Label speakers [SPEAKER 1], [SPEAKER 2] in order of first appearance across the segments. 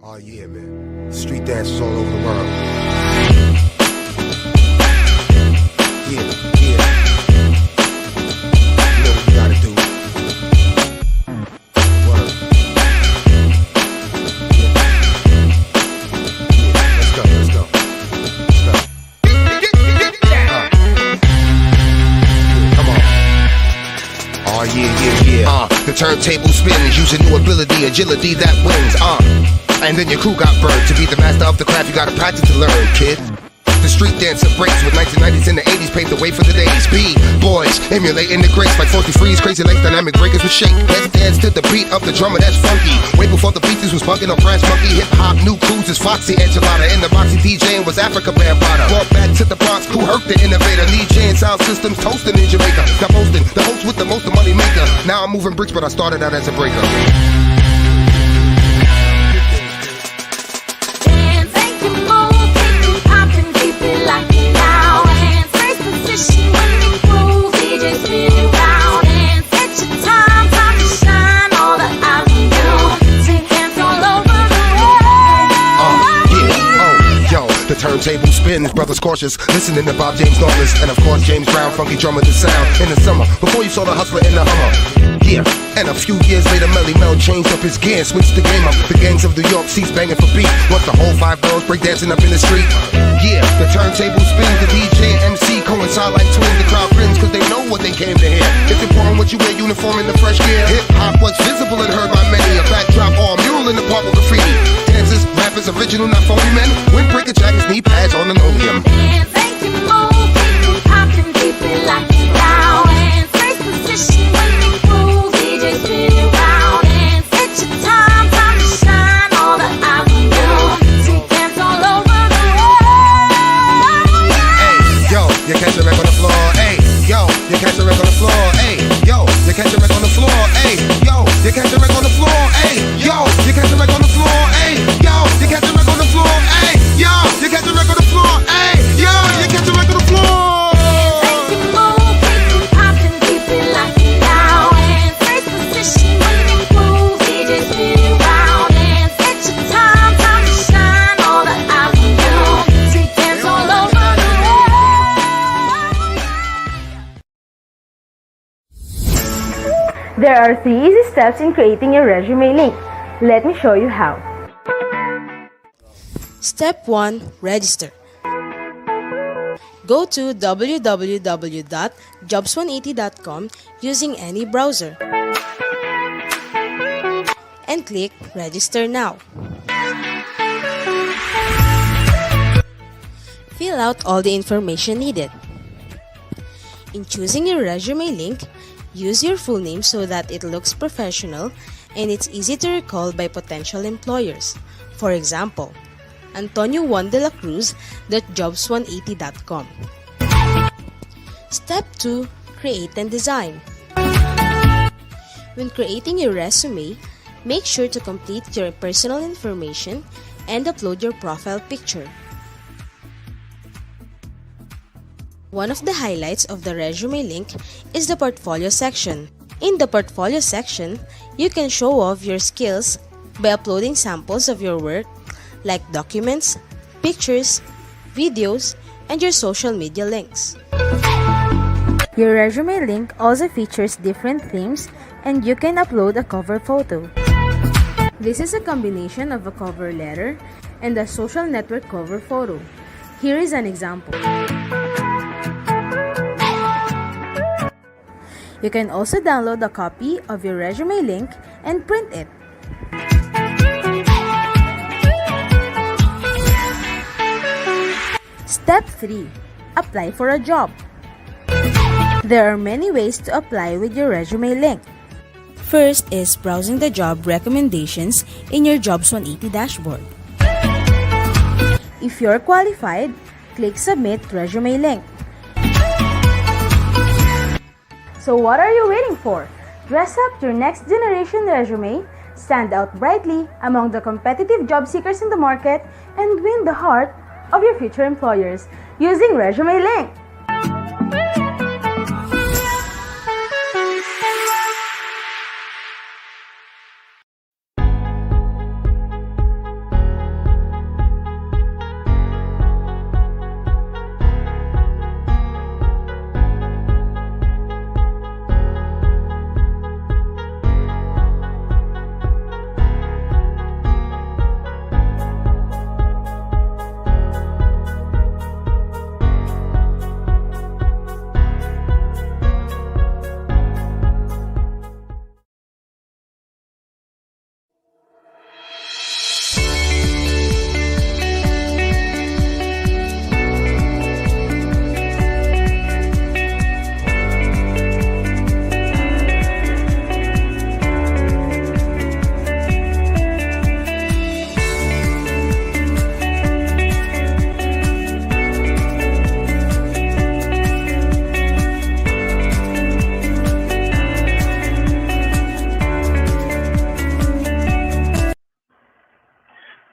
[SPEAKER 1] Oh yeah, man. Street dancers all over the world. Yeah, yeah. You know what you gotta do. Word. Yeah. Yeah. Let's go, let's go. Let's go. Come on. Oh yeah, yeah, yeah. The turntable spins using new ability, agility that wins. And then your crew got burned. To be the master of the craft, you gotta practice to learn, kid. The street dancer breaks with 1990s and the 80s paved the way for the days. B-boys emulating the greats like 40 Freeze, crazy legs, dynamic breakers with shake. Let's dance to the beat of the drummer that's funky. Way before the beat, this was bugging on Brass Monkey. Hip hop, new cruises, Foxy Enchilada. In the boxy DJing was Africa Bambaataa. Brought back to the Bronx, crew Herc the innovator. DJ and sound systems toasting in Jamaica. Got posting, the host with the most, the money maker. Now I'm moving bricks, but I started out as a breaker. The turntable spins, brothers cautious, listening to Bob James Nautilus, and of course James Brown, funky drummer, the sound in the summer, before you saw the hustler in the Hummer. Yeah, and a few years later Melly Mel changed up his gear and switched the game up. The gangs of New York ceased banging for beat, once the whole 5 girls break dancing up in the street. Yeah, the turntable spins, the DJ and MC coincide like twins. The crowd grins cause they know what they came to hear. It's important what you wear, uniform in the fresh gear. Hip hop was visible and heard by many. A backdrop or a mural in the park with graffiti. Dancers, rappers, original, not phony men. Windbreaker jackets, knee pads on linoleum.
[SPEAKER 2] Dance, make it move, keep it poppin', keep it locked down. And first position, winning groove, DJ spinning round. And it's your time, time to shine. All the eyes on you, see dance all over the world.
[SPEAKER 1] Hey, yo, you catch a wreck on the floor. Hey, yo, you catch a wreck on the floor. Hey, yo, you catch a wreck on the floor. Hey, yo, you catch a wreck on the floor. Hey, yo, you catch a wreck on the floor. Hey, yo, you catch a wreck on the floor. Hey, yo, you catch a wreck on the floor. Hey, yo, you catch a wreck on the floor.
[SPEAKER 2] Make it move, keep it poppin', keep it locked down. And first position, winning groove, DJ spinning round. And it's your time, time to shine. All the eyes on you, see dance all over the world.
[SPEAKER 3] There are 3 easy steps in creating your resume link. Let me show you how.
[SPEAKER 4] Step 1. Register. Go to www.jobs180.com using any browser and click Register Now. Fill out all the information needed. In choosing your resume link, use your full name so that it looks professional and it's easy to recall by potential employers. For example, Antonio Juan de la Cruz.jobs180.com. Step 2. Create and design. When creating your resume, make sure to complete your personal information and upload your profile picture. One of the highlights of the resume link is the portfolio section. In the portfolio section, you can show off your skills by uploading samples of your work like documents, pictures, videos, and your social media links.
[SPEAKER 3] Your resume link also features different themes and you can upload a cover photo. This is a combination of a cover letter and a social network cover photo. Here is an example. You can also download a copy of your resume link and print it. Step 3. Apply for a job. There are many ways to apply with your resume link.
[SPEAKER 4] First is browsing the job recommendations in your Jobs 180 dashboard.
[SPEAKER 3] If you're qualified, click Submit Resume Link. So what are you waiting for? Dress up your next generation resume, stand out brightly among the competitive job seekers in the market, and win the heart of your future employers using Resume Link.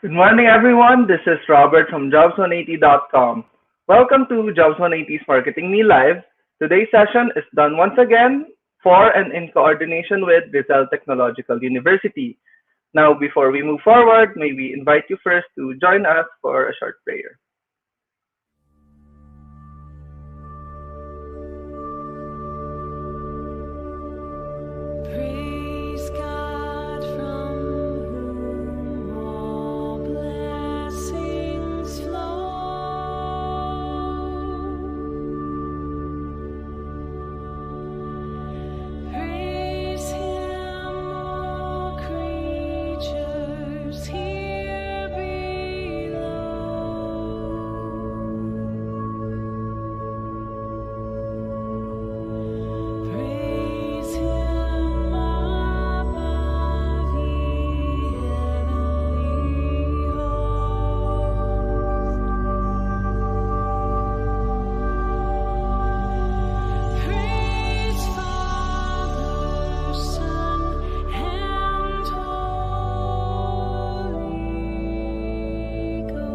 [SPEAKER 5] Good morning, everyone. This is Robert from Jobs180.com. Welcome to Jobs180's Marketing Me Live. Today's session is done once again for and in coordination with Rizal Technological University. Now, before we move forward, may we invite you first to join us for a short prayer.
[SPEAKER 2] Praise God from whom all blessings flow. Praise Him, all creatures here below. Praise Him above, ye heavenly hosts. Praise Father, Son, and Holy Ghost.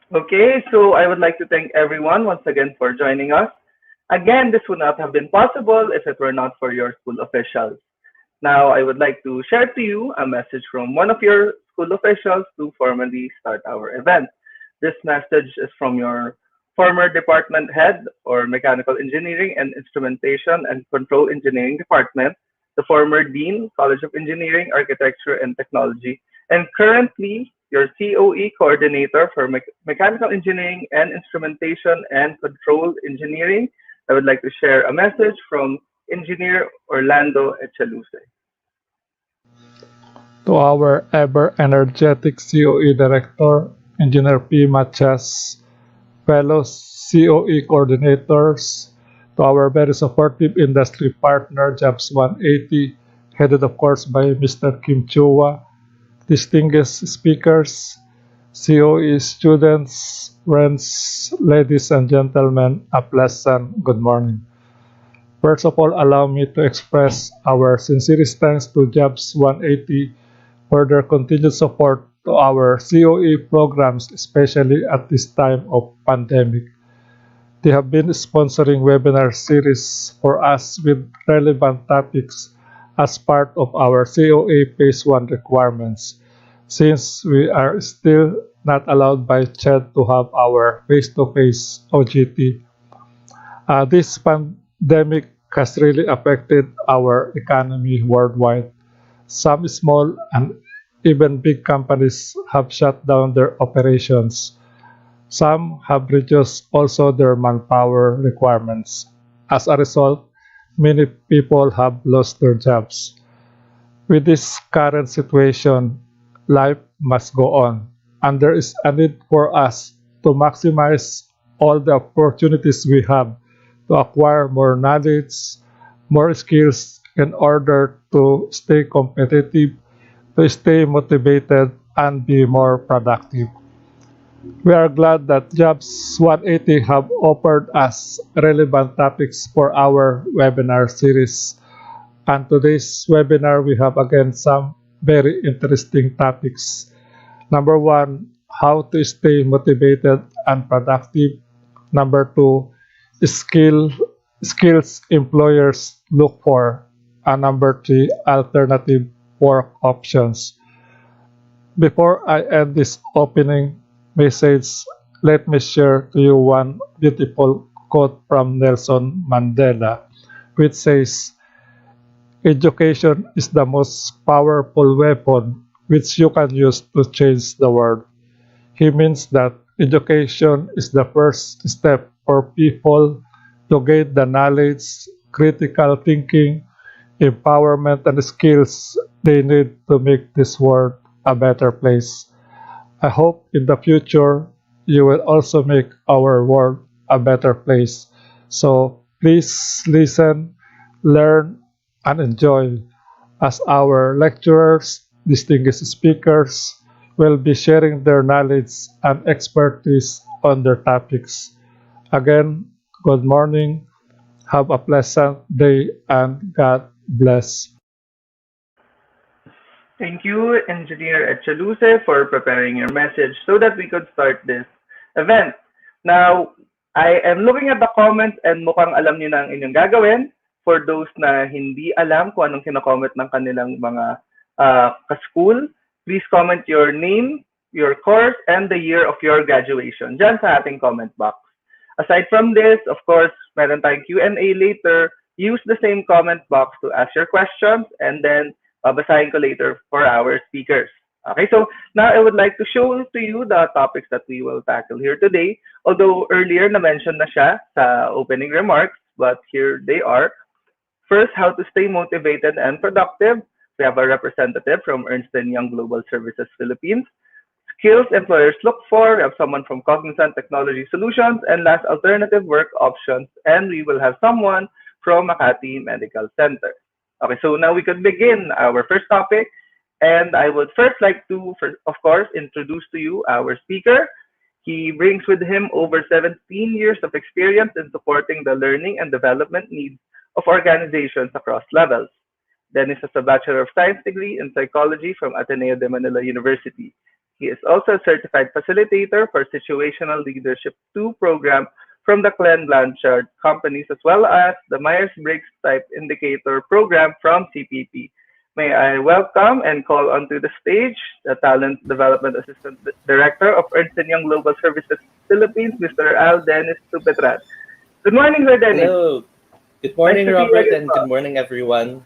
[SPEAKER 5] Okay, so I would like to thank everyone once again for joining us. Again, this would not have been possible if it were not for your school officials. Now, I would like to share to you a message from one of your school officials to formally start our event. This message is from your former department head or Mechanical Engineering and Instrumentation and Control Engineering Department, the former Dean, College of Engineering, Architecture, and Technology, and currently your COE coordinator for Mechanical Engineering and Instrumentation and Control Engineering. I would like to share a message from Engineer Orlando Echaluce.
[SPEAKER 6] To our ever-energetic COE Director, Engineer P. Matias, fellow COE coordinators, to our very supportive industry partner, Jobs 180, headed of course by Mr. Kim Chua, distinguished speakers, COE students, friends, ladies and gentlemen, a pleasant good morning. First of all, allow me to express our sincerest thanks to Jobs 180 for their continued support to our COE programs, especially at this time of pandemic. They have been sponsoring webinar series for us with relevant topics as part of our COE Phase 1 requirements, since we are still not allowed by CHED to have our face-to-face OGT. This pandemic has really affected our economy worldwide. Some small and even big companies have shut down their operations. Some have reduced also their manpower requirements. As a result, many people have lost their jobs. With this current situation, life must go on, and there is a need for us to maximize all the opportunities we have to acquire more knowledge, more skills in order to stay competitive, to stay motivated, and be more productive. We are glad that Jobs 180 have offered us relevant topics for our webinar series. And today's webinar, we have again some very interesting topics. Number one, how to stay motivated and productive. Number two, skills employers look for. And number three, alternative work options. Before I end this opening message, let me share to you one beautiful quote from Nelson Mandela, which says, "Education is the most powerful weapon which you can use to change the world." He means that education is the first step for people to gain the knowledge, critical thinking, empowerment, and skills they need to make this world a better place. I hope in the future you will also make our world a better place. So please listen, learn, and enjoy as our lecturers, distinguished speakers, will be sharing their knowledge and expertise on their topics. Again, good morning, have a pleasant day, and God bless.
[SPEAKER 5] Thank you, Engineer Echaluce, for preparing your message so that we could start this event. Now, I am looking at the comments and mukhang alam niyo na ang inyong gagawin. For those na hindi alam kung anong kino-comment ng kanilang mga ka-school, please comment your name, your course, and the year of your graduation dyan sa ating comment box. Aside from this, of course, meron tayong Q&A later. Use the same comment box to ask your questions, and then babasahin ko later for our speakers. Okay, so now I would like to show to you the topics that we will tackle here today. Although earlier na-mention na siya sa opening remarks, but here they are. First, how to stay motivated and productive. We have a representative from Ernst& Young Global Services Philippines. Skills employers look for. We have someone from Cognizant Technology Solutions, and last, alternative work options. And we will have someone from Makati Medical Center. Okay, so now we could begin our first topic. And I would first like to, of course, introduce to you our speaker. He brings with him over 17 years of experience in supporting the learning and development needs of organizations across levels. Dennis has a Bachelor of Science degree in Psychology from Ateneo de Manila University. He is also a certified facilitator for Situational Leadership 2 program from the Glenn Blanchard companies, as well as the Myers-Briggs Type Indicator program from CPP. May I welcome and call onto the stage the Talent Development Assistant Director of Ernst& Young Global Services Philippines, Mr. Al Dennis Tupetrat. Good morning, Sir Dennis.
[SPEAKER 7] Hello. Good
[SPEAKER 5] Nice
[SPEAKER 7] morning,
[SPEAKER 5] to see you
[SPEAKER 7] Robert,
[SPEAKER 5] again.
[SPEAKER 7] and good morning, everyone.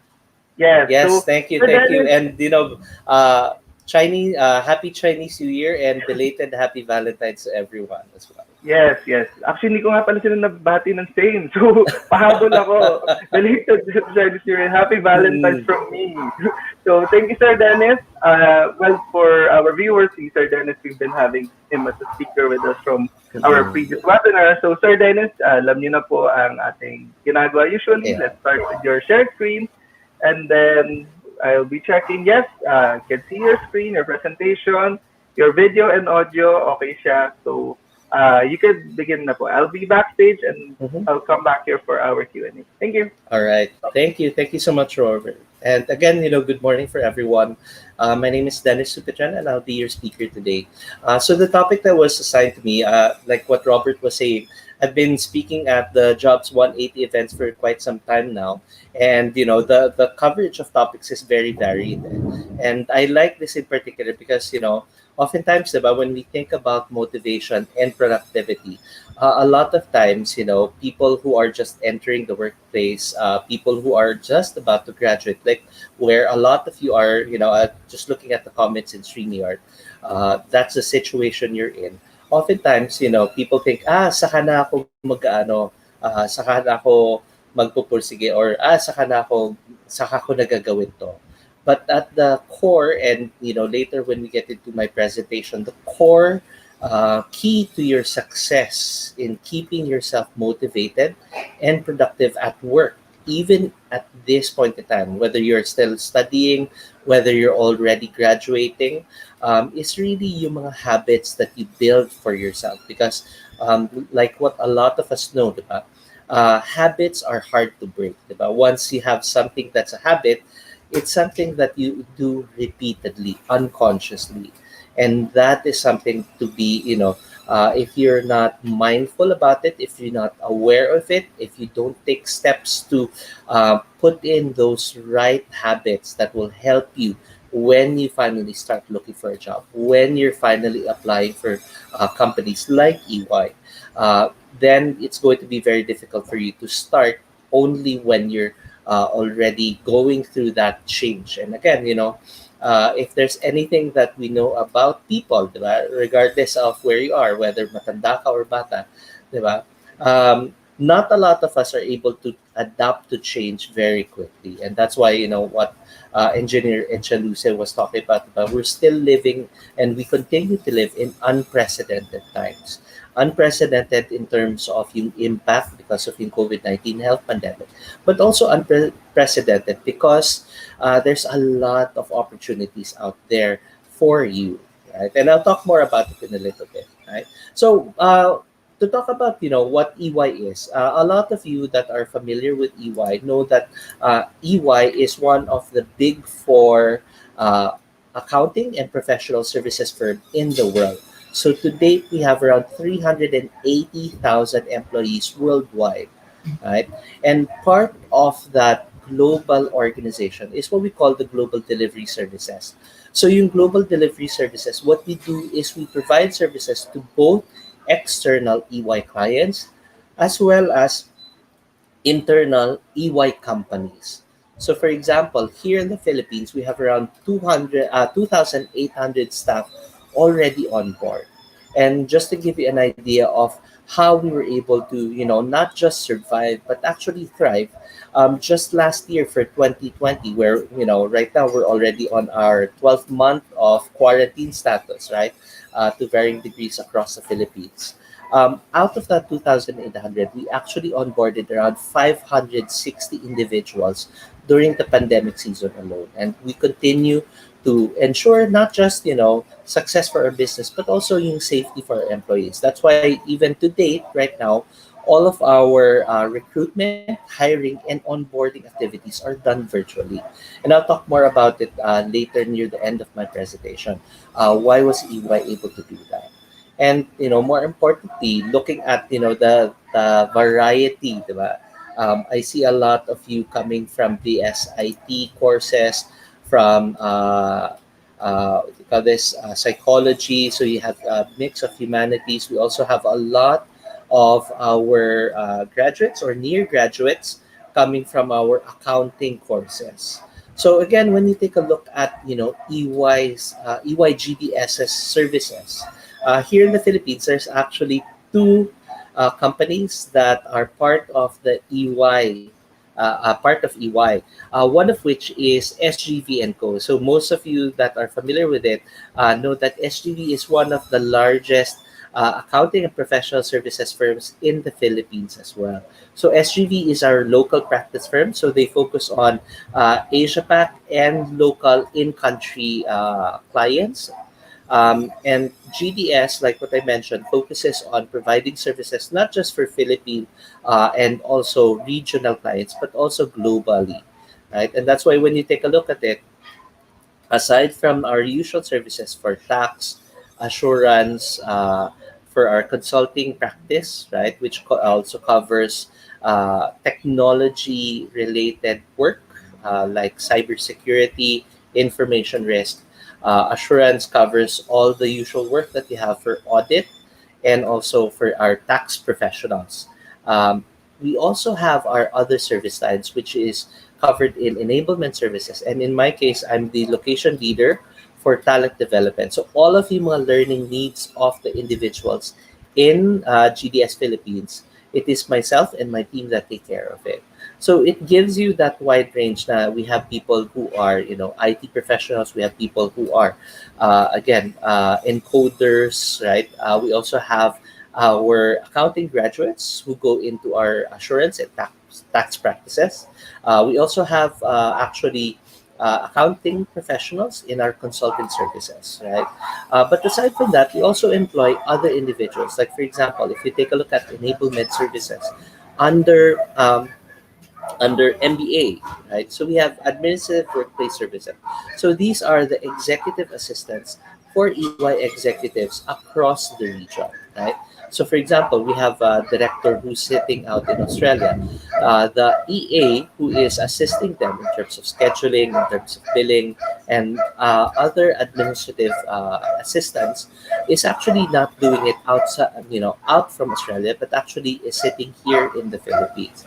[SPEAKER 5] Yes,
[SPEAKER 7] Yes,
[SPEAKER 5] so
[SPEAKER 7] thank you,
[SPEAKER 5] Sir
[SPEAKER 7] thank you.
[SPEAKER 5] Dennis,
[SPEAKER 7] And happy Chinese New Year and belated happy Valentine's to everyone as well.
[SPEAKER 5] yes, yes. Actually, hindi ko nga pala sila nabati ng same. So, pahabol ako. Related to Chinese New Year. Happy Valentine's
[SPEAKER 7] Mm,
[SPEAKER 5] from me. So, thank you, Sir Dennis. Well, for our viewers, si Sir Dennis, we've been having him as a speaker with us from our
[SPEAKER 7] mm,
[SPEAKER 5] previous webinar. So, Sir Dennis, alam niyo na po ang ating ginagawa usually.
[SPEAKER 7] yeah.
[SPEAKER 5] Let's start with your share screen. And then, I'll be checking. Yes, can see your screen, your presentation, your video and audio. Okay siya. So, you can begin na po. I'll be backstage and
[SPEAKER 7] Mhm.
[SPEAKER 5] I'll come back here for our Q&A. Thank you.
[SPEAKER 7] All right. Thank you. Thank you so much, Robert. And again, good morning for everyone. My name is Dennis Supetran, and I'll be your speaker today. So the topic that was assigned to me, like what Robert was saying, I've been speaking at the Jobs 180 events for quite some time now, and the coverage of topics is very varied, and I like this in particular because oftentimes, diba, when we think about motivation and productivity, a lot of times, people who are just entering the workplace, people who are just about to graduate, like where a lot of you are, just looking at the comments in StreamYard, that's the situation you're in. Oftentimes, people think, saka na ako saka na ako magpupursige, or saka ko nagagawin to. But at the core, and later when we get into my presentation, the core key to your success in keeping yourself motivated and productive at work, even at this point in time, whether you're still studying, whether you're already graduating, is really yung mga habits that you build for yourself. Because, like what a lot of us know, diba? Habits are hard to break. Diba? Once you have something that's a habit, it's something that you do repeatedly, unconsciously. And that is something to be, if you're not mindful about it, if you're not aware of it, if you don't take steps to put in those right habits that will help you when you finally start looking for a job, when you're finally applying for companies like EY, then it's going to be very difficult for you to start only when you're already going through that change. And again, if there's anything that we know about people, diba, regardless of where you are, whether matanda ka or bata, diba, not a lot of us are able to adapt to change very quickly, and that's why what engineer Echaluce was talking about. But we're still living, and we continue to live in unprecedented times. Unprecedented in terms of yung impact because of yung COVID-19 health pandemic, but also unprecedented because there's a lot of opportunities out there for you, right? And I'll talk more about it in a little bit, right? So, to talk about what EY is, a lot of you that are familiar with EY know that EY is one of the big four uh, accounting and professional services firm in the world. So to date, we have around 380,000 employees worldwide, right? And part of that global organization is what we call the Global Delivery Services. So yung Global Delivery Services, what we do is we provide services to both external EY clients as well as internal EY companies. So for example, here in the Philippines, we have around 2,800 staff already on board. And just to give you an idea of how we were able to, not just survive, but actually thrive, just last year for 2020, where, right now we're already on our 12th month of quarantine status, right? To varying degrees across the Philippines. Out of that 2,800, we actually onboarded around 560 individuals during the pandemic season alone. And we continue to ensure not just, success for our business, but also yung safety for our employees. That's why even to date, right now, all of our recruitment, hiring, and onboarding activities are done virtually. And I'll talk more about it later near the end of my presentation. Why was EY able to do that? And more importantly, looking at the variety, diba? I see a lot of you coming from the SIT courses, from what you call this, psychology. So you have a mix of humanities. We also have a lot of our graduates or near graduates coming from our accounting courses. So again, when you take a look at EYGDS's services, here in the Philippines, there's actually two companies that are part of the EY, part of EY. One of which is SGV and Co. So most of you that are familiar with it know that SGV is one of the largest accounting and professional services firms in the Philippines as well. So SGV is our local practice firm. So they focus on Asia Pac and local in-country clients. And GDS, like what I mentioned, focuses on providing services not just for Philippine and also regional clients, but also globally, right? And that's why when you take a look at it, aside from our usual services for tax, assurance, for our consulting practice, right, which also covers technology related work like cybersecurity, information risk. Assurance covers all the usual work that we have for audit and also for our tax professionals. We also have our other service lines, which is covered in enablement services. And in my case, I'm the location leader for talent development. So all of the mga learning needs of the individuals in GDS Philippines, it is myself and my team that take care of it. So it gives you that wide range. Now we have people who are, IT professionals. We have people who are, again, encoders, right? We also have our accounting graduates who go into our assurance and tax practices. We also have actually accounting professionals in our consulting services, right? But aside from that, we also employ other individuals. Like for example, if you take a look at enablement services under under MBA, right? So we have administrative workplace services. So these are the executive assistants for EY executives across the region, right? So for example, we have a director who's sitting out in Australia, the EA who is assisting them in terms of scheduling, in terms of billing, and other administrative assistants is actually not doing it outside, out from Australia, but actually is sitting here in the Philippines.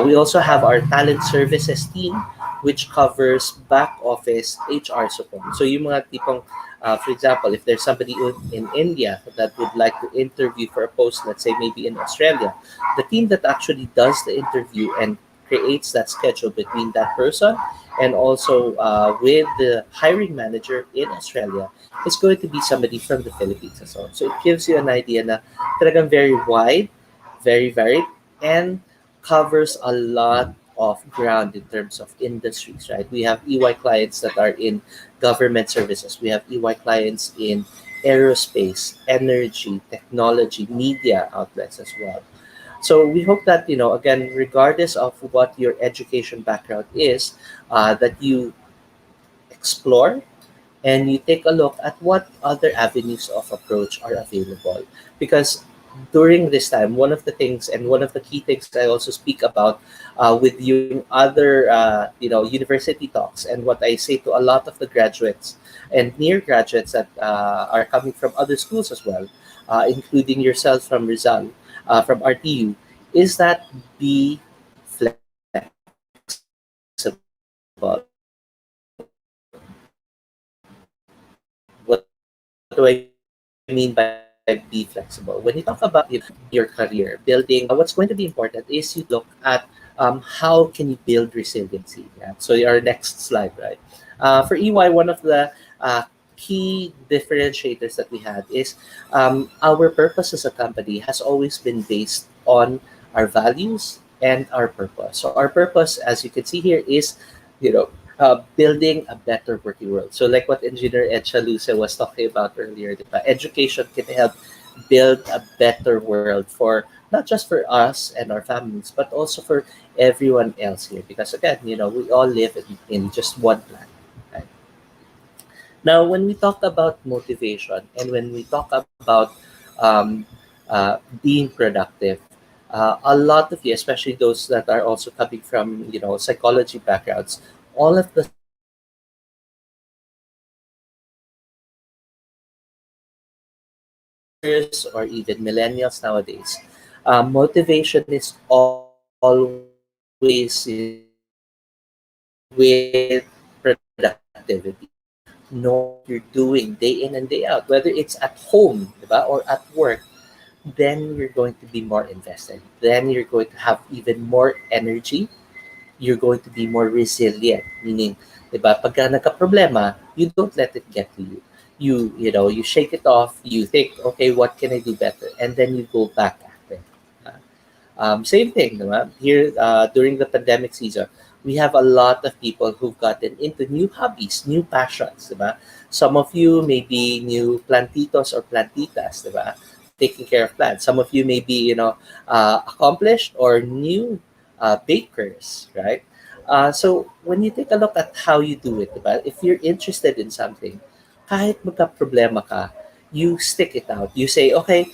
[SPEAKER 7] We also have our talent services team, which covers back office HR support. So yung mga tipong For example, if there's somebody in India that would like to interview for a post, let's say maybe in Australia, the team that actually does the interview and creates that schedule between that person and also with the hiring manager in Australia is going to be somebody from the Philippines as well. So it gives you an idea na talagang very wide, very varied, and covers a lot of ground in terms of industries, right? We have EY clients that are in government services. We have EY clients in aerospace, energy, technology, media outlets as well. So we hope that, again, regardless of what your education background is, that you explore and you take a look at what other avenues of approach are available. Because during this time, one of the things and one of the key things I also speak about with you in other university talks, and what I say to a lot of the graduates and near graduates that are coming from other schools as well, including yourself from Rizal, from RTU, is that be flexible. What do I mean by be flexible? When you talk about your career, building, what's going to be important is you take a look at how can you build resiliency. Yeah? So our next slide, right? For EY, one of the key differentiators that we had is our purpose as a company has always been based on our values and our purpose. So our purpose, as you can see here, is you know building a better working world. So like what Engineer Ed Chaluce was talking about earlier, diba? Education can help build a better world for not just for us and our families, but also for everyone else here. Because again, we all live in just one planet. Right? Now, when we talk about motivation and when we talk about um, being productive, a lot of you, especially those that are also coming from psychology backgrounds, all of the teenagers or even millennials nowadays, motivation is always with productivity. Know what you're doing day in and day out, whether it's at home, diba, or at work, then you're going to be more invested. Then you're going to have even more energy. You're going to be more resilient. Meaning, diba, pagka nagka-problema, you don't let it get to you. You shake it off. You think, okay, what can I do better? And then you go back at it. Same thing, diba? Here during the pandemic season, we have a lot of people who've gotten into new hobbies, new passions. Diba? Some of you may be new plantitos or plantitas, diba? Taking care of plants. Some of you may be, accomplished or new bakers, right? So when you take a look at how you do it, diba? If you're interested in something, kahit magka-problema ka, you stick it out. You say, okay,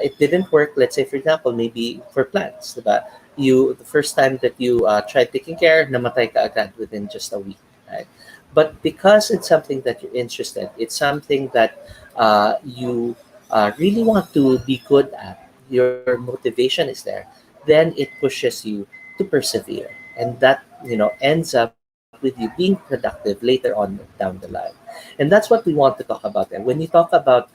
[SPEAKER 7] it didn't work. Let's say, for example, maybe for plants, diba? The first time that you tried taking care, namatay ka agad within just a week, right? But because it's something that you're interested, it's something that you really want to be good at, your motivation is there, then it pushes you to persevere. And that, ends up with you being productive later on down the line. And that's what we want to talk about. And when you talk about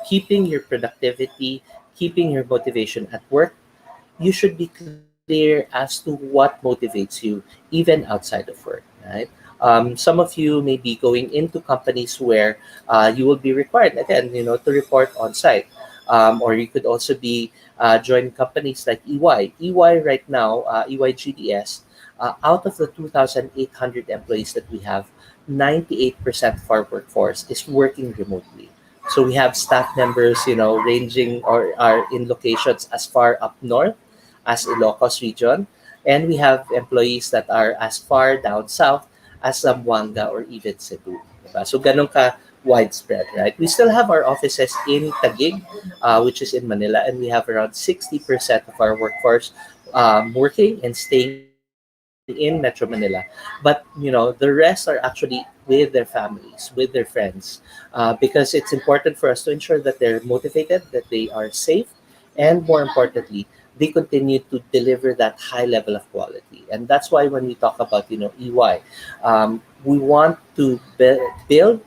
[SPEAKER 7] keeping your productivity, keeping your motivation at work, you should be clear as to what motivates you even outside of work, right? Some of you may be going into companies where you will be required again, to report on site, or you could also be join companies like EY. EY right now, EY GDS, out of the 2,800 employees that we have, 98% of our workforce is working remotely. So we have staff members, ranging or are in locations as far up north as Ilocos region, and we have employees that are as far down south as Zamboanga or even Cebu. Diba? So ganun ka widespread, right? We still have our offices in Taguig, which is in Manila, and we have around 60% of our workforce working and staying in Metro Manila. But, the rest are actually with their families, with their friends, because it's important for us to ensure that they're motivated, that they are safe, and more importantly, they continue to deliver that high level of quality. And that's why when we talk about, EY, we want to build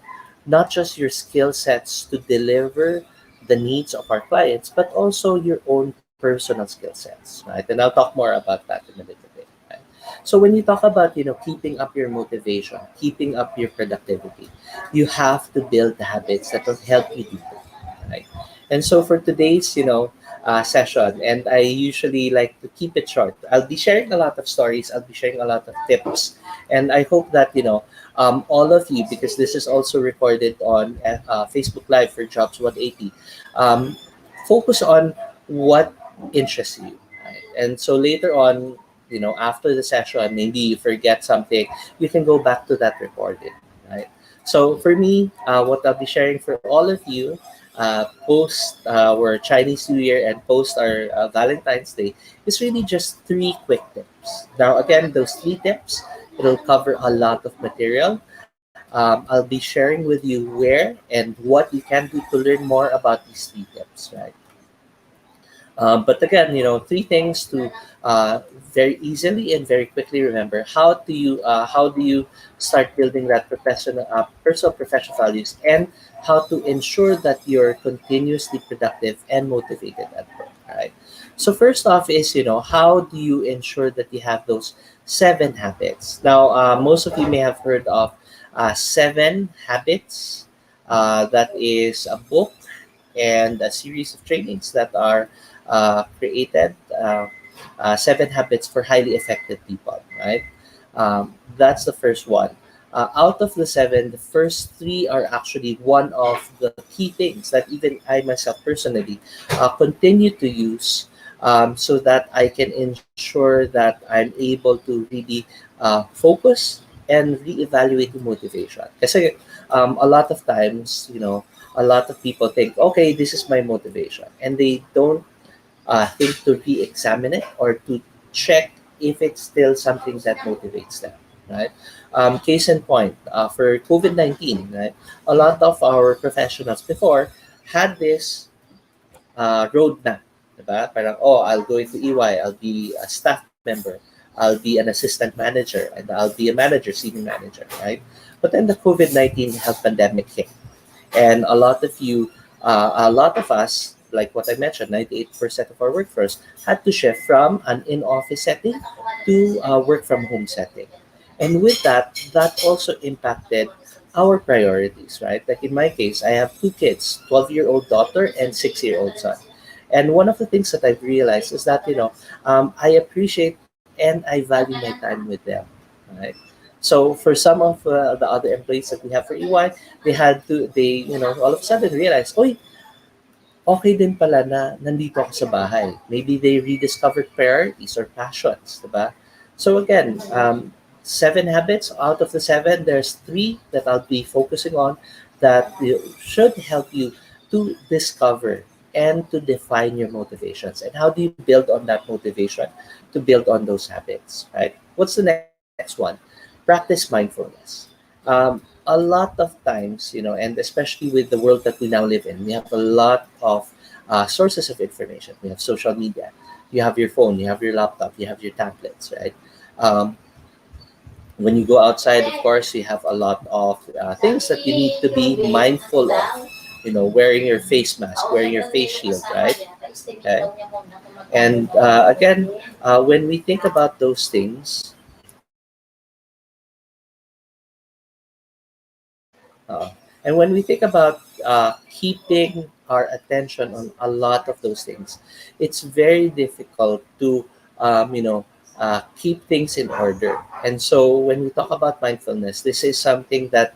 [SPEAKER 7] not just your skill sets to deliver the needs of our clients, but also your own personal skill sets, right? And I'll talk more about that in a little bit. Right? So when you talk about keeping up your motivation, keeping up your productivity, you have to build the habits that will help you do that, right? And so for today's session, and I usually like to keep it short. I'll be sharing a lot of stories. I'll be sharing a lot of tips, and I hope that all of you, because this is also recorded on Facebook Live for Jobs 180, um, focus on what interests you. Right? And so later on, after the session, maybe you forget something, you can go back to that recording. Right. So for me, what I'll be sharing for all of you, post our Chinese New Year and post our Valentine's Day, is really just three quick tips. Now, again, those three tips, it'll cover a lot of material. I'll be sharing with you where and what you can do to learn more about these three tips, right? But again, three things to very easily and very quickly remember. How do you start building that personal professional values, and how to ensure that you're continuously productive and motivated at work, right? So first off is, how do you ensure that you have those seven habits? Now, most of you may have heard of Seven Habits. That is a book and a series of trainings that are created. Seven Habits for Highly Effective People, right? That's the first one. Out of the seven, the first three are actually one of the key things that even I myself personally continue to use, so that I can ensure that I'm able to really focus and reevaluate the motivation. Kasi a lot of times, a lot of people think, okay, this is my motivation, and they don't think to re-examine it or to check if it's still something that motivates them, right? Case in point, for COVID-19, right? A lot of our professionals before had this roadmap, diba? Parang, oh, I'll go into EY, I'll be a staff member, I'll be an assistant manager, and I'll be a manager, senior manager, right? But then the COVID-19 health pandemic hit, and a lot of us, like what I mentioned, 98% of our workforce had to shift from an in-office setting to a work from home setting. And with that, that also impacted our priorities, right? Like in my case, I have two kids, 12-year-old daughter and 6-year-old son. And one of the things that I've realized is that, I appreciate and I value my time with them, right? So for some of the other employees that we have for EY, all of a sudden realize, oh, okay din pala na nandito ako sa bahay. Maybe they rediscovered priorities or passions, diba? So again, seven habits. Out of the seven, there's three that I'll be focusing on that should help you to discover and to define your motivations. And how do you build on that motivation to build on those habits, right? What's the next one? Practice mindfulness. A lot of times, and especially with the world that we now live in, we have a lot of sources of information. We have social media, you have your phone, you have your laptop, you have your tablets, right? Um, when you go outside, of course, you have a lot of things that you need to be mindful of. Wearing your face mask, wearing your face shield, right? Okay. And again, when we think about those things, and when we think about keeping our attention on a lot of those things, it's very difficult to, keep things in order. And so when we talk about mindfulness, this is something that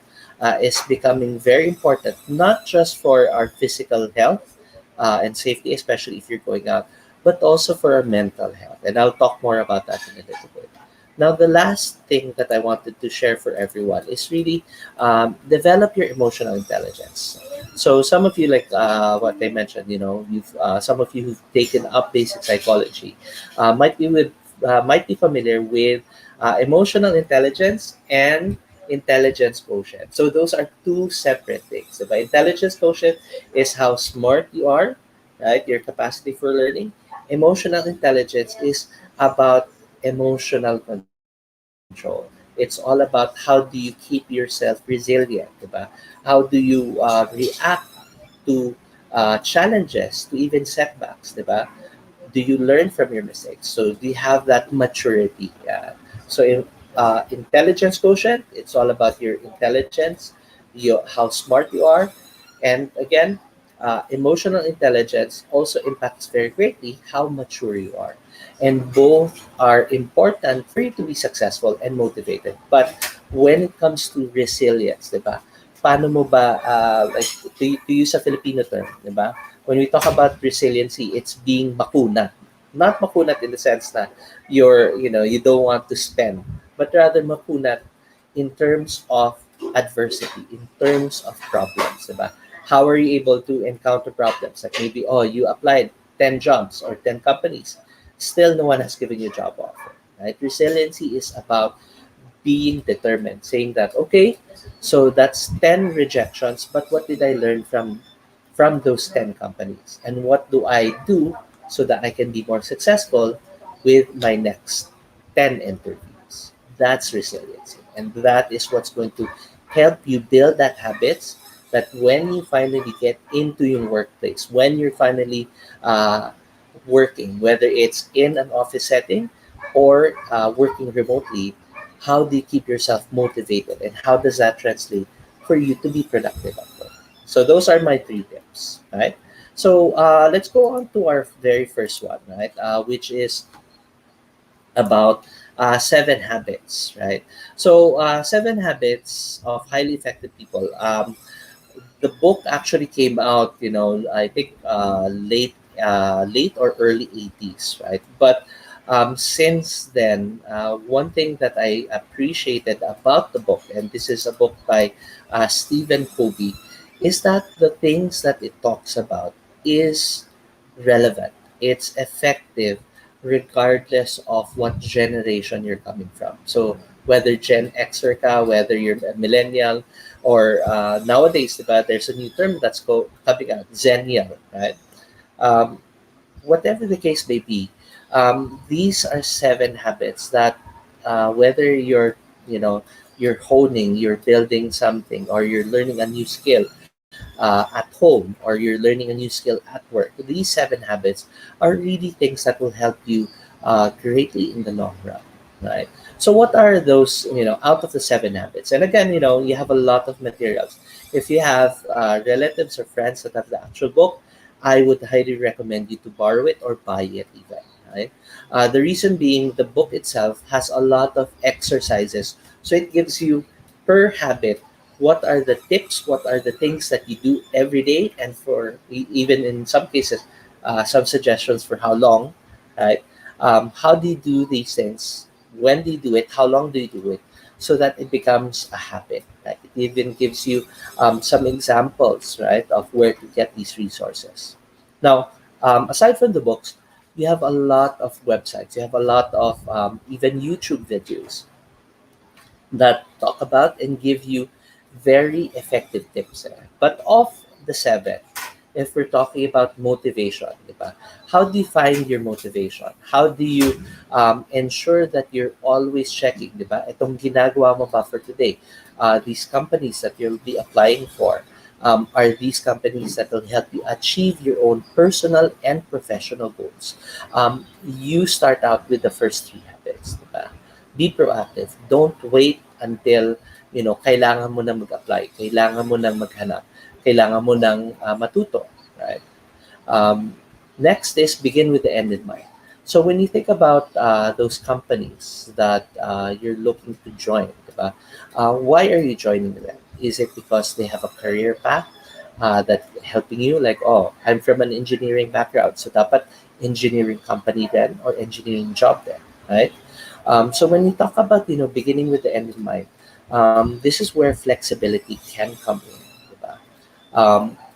[SPEAKER 7] is becoming very important, not just for our physical health and safety, especially if you're going out, but also for our mental health. And I'll talk more about that in a little bit. Now, the last thing that I wanted to share for everyone is really develop your emotional intelligence. So, some of you, like what I mentioned, some of you who've taken up basic psychology might be familiar with emotional intelligence and intelligence quotient. So, those are two separate things. So, the intelligence quotient is how smart you are, right? Your capacity for learning. Emotional intelligence is about emotional control. Now, It's all about how do you keep yourself resilient, diba? How do you react to challenges, to even setbacks, diba? Do you learn from your mistakes? So do you have that maturity? So in intelligence quotient, it's all about your intelligence, how smart you are, and again, emotional intelligence also impacts very greatly how mature you are, and both are important for you to be successful and motivated. But when it comes to resilience, diba? Paano mo ba, like, to use a Filipino term, diba? When we talk about resiliency, it's being makunat. Not makunat in the sense that you don't want to spend, but rather makunat in terms of adversity, in terms of problems, diba? How are you able to encounter problems? Like maybe, oh, you applied 10 jobs or 10 companies, still no one has given you a job offer, right? Resiliency is about being determined, saying that, okay, so that's 10 rejections, but what did I learn from those 10 companies? And what do I do so that I can be more successful with my next 10 interviews? That's resiliency. And that is what's going to help you build that habits that when you finally get into your workplace, when you're finally uh, working, whether it's in an office setting or working remotely, how do you keep yourself motivated and how does that translate for you to be productive at work? So those are my three tips, right? So let's go on to our very first one, right? Which is about seven habits, right? So seven habits of highly effective people. The book actually came out, I think late or early 80s, right? But since then, one thing that I appreciated about the book, and this is a book by Stephen Covey, is that the things that it talks about is relevant. It's effective regardless of what generation you're coming from. So whether Gen Xer ka, whether you're a millennial, or nowadays, diba, there's a new term that's coming out, Zennial, right? Um, Whatever the case may be, these are seven habits that whether you're honing, you're building something, or you're learning a new skill at home, or you're learning a new skill at work. These seven habits are really things that will help you greatly in the long run, right? So, what are those, out of the seven habits? And again, you have a lot of materials. If you have relatives or friends that have the actual book, I would highly recommend you to borrow it or buy it even, right? The reason being, the book itself has a lot of exercises, so it gives you per habit what are the tips, what are the things that you do every day, and for even in some cases, some suggestions for how long, right? How do you do these things? When do you do it? How long do you do it? So that it becomes a habit. Right? It even gives you some examples, right, of where to get these resources. Now, aside from the books, you have a lot of websites. You have a lot of even YouTube videos that talk about and give you very effective tips. But of the seven, if we're talking about motivation, diba? How do you find your motivation? How do you ensure that you're always checking, diba? Itong ginagawa mo ba for today? These companies that you'll be applying for, are these companies that will help you achieve your own personal and professional goals? You start out with the first three habits, diba? Be proactive. Don't wait until, kailangan mo na mag-apply, kailangan mo nang maghanap, kailangan mo nang matuto, right? Um, Next is begin with the end in mind. So when you think about those companies that you're looking to join, diba? Why are you joining them? Is it because they have a career path that helping you? Like, oh, I'm from an engineering background, so dapat engineering company then or engineering job then, right? So when you talk about beginning with the end in mind, this is where flexibility can come in. Diba?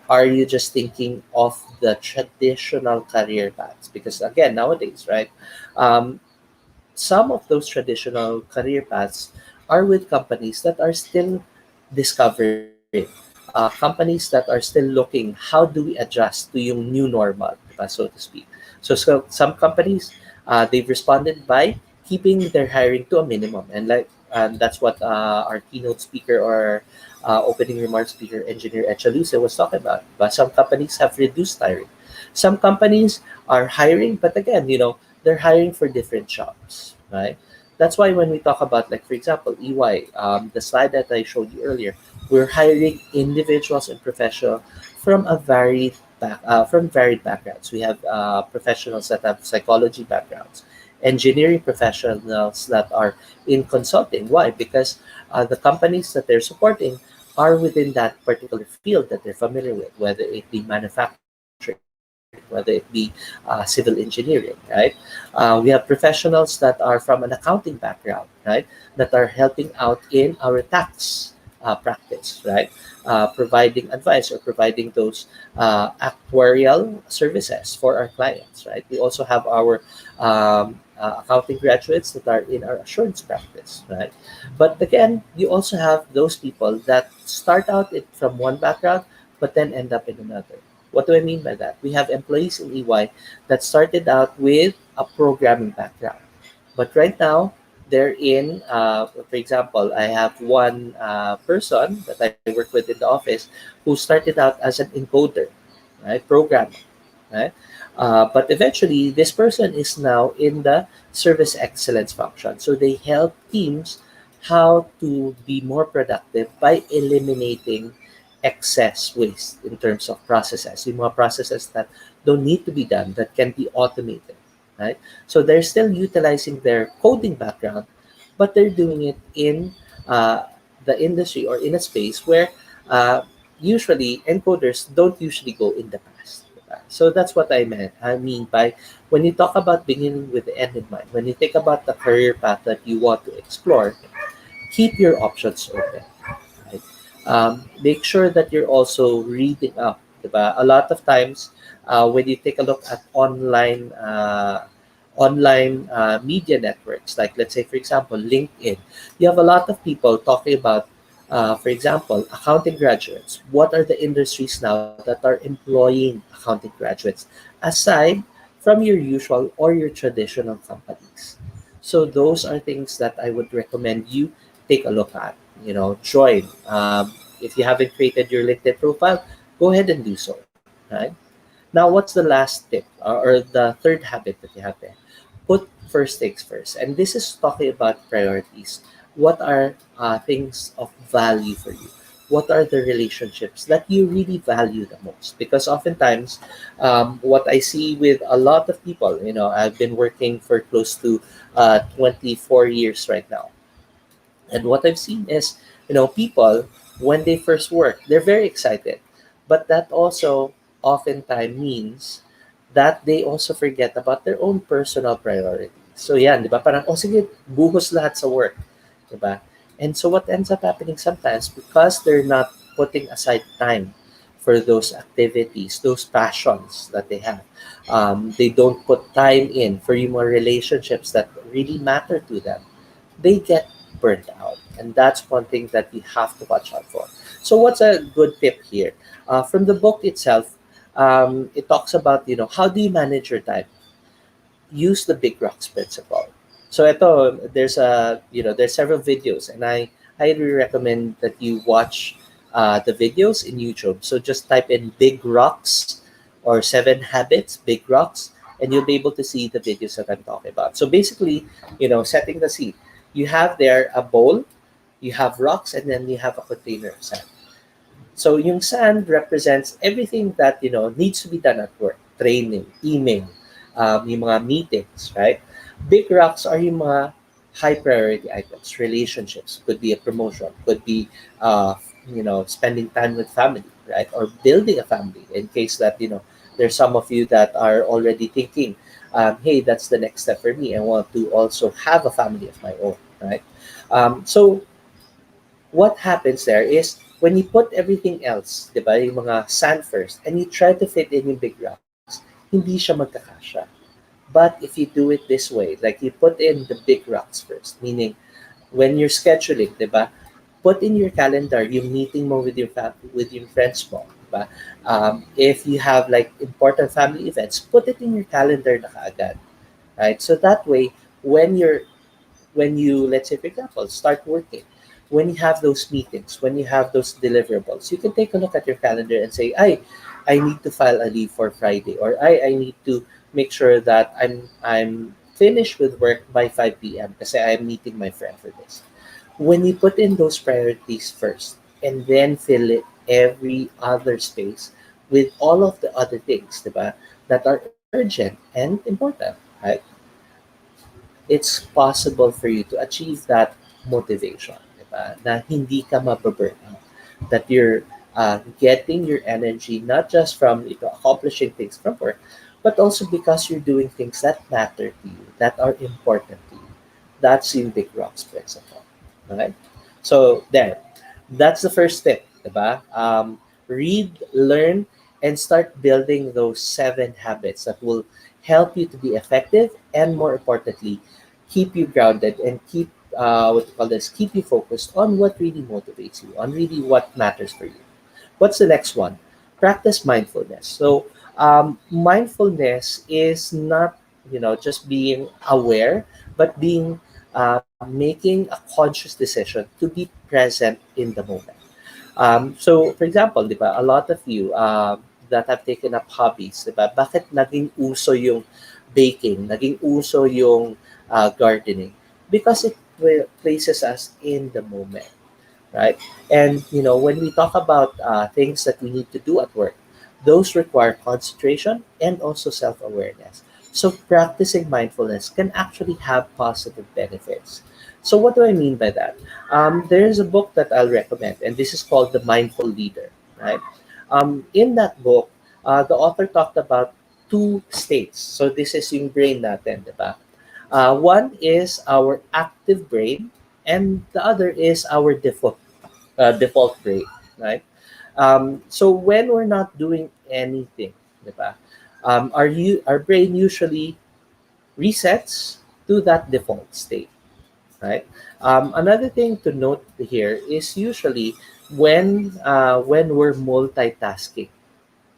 [SPEAKER 7] Are you just thinking of the traditional career paths? Because again, nowadays, right, um, some of those traditional career paths are with companies that are still discovering, companies that are still looking, how do we adjust to yung new normal, diba, so to speak. So some companies, they've responded by keeping their hiring to a minimum. And like And that's what our keynote speaker or opening remarks speaker, Engineer Echaluce, was talking about. But some companies have reduced hiring. Some companies are hiring, but again, they're hiring for different jobs, right? That's why when we talk about, like, for example, EY, the slide that I showed you earlier, we're hiring individuals and professionals from a from varied backgrounds. We have professionals that have psychology backgrounds, engineering professionals that are in consulting. Why? Because the companies that they're supporting are within that particular field that they're familiar with, whether it be manufacturing, whether it be civil engineering, right? We have professionals that are from an accounting background, right? That are helping out in our tax practice, right? Providing advice or providing those actuarial services for our clients, right? We also have our accounting graduates that are in our assurance practice, right? But again, you also have those people that start out from one background but then end up in another. What do I mean by that? We have employees in EY that started out with a programming background, but right now they're in, for example, I have one person that I work with in the office who started out as an encoder, right? Programmer, right? But eventually, this person is now in the service excellence function. So they help teams how to be more productive by eliminating excess waste in terms of processes. Yung mga processes that don't need to be done, that can be automated, right? So they're still utilizing their coding background, but they're doing it in uh, the industry or in a space where uh, usually encoders don't usually go in the past. Diba? So that's what I mean by when you talk about beginning with the end in mind, when you think about the career path that you want to explore, keep your options open. Right? Make sure that you're also reading up. Diba? A lot of times, when you take a look at online media networks, like let's say, for example, LinkedIn, you have a lot of people talking about, for example, accounting graduates. What are the industries now that are employing accounting graduates aside from your usual or your traditional companies? So those are things that I would recommend you take a look at. Join. If you haven't created your LinkedIn profile, go ahead and do so. Right now, what's the last tip or the third habit that you have there? Put first things first, and this is talking about priorities. What are things of value for you? What are the relationships that you really value the most? Because oftentimes, what I see with a lot of people, I've been working for close to 24 years right now, and what I've seen is, people, when they first work, they're very excited. But that also oftentimes means that they also forget about their own personal priorities. So yan, di ba? Parang, oh sige, buhos lahat sa work. Di ba? And so what ends up happening sometimes, because they're not putting aside time for those activities, those passions that they have, they don't put time in for yung mga relationships that really matter to them, they get burnt out. And that's one thing that you have to watch out for. So, what's a good tip here? From the book itself, it talks about, how do you manage your time? Use the big rocks principle. So, there's several videos, and I highly recommend that you watch the videos in YouTube. So, just type in big rocks or 7 habits, big rocks, and you'll be able to see the videos that I'm talking about. So, basically, setting the scene, you have there a bowl, you have rocks, and then you have a container of sand. So yung sand represents everything that needs to be done at work, training, email, yung mga meetings, right? Big rocks are yung mga high priority items, relationships, could be a promotion, could be spending time with family, right? Or building a family in case that there's some of you that are already thinking, hey, that's the next step for me. I want to also have a family of my own, right? So what happens there is when you put everything else, di ba, yung mga sand first, and you try to fit in yung big rocks, hindi siya magkakasya. But if you do it this way, like you put in the big rocks first, meaning when you're scheduling, di ba, put in your calendar yung meeting mo with your with your friends mo, di ba? If you have like important family events, put it in your calendar na kaagad, right? So that way, when when you, let's say, for example, start working, when you have those meetings, when you have those deliverables, you can take a look at your calendar and say, I need to file a leave for Friday, or I need to make sure that I'm finished with work by 5 p.m. because I'm meeting my friend for this. When you put in those priorities first and then fill it every other space with all of the other things, diba, that are urgent and important, right? It's possible for you to achieve that motivation, diba? Na hindi ka mababurn out. That you're getting your energy not just from accomplishing things from work, but also because you're doing things that matter to you, that are important to you. That's yung Big Rocks principle. Okay? So there, that's the first step, diba? Read, learn, and start building those 7 habits that will help you to be effective and, more importantly, keep you grounded and keep what you call this, keep you focused on what really motivates you, on really what matters for you. What's the next one? Practice mindfulness. So mindfulness is not just being aware, but being making a conscious decision to be present in the moment. So, for example, di ba, a lot of you that have taken up hobbies, di ba, bakit naging uso yung baking, naging uso yung gardening? Because it places us in the moment, right? And when we talk about things that we need to do at work, those require concentration and also self-awareness. So practicing mindfulness can actually have positive benefits. So what do I mean by that? There's a book that I'll recommend, and this is called The Mindful Leader, right? In that book, the author talked about 2 states. So this is yung brain natin, di ba? One is our active brain, and the other is our default brain, right? So when we're not doing anything, diba, our brain usually resets to that default state, right? Another thing to note here is usually when we're multitasking,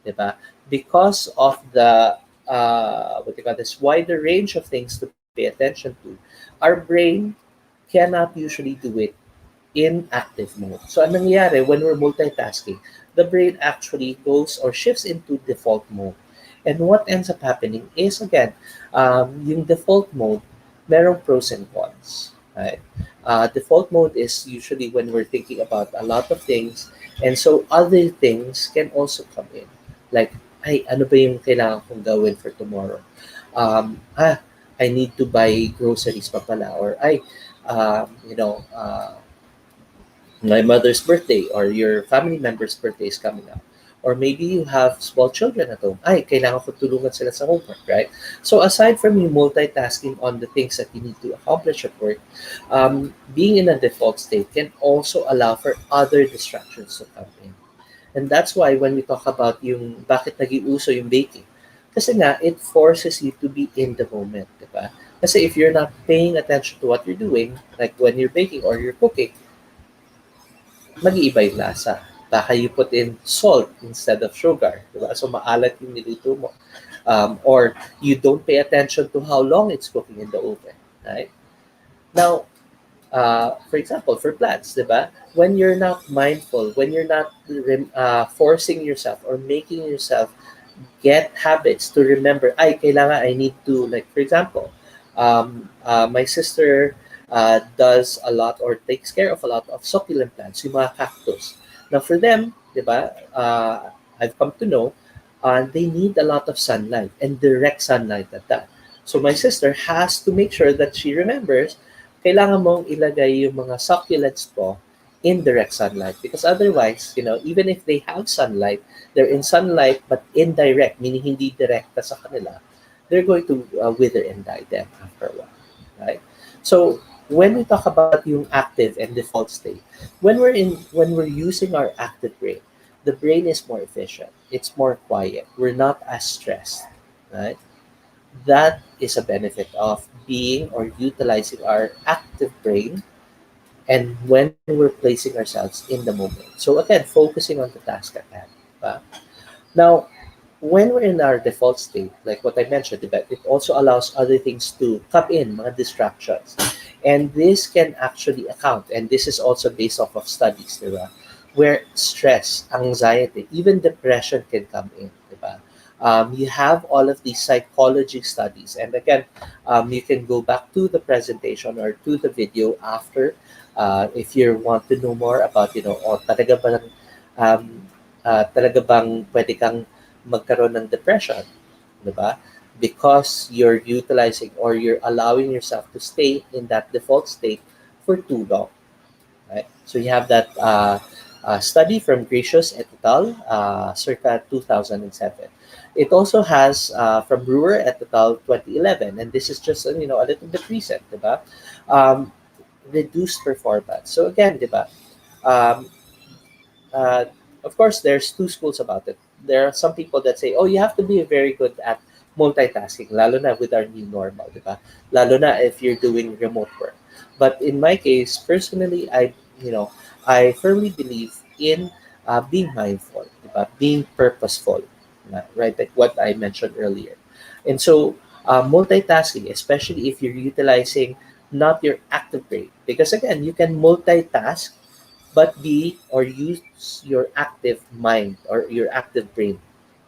[SPEAKER 7] diba, because of the what you call this wider range of things to pay attention to, our brain cannot usually do it in active mode. So, anong nangyayari when we're multitasking? The brain actually goes or shifts into default mode. And what ends up happening is, again, yung default mode, merong pros and cons. Right? Default mode is usually when we're thinking about a lot of things, and so other things can also come in. Like, ay, ano ba yung kailangan kong gawin for tomorrow? I need to buy groceries pa pala. Or, my mother's birthday or your family member's birthday is coming up. Or maybe you have small children at home. Ay, kailangan ko tulungan sila sa homework, right? So aside from you multitasking on the things that you need to accomplish at work, being in a default state can also allow for other distractions to come in. And that's why when we talk about yung bakit nag-iuso yung baking, kasi nga, it forces you to be in the moment, di ba? Kasi if you're not paying attention to what you're doing, like when you're baking or you're cooking, mag-iiba yung lasa. Baka you put in salt instead of sugar. Diba? So, maalat yung niluto mo. Or you don't pay attention to how long it's cooking in the oven. Right? Now, for example, for plants, diba? When you're not mindful, when you're not forcing yourself or making yourself get habits to remember, ay, kailangan I need to, like, for example, my sister does a lot or takes care of a lot of succulent plants, yung mga cactus. Now, for them, di ba, I've come to know, they need a lot of sunlight and direct sunlight at that. So, my sister has to make sure that she remembers, kailangan mong ilagay yung mga succulents po in direct sunlight. Because otherwise, even if they have sunlight, they're in sunlight but indirect, meaning hindi direkta sa kanila, they're going to wither and die then after a while, right? So, when we talk about yung active and default state, when we're using our active brain, the brain is more efficient. It's more quiet. We're not as stressed, right? That is a benefit of being or utilizing our active brain and when we're placing ourselves in the moment. So again, focusing on the task at hand. Diba? Now, When we're in our default state, like what I mentioned, diba, it also allows other things to come in, mga distractions. And this can actually account, and this is also based off of studies, diba, where stress, anxiety, even depression can come in. Diba? You have all of these psychology studies. And again, you can go back to the presentation or to the video after if you want to know more about, um, talaga bang pwede kang magkaroon ng depression, di ba? Because you're utilizing or you're allowing yourself to stay in that default state for too long, right? So you have that study from Gracious et al. Circa 2007. It also has from Brewer et al. 2011, and this is just a little bit recent, diba? Um, Reduced performance. So again, diba? Um, uh, of course, there's two schools about it. There are some people that say, "Oh, you have to be very good at multitasking, lalo na with our new normal, di ba? Lalo na if you're doing remote work." But in my case, personally, I firmly believe in being mindful, di ba? Being purposeful, right? Like what I mentioned earlier. And so, multitasking, especially if you're utilizing not your active brain, because again, you can multitask but be or use your active mind or your active brain,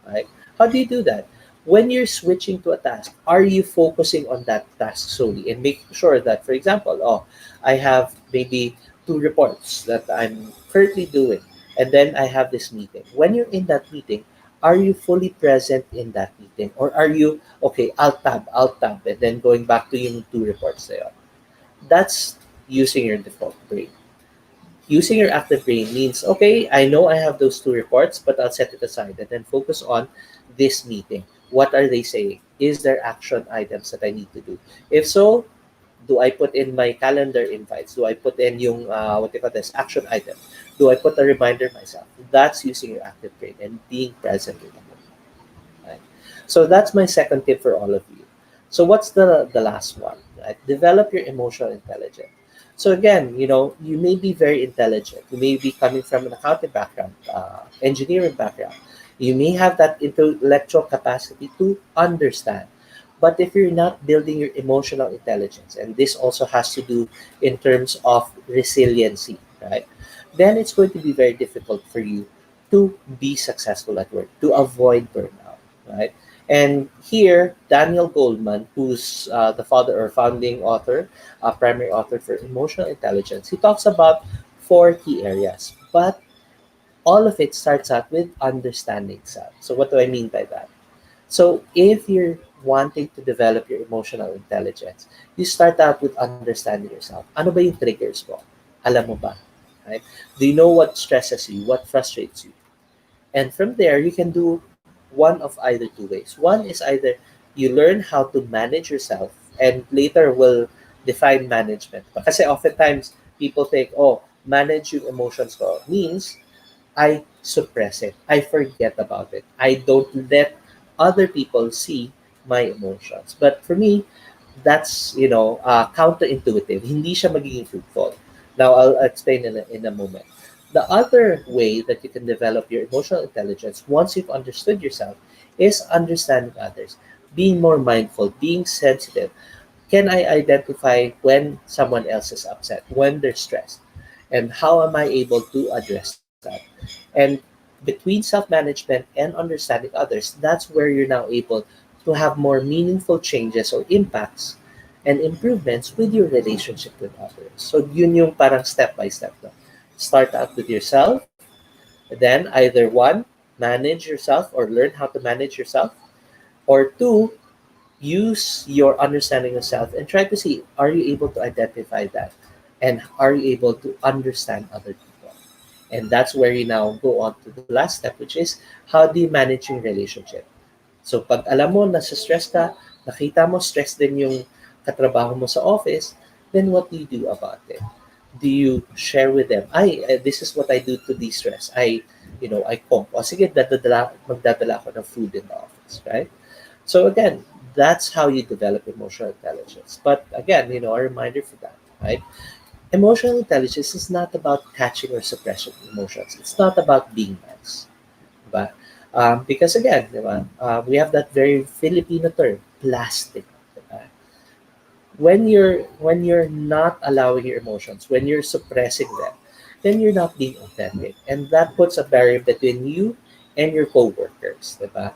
[SPEAKER 7] right? How do you do that? When you're switching to a task, are you focusing on that task solely and making sure that, for example, oh, I have maybe two reports that I'm currently doing, and then I have this meeting. When you're in that meeting, are you fully present in that meeting, or are you okay? Alt tab, and then going back to yung two reports there. That's using your default brain. Using your active brain means, okay, I know I have those two reports, but I'll set it aside and then focus on this meeting. What are they saying? Is there action items that I need to do? If so, do I put in my calendar invites? Do I put in yung, what do you call this, action item? Do I put a reminder myself? That's using your active brain and being present in the moment. Right? So that's my second tip for all of you. So what's the last one? Right? Develop your emotional intelligence. So again, you may be very intelligent. You may be coming from an accounting background, engineering background. You may have that intellectual capacity to understand. But if you're not building your emotional intelligence, and this also has to do in terms of resiliency, right? Then it's going to be very difficult for you to be successful at work, to avoid burnout, right? And here, Daniel Goldman, who's the father or founding author, primary author for emotional intelligence, he talks about four key areas. But all of it starts out with understanding self. So, what do I mean by that? So, if you're wanting to develop your emotional intelligence, you start out with understanding yourself. Ano ba yung triggers mo? Alam mo ba? Right? Do you know what stresses you? What frustrates you? And from there, you can do one of either two ways. One is either you learn how to manage yourself, and later we'll define management. Kasi oftentimes, people think, oh, manage yung emotions ko means I suppress it. I forget about it. I don't let other people see my emotions. But for me, that's, counterintuitive. Hindi siya magiging fruitful. Now, I'll explain in a moment. The other way that you can develop your emotional intelligence once you've understood yourself is understanding others, being more mindful, being sensitive. Can I identify when someone else is upset, when they're stressed? And how am I able to address that? And between self management and understanding others, that's where you're now able to have more meaningful changes or impacts and improvements with your relationship with others. So yun yung parang step by step. No? Start out with yourself, then either one, manage yourself or learn how to manage yourself, or two, use your understanding of self and try to see, are you able to identify that, and are you able to understand other people. And that's where you now go on to the last step, which is how do you manage your relationship. So pag alam mo na stress ka, nakita mo stress din yung katrabaho mo sa office, then what do you do about it? Do you share with them, this is what I do to de-stress. I cook. O sige, magdadala ako ng food in the office, right? So again, that's how you develop emotional intelligence. But again, a reminder for that, right? Emotional intelligence is not about catching or suppressing emotions. It's not about being nice. But Because again, di ba, we have that very Filipino term, plastic. Di ba? When you're not allowing your emotions, when you're suppressing them, then you're not being authentic, and that puts a barrier between you and your coworkers, diba?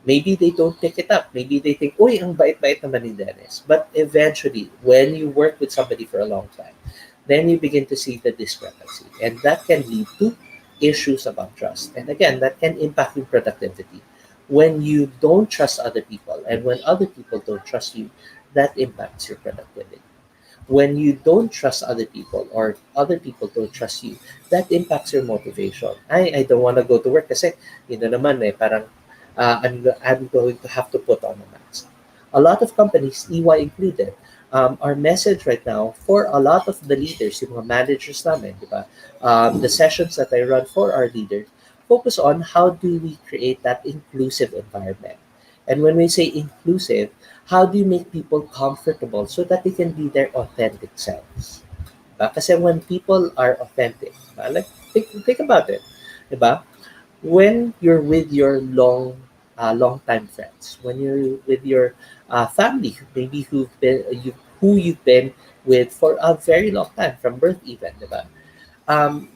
[SPEAKER 7] Maybe they don't pick it up. Maybe they think, "Uy, ang bait-bait naman ni Dennis." But eventually, when you work with somebody for a long time, then you begin to see the discrepancy, and that can lead to issues about trust. And again, that can impact your productivity. When you don't trust other people, and when other people don't trust you, that impacts your productivity. When you don't trust other people or other people don't trust you, that impacts your motivation. I don't want to go to work kasi, naman parang I'm going to have to put on a mask. A lot of companies, EY included, our message right now for a lot of the leaders, yung mga managers namin, di ba? The sessions that I run for our leaders focus on how do we create that inclusive environment. And when we say inclusive, how do you make people comfortable so that they can be their authentic selves? Diba? Kasi when people are authentic, diba? Like think about it, diba? When you're with your long time friends, when you're with your family, maybe who you've been with for a very long time from birth even, diba?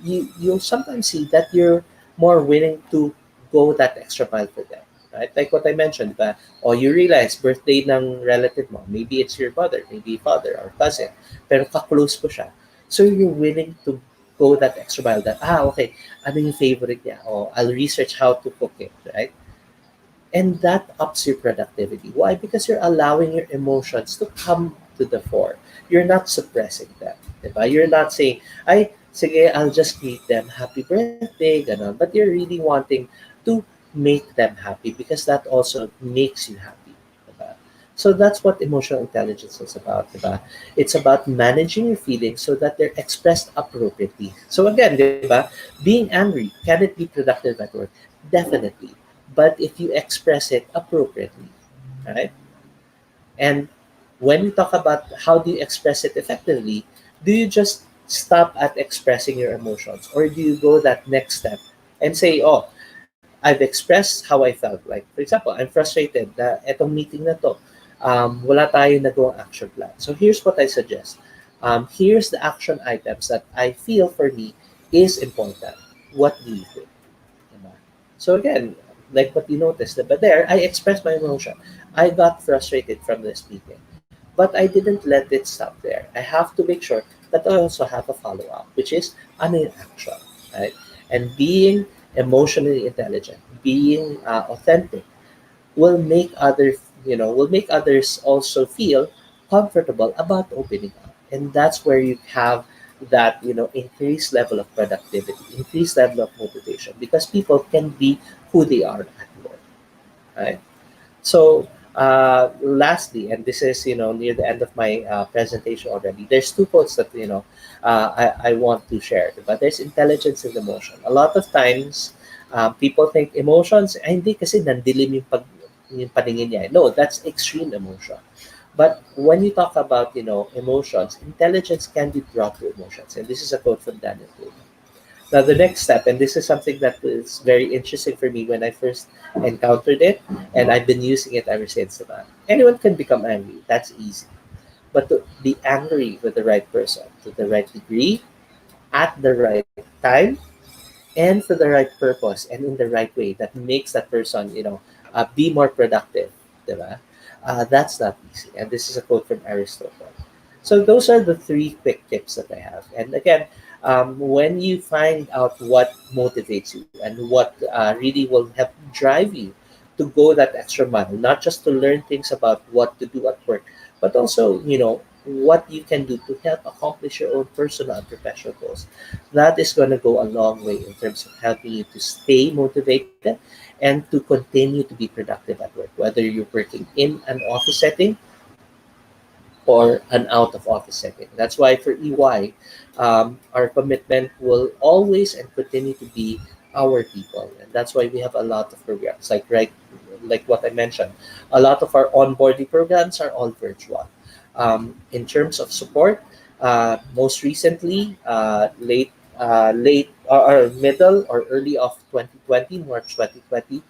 [SPEAKER 7] You'll sometimes see that you're more willing to go that extra mile for them. Right? Like what I mentioned, ba? Or you realize birthday ng relative mo, maybe it's your mother, maybe father or cousin, pero ka-close mo siya. So you're willing to go that extra mile that, okay, ano yung favorite niya? Oh, I'll research how to cook it, right? And that ups your productivity. Why? Because you're allowing your emotions to come to the fore. You're not suppressing them. Diba? You're not saying, ay, sige, I'll just greet them, happy birthday, ganon. But you're really wanting to make them happy because that also makes you happy. Diba? So that's what emotional intelligence is about. Diba? It's about managing your feelings so that they're expressed appropriately. So again, diba? Being angry, can it be productive at work? Definitely, but if you express it appropriately, right? And when we talk about how do you express it effectively, do you just stop at expressing your emotions or do you go that next step and say, oh, I've expressed how I felt. Like, for example, I'm frustrated na etong meeting na to, wala tayong nagawang action plan. So here's what I suggest. Here's the action items that I feel for me is important. What do you think? Diba? So again, like what you noticed, but there I expressed my emotion. I got frustrated from this meeting, but I didn't let it stop there. I have to make sure that I also have a follow up, which is ano yung action, right? And being emotionally intelligent, being authentic, will make others also feel comfortable about opening up, and that's where you have that increased level of productivity, increased level of motivation, because people can be who they are at work, right? So, lastly, and this is near the end of my presentation already. There's two quotes that I want to share. But there's intelligence in emotion. A lot of times, people think emotions, hindi kasi nandilim yung paningin niya. No, that's extreme emotion. But when you talk about emotions, intelligence can be brought to emotions, and this is a quote from Daniel Goleman. Now, the next step, and this is something that is very interesting for me when I first encountered it, and I've been using it ever since. Anyone can become angry. That's easy. But to be angry with the right person, to the right degree, at the right time, and for the right purpose, and in the right way that makes that person, be more productive. Diba? That's not easy. And this is a quote from Aristotle. So those are the three quick tips that I have. And again, when you find out what motivates you and what really will help drive you to go that extra mile, not just to learn things about what to do at work, but also, what you can do to help accomplish your own personal and professional goals. That is going to go a long way in terms of helping you to stay motivated and to continue to be productive at work, whether you're working in an office setting or an out of office setting. That's why for EY, our commitment will always and continue to be our people, and that's why we have a lot of programs. Like what I mentioned, a lot of our onboarding programs are all virtual. In terms of support, most recently, late late or middle or early of 2020, March 2020,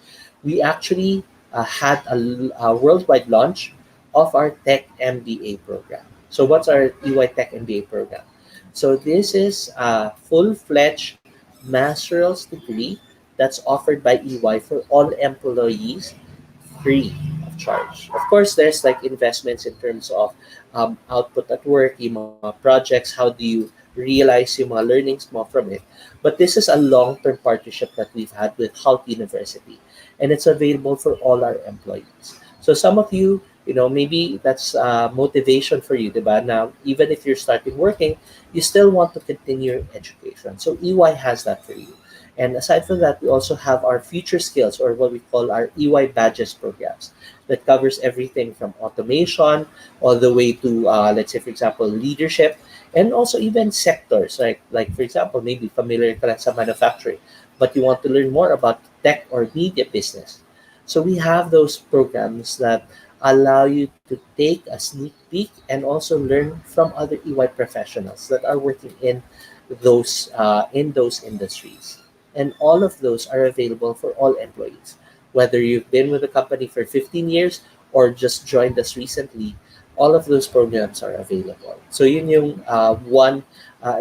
[SPEAKER 7] we actually had a worldwide launch of our Tech MBA program. So, what's our EY Tech MBA program? So, this is a full fledged master's degree that's offered by EY for all employees free of charge. Of course, there's like investments in terms of output at work, yung mga projects, how do you realize yung mga learnings mo from it. But this is a long-term partnership that we've had with Halt University, and it's available for all our employees. So some of you, maybe that's motivation for you, diba? Now, even if you're starting working, you still want to continue your education. So EY has that for you. And aside from that, we also have our future skills, or what we call our EY badges programs, that covers everything from automation all the way to, let's say, for example, leadership, and also even sectors, like for example, maybe familiar ka lang sa manufacturing, but you want to learn more about tech or media business. So we have those programs that allow you to take a sneak peek and also learn from other EY professionals that are working in those industries. And all of those are available for all employees. Whether you've been with the company for 15 years or just joined us recently, all of those programs are available. So yun yung one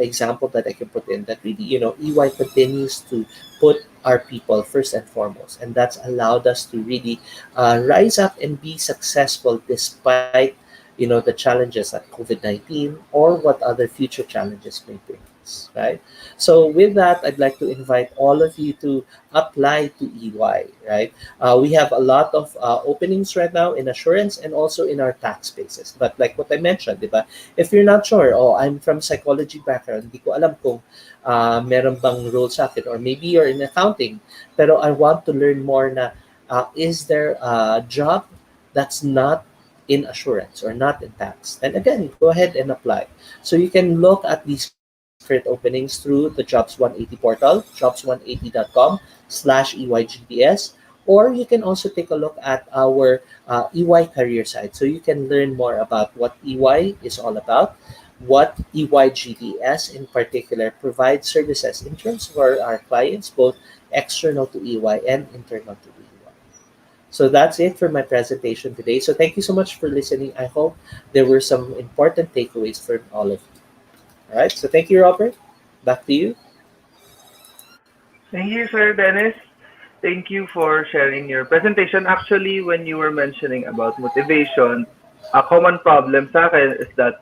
[SPEAKER 7] example that I can put in, that really, EY continues to put our people first and foremost. And that's allowed us to really rise up and be successful despite, the challenges like COVID-19 or what other future challenges may bring us, right? So with that, I'd like to invite all of you to apply to EY, right? We have a lot of openings right now in assurance and also in our tax spaces. But like what I mentioned, diba? If you're not sure, oh, I'm from psychology background, hindi ko alam kung meron bang role sa akin, or maybe you're in accounting, pero I want to learn more na is there a job that's not in assurance or not in tax? Then again, go ahead and apply. So you can look at these current openings through the Jobs 180 portal, jobs180.com/EYGTS, or you can also take a look at our EY career site. So you can learn more about what EY is all about, what EYGTS in particular provides services in terms of our clients, both external to EY and internal to EY. So that's it for my presentation today. So thank you so much for listening. I hope there were some important takeaways for all of you. All right. So thank you, Robert. Back to you.
[SPEAKER 5] Thank you, Sir Dennis. Thank you for sharing your presentation. Actually, when you were mentioning about motivation, a common problem sa akin is that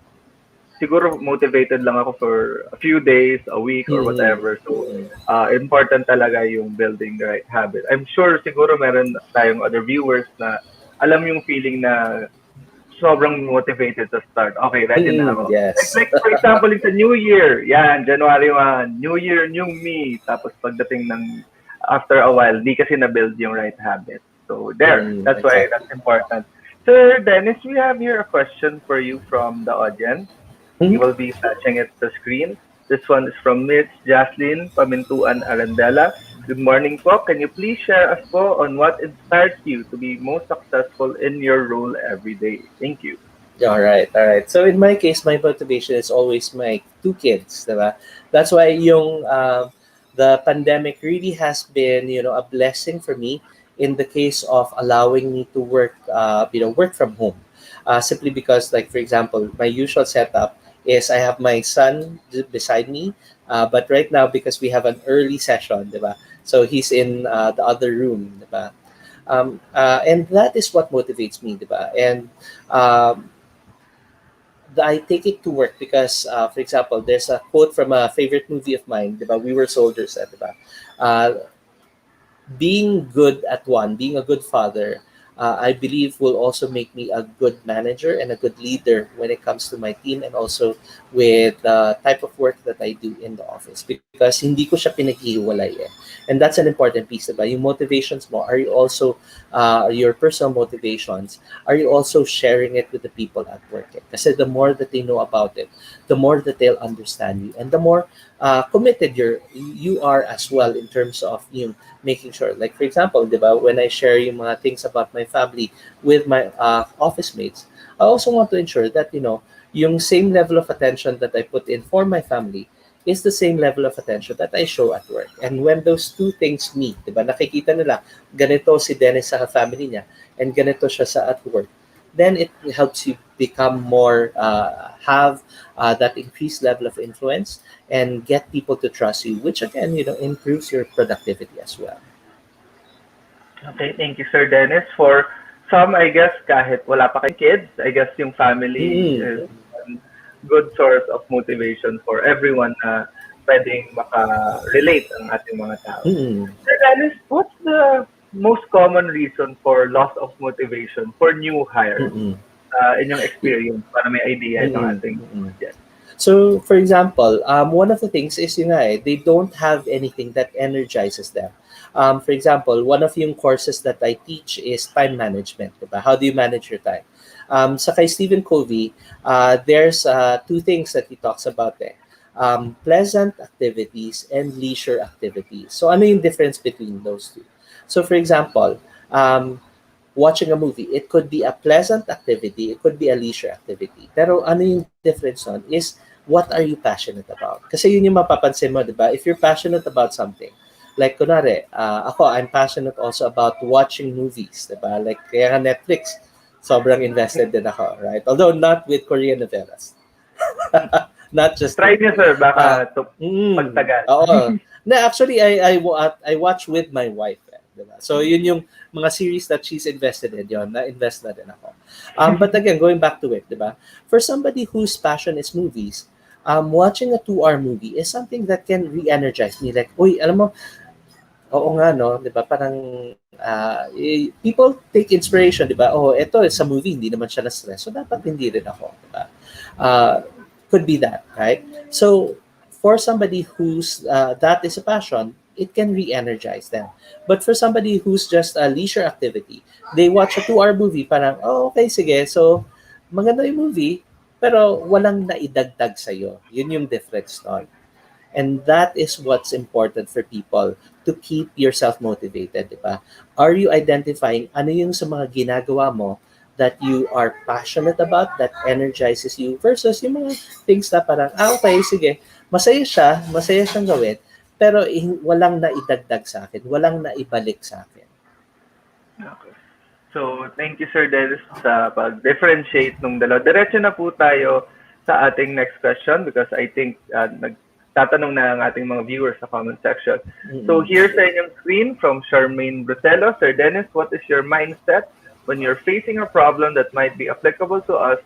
[SPEAKER 5] siguro motivated lang ako for a few days, a week, or
[SPEAKER 7] Mm-hmm.
[SPEAKER 5] whatever. So,
[SPEAKER 7] Mm-hmm.
[SPEAKER 5] important talaga yung building the right habit. I'm sure siguro meron tayong other viewers na alam yung feeling na sobrang motivated to start. Okay, ready na
[SPEAKER 7] Mm-hmm.
[SPEAKER 5] ako. Like,
[SPEAKER 7] Yes.
[SPEAKER 5] like for example, it's a new year. Yan, January 1. New year, new me. Tapos pagdating ng after a while, di kasi na-build yung right habit. So there,
[SPEAKER 7] Mm,
[SPEAKER 5] that's why that's
[SPEAKER 7] exactly.
[SPEAKER 5] important. Sir Dennis, we have here a question for you from the audience. We
[SPEAKER 7] Mm-hmm.
[SPEAKER 5] will be flashing it to the screen. This one is from Miss Jaslyn Pamintuan Arandela. Good morning po. Can you please share us po on what inspires you to be most successful in your role every day? Thank you.
[SPEAKER 7] All right, all right. So in my case, my motivation is always my two kids, diba? That's why the pandemic really has been, a blessing for me in the case of allowing me to work from home. Simply because, like for example, my usual setup is I have my son beside me, but right now because we have an early session, diba? So he's in the other room, diba? And that is what motivates me, diba? And um, I take it to work because, for example, there's a quote from a favorite movie of mine, diba? We Were Soldiers, diba? Uh, Being good at one, being a good father, I believe will also make me a good manager and a good leader when it comes to my team, and also with the type of work that I do in the office, because hindi ko siya pinaghihiwalay eh. And that's an important piece, diba? Yung motivations mo, are you also, your personal motivations, are you also sharing it with the people at work? Eh? Kasi the more that they know about it, the more that they'll understand you, and the more committed you are as well in terms of making sure. Like for example, diba, when I share yung mga things about my family with my office mates, I also want to ensure that yung same level of attention that I put in for my family is the same level of attention that I show at work. And when those two things meet, di ba, nakikita nila, ganito si Dennis sa family niya, and ganito siya sa at work, then it helps you become more, have that increased level of influence and get people to trust you, which again, improves your productivity as well.
[SPEAKER 5] Okay, thank you, Sir Dennis. For some, I guess, kahit wala pa kayong kids, I guess yung family is
[SPEAKER 7] Mm-mm.
[SPEAKER 5] one good source of motivation for everyone na pwedeng maka-relate ang ating mga tao.
[SPEAKER 7] Mm-mm.
[SPEAKER 5] Sir Dennis, what's the most common reason for loss of motivation for new hires
[SPEAKER 7] Mm-mm.
[SPEAKER 5] in yung experience para may idea itong
[SPEAKER 7] Mm-mm.
[SPEAKER 5] ating
[SPEAKER 7] Mm-mm.
[SPEAKER 5] yes.
[SPEAKER 7] So, for example, one of the things is yun nga they don't have anything that energizes them. For example, one of yung courses that I teach is time management. Diba? How do you manage your time? Sa kay Stephen Covey, there's two things that he talks about there. Pleasant activities and leisure activities. So, ano yung difference between those two? So, for example, watching a movie, it could be a pleasant activity, it could be a leisure activity. Pero ano yung difference nun is what are you passionate about? Kasi yun yung mapapansin mo, di ba? If you're passionate about something, like kunwari, ako, I'm passionate also about watching movies, di ba? Like, kaya nga Netflix, sobrang invested din ako, right? Although not with Korean novelas. Not just
[SPEAKER 5] Try niyo, sir,
[SPEAKER 7] uh,
[SPEAKER 5] baka pagtagal.
[SPEAKER 7] oo. Na actually I watch with my wife, diba? So yun yung mga series that she's invested in, yon na invest na din ako. But again, going back to it, diba? For somebody whose passion is movies, watching a 2-hour movie is something that can re-energize me. Like, uy, alam mo, oo nga, no? Di ba? Parang, people take inspiration, di ba? Oh, ito, sa movie, hindi naman siya na-stress. So, dapat hindi rin ako, di ba? Uh, could be that, right? So, for somebody who's, that is a passion, it can re-energize them. But for somebody who's just a leisure activity, they watch a 2-hour movie, parang, oh, okay, sige. So, maganda yung movie, pero walang naidagdag sa'yo. Yun yung difference nun. And that is what's important for people to keep yourself motivated, di ba? Are you identifying ano yung sa mga ginagawa mo that you are passionate about, that energizes you, versus yung mga things na parang, okay, sige, masaya siyang gawin, pero walang naidagdag sa akin, walang naibalik sa akin.
[SPEAKER 5] Okay. So, thank you, Sir Dennis, sa pag-differentiate nung dalawa. Diretso na po tayo sa ating next question because I think nagtatanong na ang ating mga viewers sa comment section. So, here's sa inyong screen from Charmaine Bruselo. Sir Dennis, what is your mindset when you're facing a problem that might be applicable to us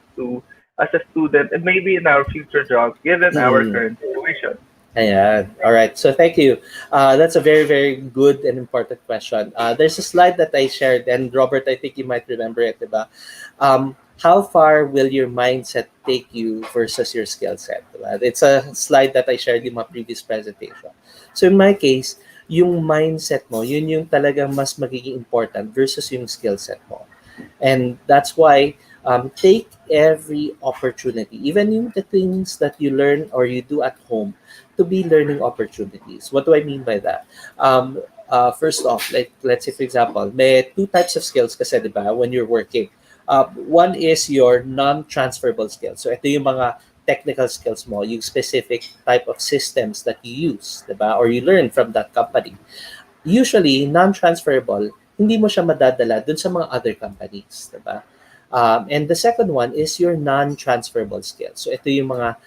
[SPEAKER 5] as a student and maybe in our future job given our current situation?
[SPEAKER 7] Ayan. All right. So thank you. That's a very, very good and important question. There's a slide that I shared, and Robert, I think you might remember it, diba? How far will your mindset take you versus your skill set? Diba? It's a slide that I shared in my previous presentation. So in my case, yung mindset mo, yun yung talagang mas magiging important versus yung skill set mo. And that's why take every opportunity, even in the things that you learn or you do at home, to be learning opportunities. What do I mean by that? First off, like let's say for example, may two types of skills kasi, di ba, when you're working. One is your non-transferable skills. So ito yung mga technical skills mo, yung specific type of systems that you use, di ba, or you learn from that company. Usually, non-transferable, hindi mo siya madadala dun sa mga other companies, di ba? And the second one is your non-transferable skills. So ito yung mga,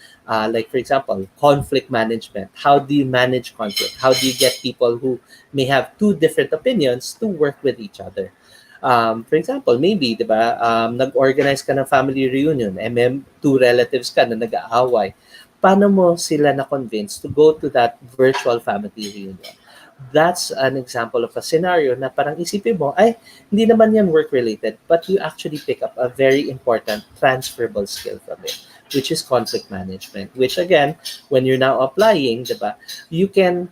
[SPEAKER 7] like for example, conflict management. How do you manage conflict? How do you get people who may have two different opinions to work with each other? For example, maybe, di ba, nag-organize ka ng family reunion, and then two relatives ka na nag-aaway. Paano mo sila na-convince to go to that virtual family reunion? That's an example of a scenario na parang isipin mo, ay, hindi naman yan work-related, but you actually pick up a very important transferable skill from it, which is conflict management, which again, when you're now applying, diba, you can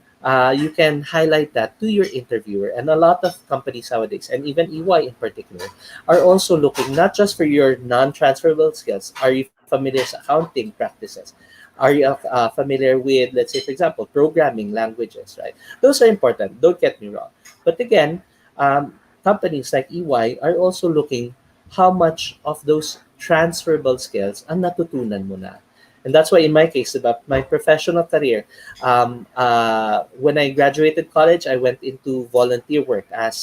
[SPEAKER 7] highlight that to your interviewer. And a lot of companies nowadays, and even EY in particular, are also looking not just for your non-transferable skills. Are you familiar with accounting practices? Are you familiar with, let's say, for example, programming languages, right? Those are important. Don't get me wrong. But again, companies like EY are also looking how much of those transferable skills ang natutunan mo na. And that's why in my case, about my professional career, when I graduated college, I went into volunteer work as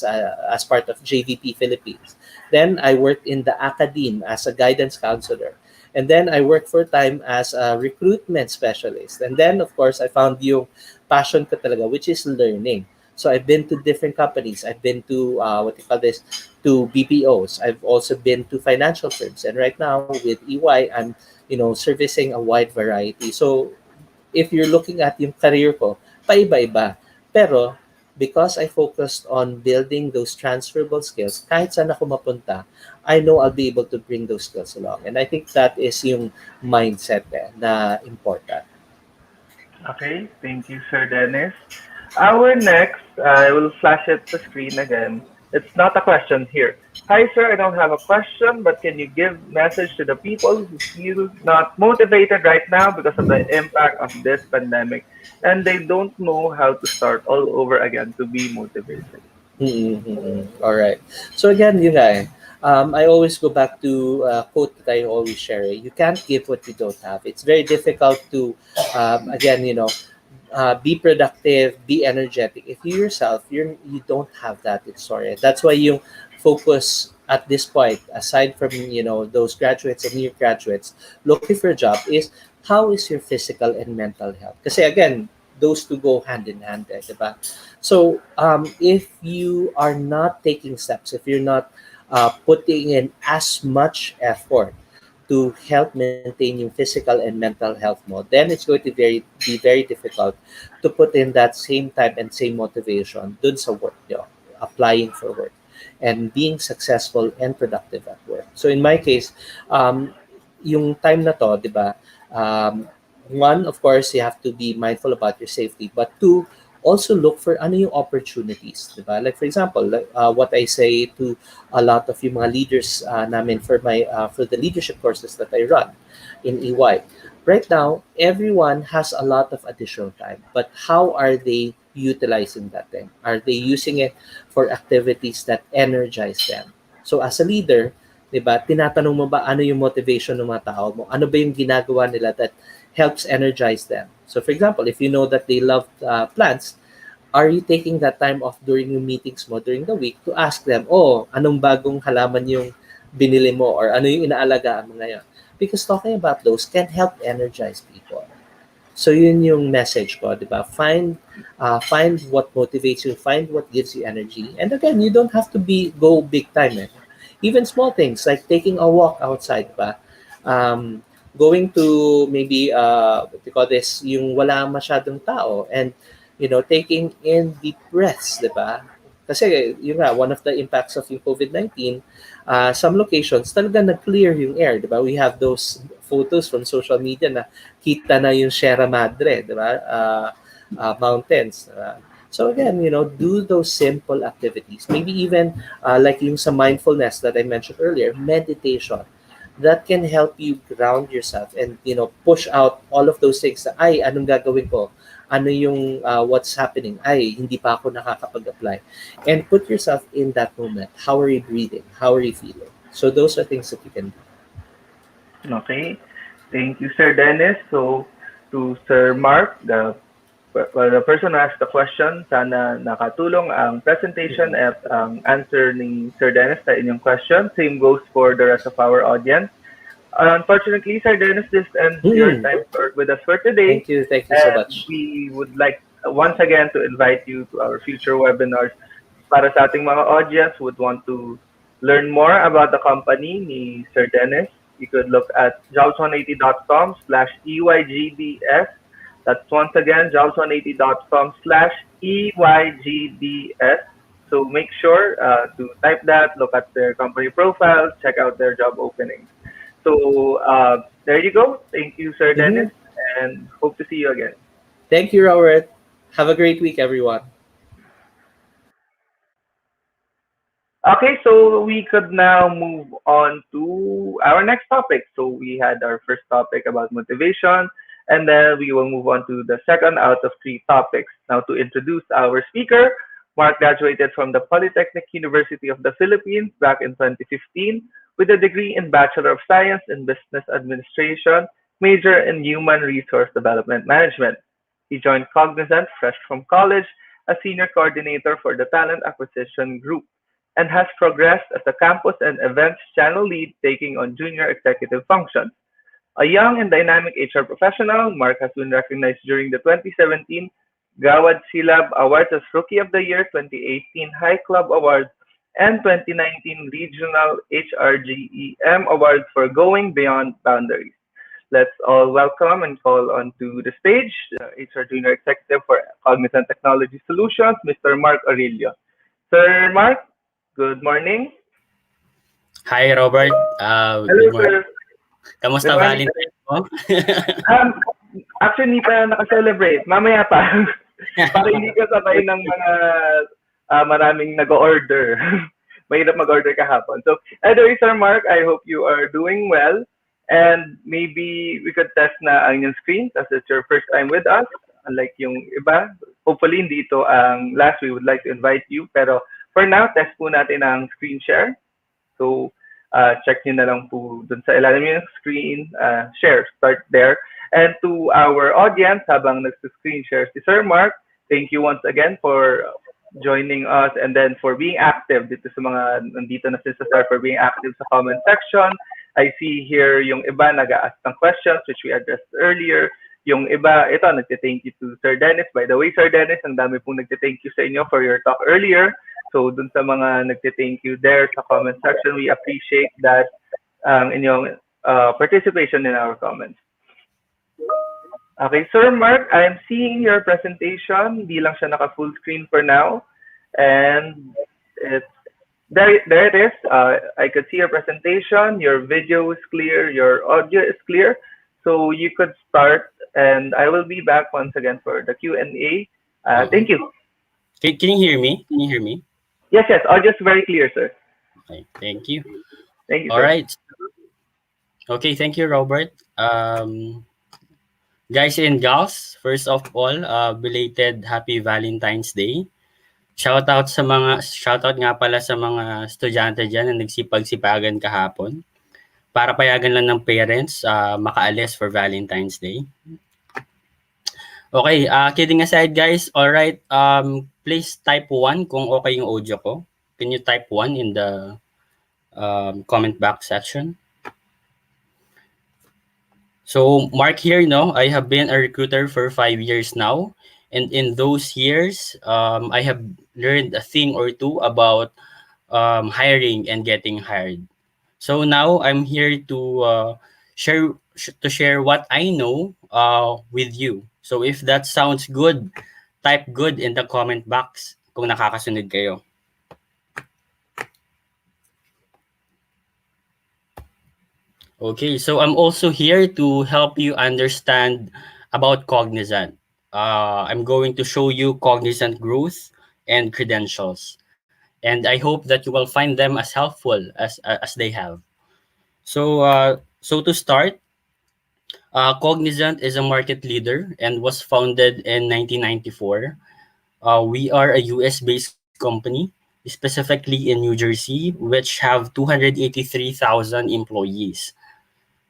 [SPEAKER 7] part of JVP Philippines. Then I worked in the academe as a guidance counselor. And then I worked for a time as a recruitment specialist. And then, of course, I found yung passion ko talaga, which is learning. So I've been to different companies. I've been to what you call this, to BPOs. I've also been to financial firms, and right now with EY, I'm servicing a wide variety. So if you're looking at yung career ko, paiba-iba. Pero because I focused on building those transferable skills, kahit saan ako mapunta, I know I'll be able to bring those skills along. And I think that is yung mindset na important.
[SPEAKER 5] Okay, thank you, Sir Dennis. Our next, I will flash it the screen again. It's not a question here. Hi, sir. I don't have a question, but can you give message to the people who feel not motivated right now because of the impact of this pandemic, and they don't know how to start all over again to be motivated?
[SPEAKER 7] All right. So again, yun nga I always go back to a quote that I always share. You can't give what you don't have. It's very difficult to, again, be productive, be energetic. If you yourself, you don't have that, it's sorry. That's why you focus at this point, aside from those graduates and new graduates looking for a job, is how is your physical and mental health? Because again, those two go hand in hand, diba? So if you are not taking steps, if you're not putting in as much effort to help maintain your physical and mental health mo, then it's going to be very difficult to put in that same time and same motivation dun sa work nyo, applying for work, and being successful and productive at work. So in my case, yung time na to, di ba, one, of course, you have to be mindful about your safety, but two, also look for ano yung opportunities, di ba? Like for example, like, what I say to a lot of yung mga leaders namin for the leadership courses that I run in EY. Right now, everyone has a lot of additional time, but how are they utilizing that time? Are they using it for activities that energize them? So as a leader, 'di ba, tinatanong mo ba ano yung motivation ng mga tao mo? Ano ba yung ginagawa nila that helps energize them? So for example, if you know that they love plants, are you taking that time off during yung meetings mo during the week to ask them, oh, anong bagong halaman yung binili mo or ano yung inaalagaan mo ngayon? Because talking about those can help energize people. So yun yung message ko, di ba? Find what motivates you, find what gives you energy. And again, you don't have to go big time. Even small things like taking a walk outside, di ba? Going to maybe what you call this, yung wala masyadong tao, and taking in deep breaths, di ba? Kasi yun nga, one of the impacts of yung COVID-19, some locations talaga nag-clear yung air, di ba? We have those photos from social media na kita na yung Sierra Madre, di ba? Mountains. So again, do those simple activities. Maybe even like yung sa mindfulness that I mentioned earlier, meditation. That can help you ground yourself and push out all of those things na, ay, anong gagawin ko? Ano yung what's happening? Ay, hindi pa ako nakakapag-apply. And put yourself in that moment. How are you breathing? How are you feeling? So those are things that you can do.
[SPEAKER 5] Okay, thank you, Sir Dennis. So, to Sir Mark, the person who asked the question, sana nakatulong ang presentation at ang answer ni Sir Dennis sa inyong question. Same goes for the rest of our audience. Unfortunately, Sir Dennis, this ends your time with us for today.
[SPEAKER 7] Thank you so
[SPEAKER 5] And
[SPEAKER 7] much.
[SPEAKER 5] we would like once again to invite you to our future webinars. Para sa ating mga audience who would want to learn more about the company ni Sir Dennis, you could look at jobs180.com/EYGDS. That's once again jobs180.com/EYGDS. So make sure to type that, look at their company profile, check out their job openings. So there you go. Thank you, Sir Dennis, and hope to see you again.
[SPEAKER 7] Thank you, Robert. Have a great week, everyone.
[SPEAKER 5] Okay, so we could now move on to our next topic. So we had our first topic about motivation, and then we will move on to the second out of three topics. Now, to introduce our speaker, Mark graduated from the Polytechnic University of the Philippines back in 2015 with a degree in Bachelor of Science in Business Administration. major in human resource development management. He joined Cognizant fresh from college as senior coordinator for the talent acquisition group and has progressed as a campus and events channel lead, taking on junior executive functions. A young and dynamic HR professional, Mark has been recognized during the 2017 Gawad Silab Awards as Rookie of the Year, 2018 High Club Awards, and 2019 Regional HRGEM Awards for going beyond boundaries. Let's all welcome and call onto the stage HR Junior Executive for Cognizant Technology Solutions, Mr. Mark Aurelio. Sir Mark, good morning.
[SPEAKER 8] Hi, Robert.
[SPEAKER 5] Hello,
[SPEAKER 8] Good morning.
[SPEAKER 5] sir. Good
[SPEAKER 8] Kamusta
[SPEAKER 5] morning, sir.
[SPEAKER 8] Valentine's mo?
[SPEAKER 5] Um, Actually, hindi pa naka-celebrate. Mamaya pa. Para hindi ka sabay ng mga maraming nag-order. Mahirap mag-order kahapon. So, anyway, Sir Mark, I hope you are doing well. And maybe we could test na ang inyong screen as it's your first time with us. Unlike yung iba, hopefully hindi ito ang last. We would like to invite you. Pero for now, test po natin ang screen share. So, check nyo na lang po dun sa ilalim yung screen. Share, start there. And to our audience, habang nag-screen share si Sir Mark, thank you once again for joining us and then for being active dito sa mga nandito na sila sa start, for being active sa comment section. I see here yung iba nag-ask ng questions which we addressed earlier. Yung iba, ito, nagte-thank you to Sir Dennis. By the way, Sir Dennis, ang dami pong nagte-thank you sa inyo for your talk earlier. So dun sa mga nagte-thank you there sa comment section, we appreciate that inyong participation in our comments. Okay, Sir Mark, I'm seeing your presentation. Hindi lang siya naka-full screen for now. And it's there it is. I could see your presentation. Your video is clear. Your audio is clear. So you could start, and I will be back once again for the Q&A. Thank you.
[SPEAKER 8] Can you hear me? Can you hear me?
[SPEAKER 5] Yes, audio is very clear, sir.
[SPEAKER 8] Okay, thank you.
[SPEAKER 5] Thank you,
[SPEAKER 8] All
[SPEAKER 5] sir.
[SPEAKER 8] right. Okay, thank you, Robert. Guys and gals, first of all, belated Happy Valentine's Day. Shoutout nga pala sa mga estudyante dyan na nagsipag-sipagan kahapon para payagan lang ng parents makaalis for Valentine's Day. Okay, kidding aside guys, all right, please type 1 kung okay yung audio ko. Can you type 1 in the comment box section? So Mark here, I have been a recruiter for 5 years now. And in those years, I have learned a thing or two about hiring and getting hired. So now I'm here to share what I know with you. So if that sounds good, type good in the comment box kung nakakasunod kayo. Okay, so I'm also here to help you understand about Cognizant. I'm going to show you Cognizant growth and credentials. And I hope that you will find them as helpful as they have. So to start, Cognizant is a market leader and was founded in 1994. We are a US-based company, specifically in New Jersey, which have 283,000 employees.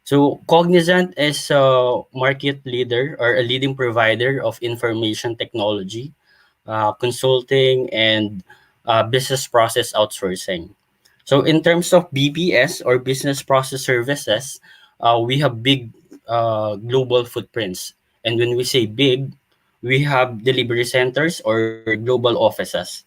[SPEAKER 8] So Cognizant is a market leader or a leading provider of information technology, consulting, and business process outsourcing. So in terms of BPS or business process services, we have big global footprints. And when we say big, we have delivery centers or global offices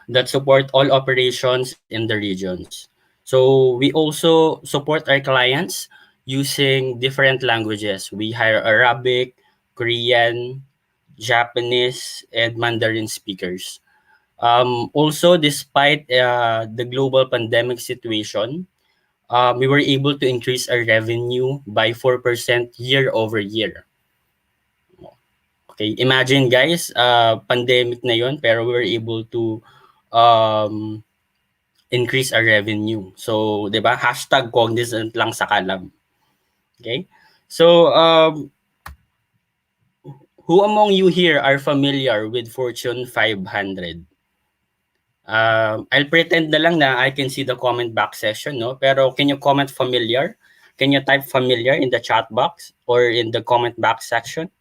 [SPEAKER 8] that support all operations in the regions. So we also support our clients using different languages. We hire Arabic, Korean, Japanese, and Mandarin speakers. Also, despite the global pandemic situation, we were able to increase our revenue by 4% year over year. Okay, imagine guys, pandemic na yon, pero we were able to increase our revenue. So, di ba? Hashtag Cognizant lang sa kalam. Okay? So, who among you here are familiar with Fortune 500? I'll pretend na lang na I can see the comment box session, no? Pero can you comment familiar? Can you type familiar in the chat box or in the comment box section?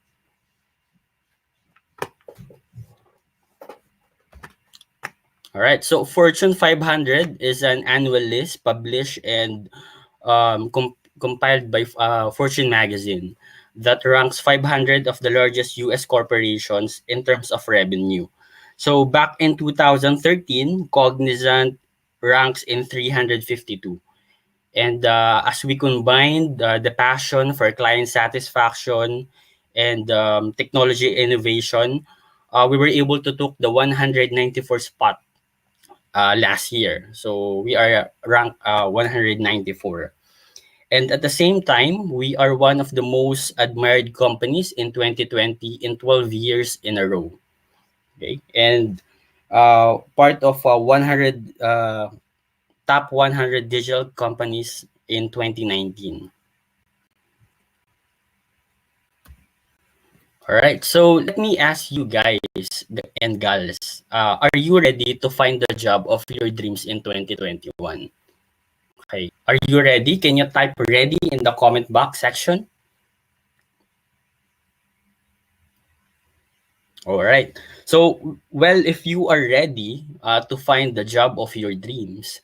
[SPEAKER 8] All right. So Fortune 500 is an annual list published and compiled by Fortune magazine that ranks 500 of the largest U.S. corporations in terms of revenue. So back in 2013, Cognizant ranks in 352. And as we combined the passion for client satisfaction and technology innovation, we were able to took the 194th spot last year. So we are ranked 194. And at the same time, we are one of the most admired companies in 2020 in 12 years in a row. Okay. And part of 100 top 100 digital companies in 2019. All right. So let me ask you guys and gals, are you ready to find the job of your dreams in 2021? Okay. Are you ready? Can you type ready in the comment box section? All right. So, well, if you are ready to find the job of your dreams,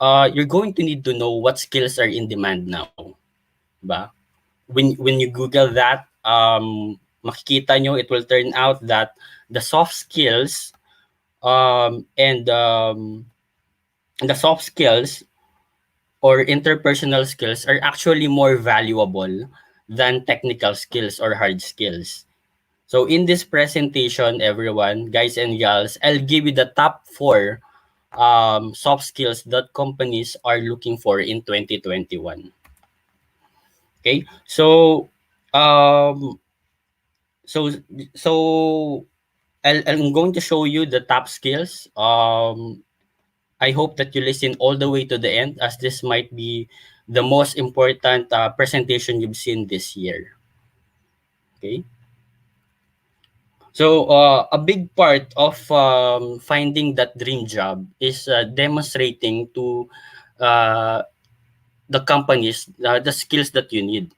[SPEAKER 8] you're going to need to know what skills are in demand now. Ba? When you Google that, makikita nyo, it will turn out that the soft skills and the soft skills or interpersonal skills are actually more valuable than technical skills or hard skills. So in this presentation, everyone, guys and gals, I'll give you the top four soft skills that companies are looking for in 2021. Okay, um, so so I'm going to show you the top skills. I hope that you listen all the way to the end, as this might be the most important presentation you've seen this year. Okay. So a big part of finding that dream job is demonstrating to uh, the companies the skills that you need.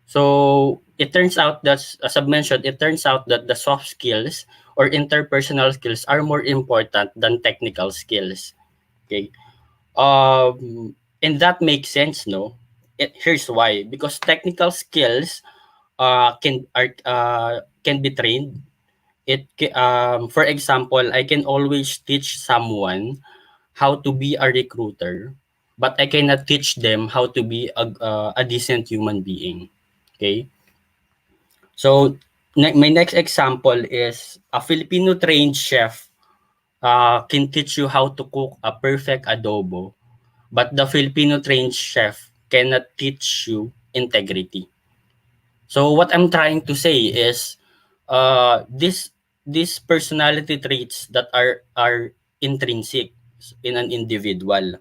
[SPEAKER 8] So it turns out that, as I've mentioned, it turns out that the soft skills or interpersonal skills are more important than technical skills. Okay. And that makes sense, no? Here's why. Because technical skills can be trained. For example, I can always teach someone how to be a recruiter, but I cannot teach them how to be a decent human being. Okay. So my next example is a Filipino trained chef can teach you how to cook a perfect adobo, but the Filipino trained chef cannot teach you integrity. So what I'm trying to say is these personality traits that are intrinsic in an individual.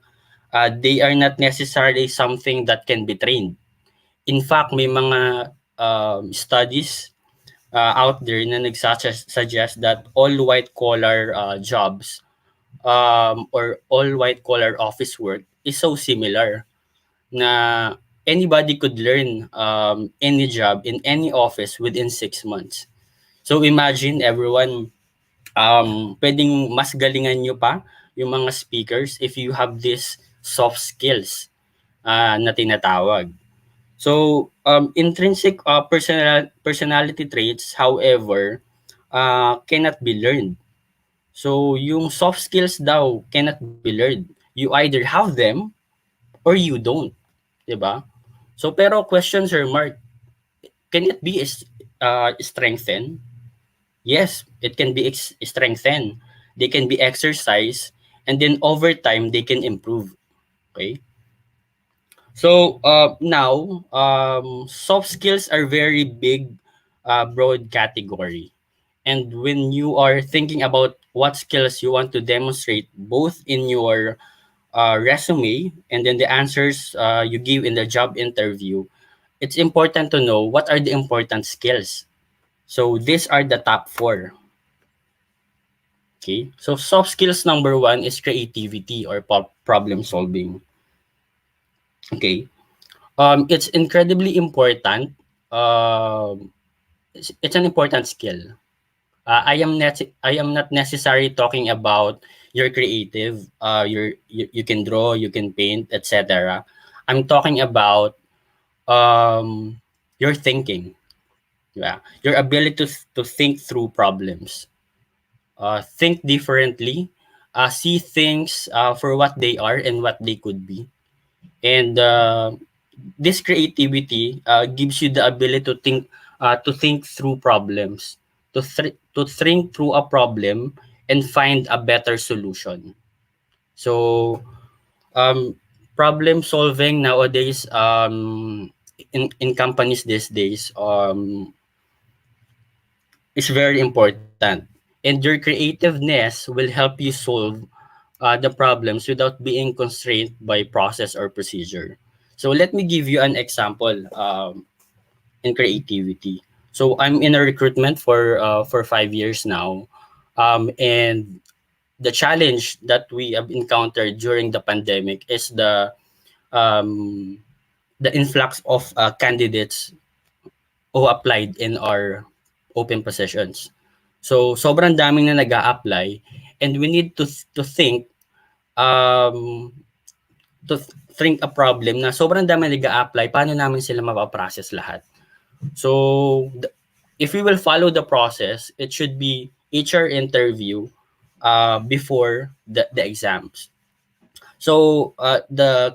[SPEAKER 8] They are not necessarily something that can be trained. In fact, may mga studies out there na suggest that all white collar jobs or all white collar office work is so similar na anybody could learn any job in any office within 6 months. So imagine everyone, pwedeng mas galingan nyo pa yung mga speakers if you have this soft skills na tinatawag. So intrinsic personality traits, however, cannot be learned. So yung soft skills daw cannot be learned. You either have them or you don't. 'Di ba? So pero question, Sir Mark, can it be strengthened? Yes, it can be strengthened. They can be exercised, and then over time they can improve. Okay. So now, soft skills are very big, broad category. And when you are thinking about what skills you want to demonstrate, both in your resume and then the answers you give in the job interview, it's important to know what are the important skills. So these are the top four. Okay. So soft skills number one is creativity or problem solving. Okay. It's incredibly important. It's an important skill. I am not necessarily talking about your creative, you can draw, you can paint, etc. I'm talking about um, your thinking, yeah, your ability to think through problems, think differently, see things for what they are and what they could be, and this creativity gives you the ability to think through problems, to think through a problem and find a better solution. So problem solving nowadays, in companies these days, is very important, and your creativeness will help you solve the problems without being constrained by process or procedure. So let me give you an example in creativity. So I'm in a recruitment for 5 years now, and the challenge that we have encountered during the pandemic is um, the influx of candidates who applied in our open positions. So sobrang daming na nag-a-apply, and we need to think, um, a problem na sobrang dami nag-a-apply, paano namin sila mapa-process lahat. So if we will follow the process, it should be HR interview before the exams. So the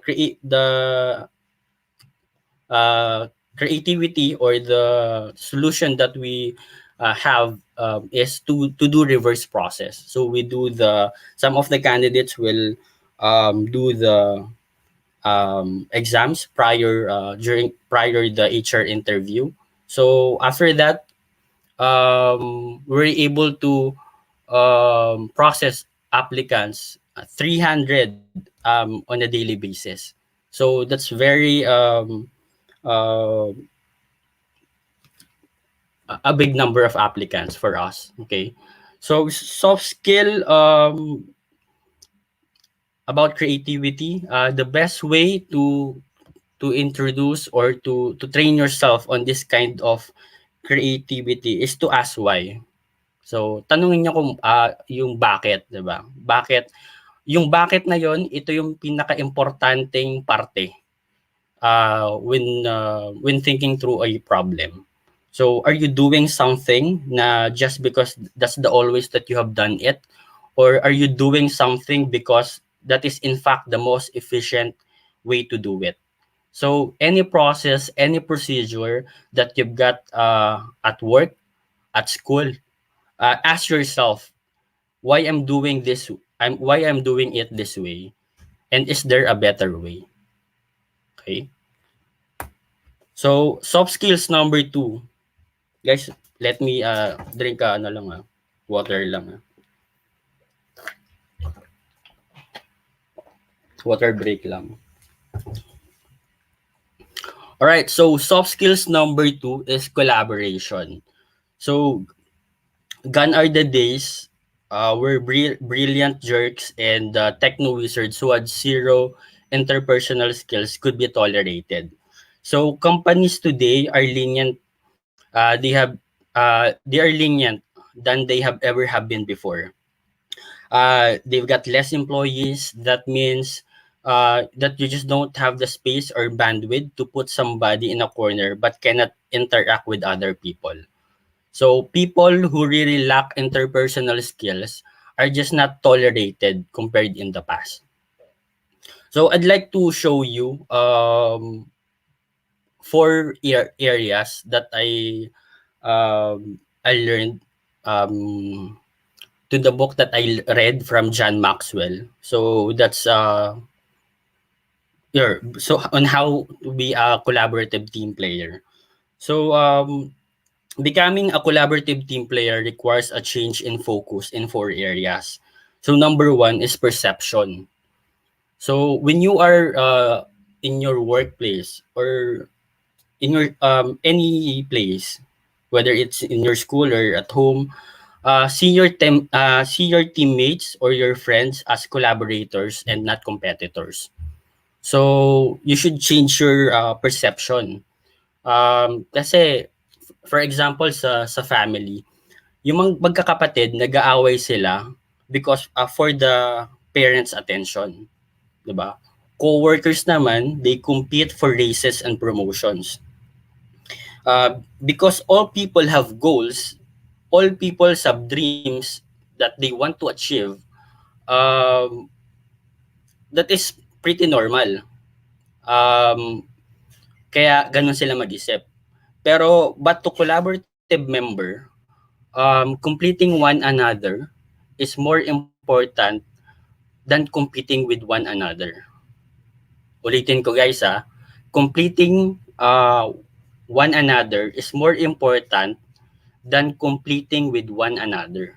[SPEAKER 8] uh, creativity or the solution that we have is to do reverse process. So we do the some of the candidates will do the exams prior the HR interview. So after that, we're able to process applicants 300 on a daily basis. So that's very uh, a big number of applicants for us. Okay, so soft skill, about creativity. The best way to introduce or to train yourself on this kind of creativity is to ask why. So tanungin niyo kung yung bakit, 'di ba? Bakit? Yung bakit na yon, ito yung pinaka-importanteng parte when thinking through a problem. So are you doing something na just because that's the always that you have done it, or are you doing something because that is in fact the most efficient way to do it? So any process, any procedure that you've got at work, at school, ask yourself why I'm doing it this way, and is there a better way? Okay. So soft skills number two, guys. Let me drink ano lang water lang water break lang. All right. So soft skills number two is collaboration. So gone are the days where brilliant jerks and techno wizards who had zero interpersonal skills could be tolerated. So companies today are lenient. They are lenient than they have ever have been before. They've got less employees. That means that you just don't have the space or bandwidth to put somebody in a corner but cannot interact with other people. So people who really lack interpersonal skills are just not tolerated compared in the past. So I'd like to show you four areas that I learned to the book that I read from John Maxwell. So that's so on how to be a collaborative team player. So becoming a collaborative team player requires a change in focus in four areas. So number one is perception. So when you are in your workplace or in your any place, whether it's in your school or at home, see your teammates or your friends as collaborators and not competitors. So you should change your perception. Kasi for example sa family, yung magkakapatid nag-aaway sila because for the parents' attention, 'di ba? Co-workers naman, they compete for raises and promotions. Because all people have goals, all people have dreams that they want to achieve. Um, that is pretty normal. Um, Kaya ganun sila mag-isip. Pero but to collaborative member, completing one another is more important than competing with one another. Ulitin ko guys completing one another is more important than competing with one another.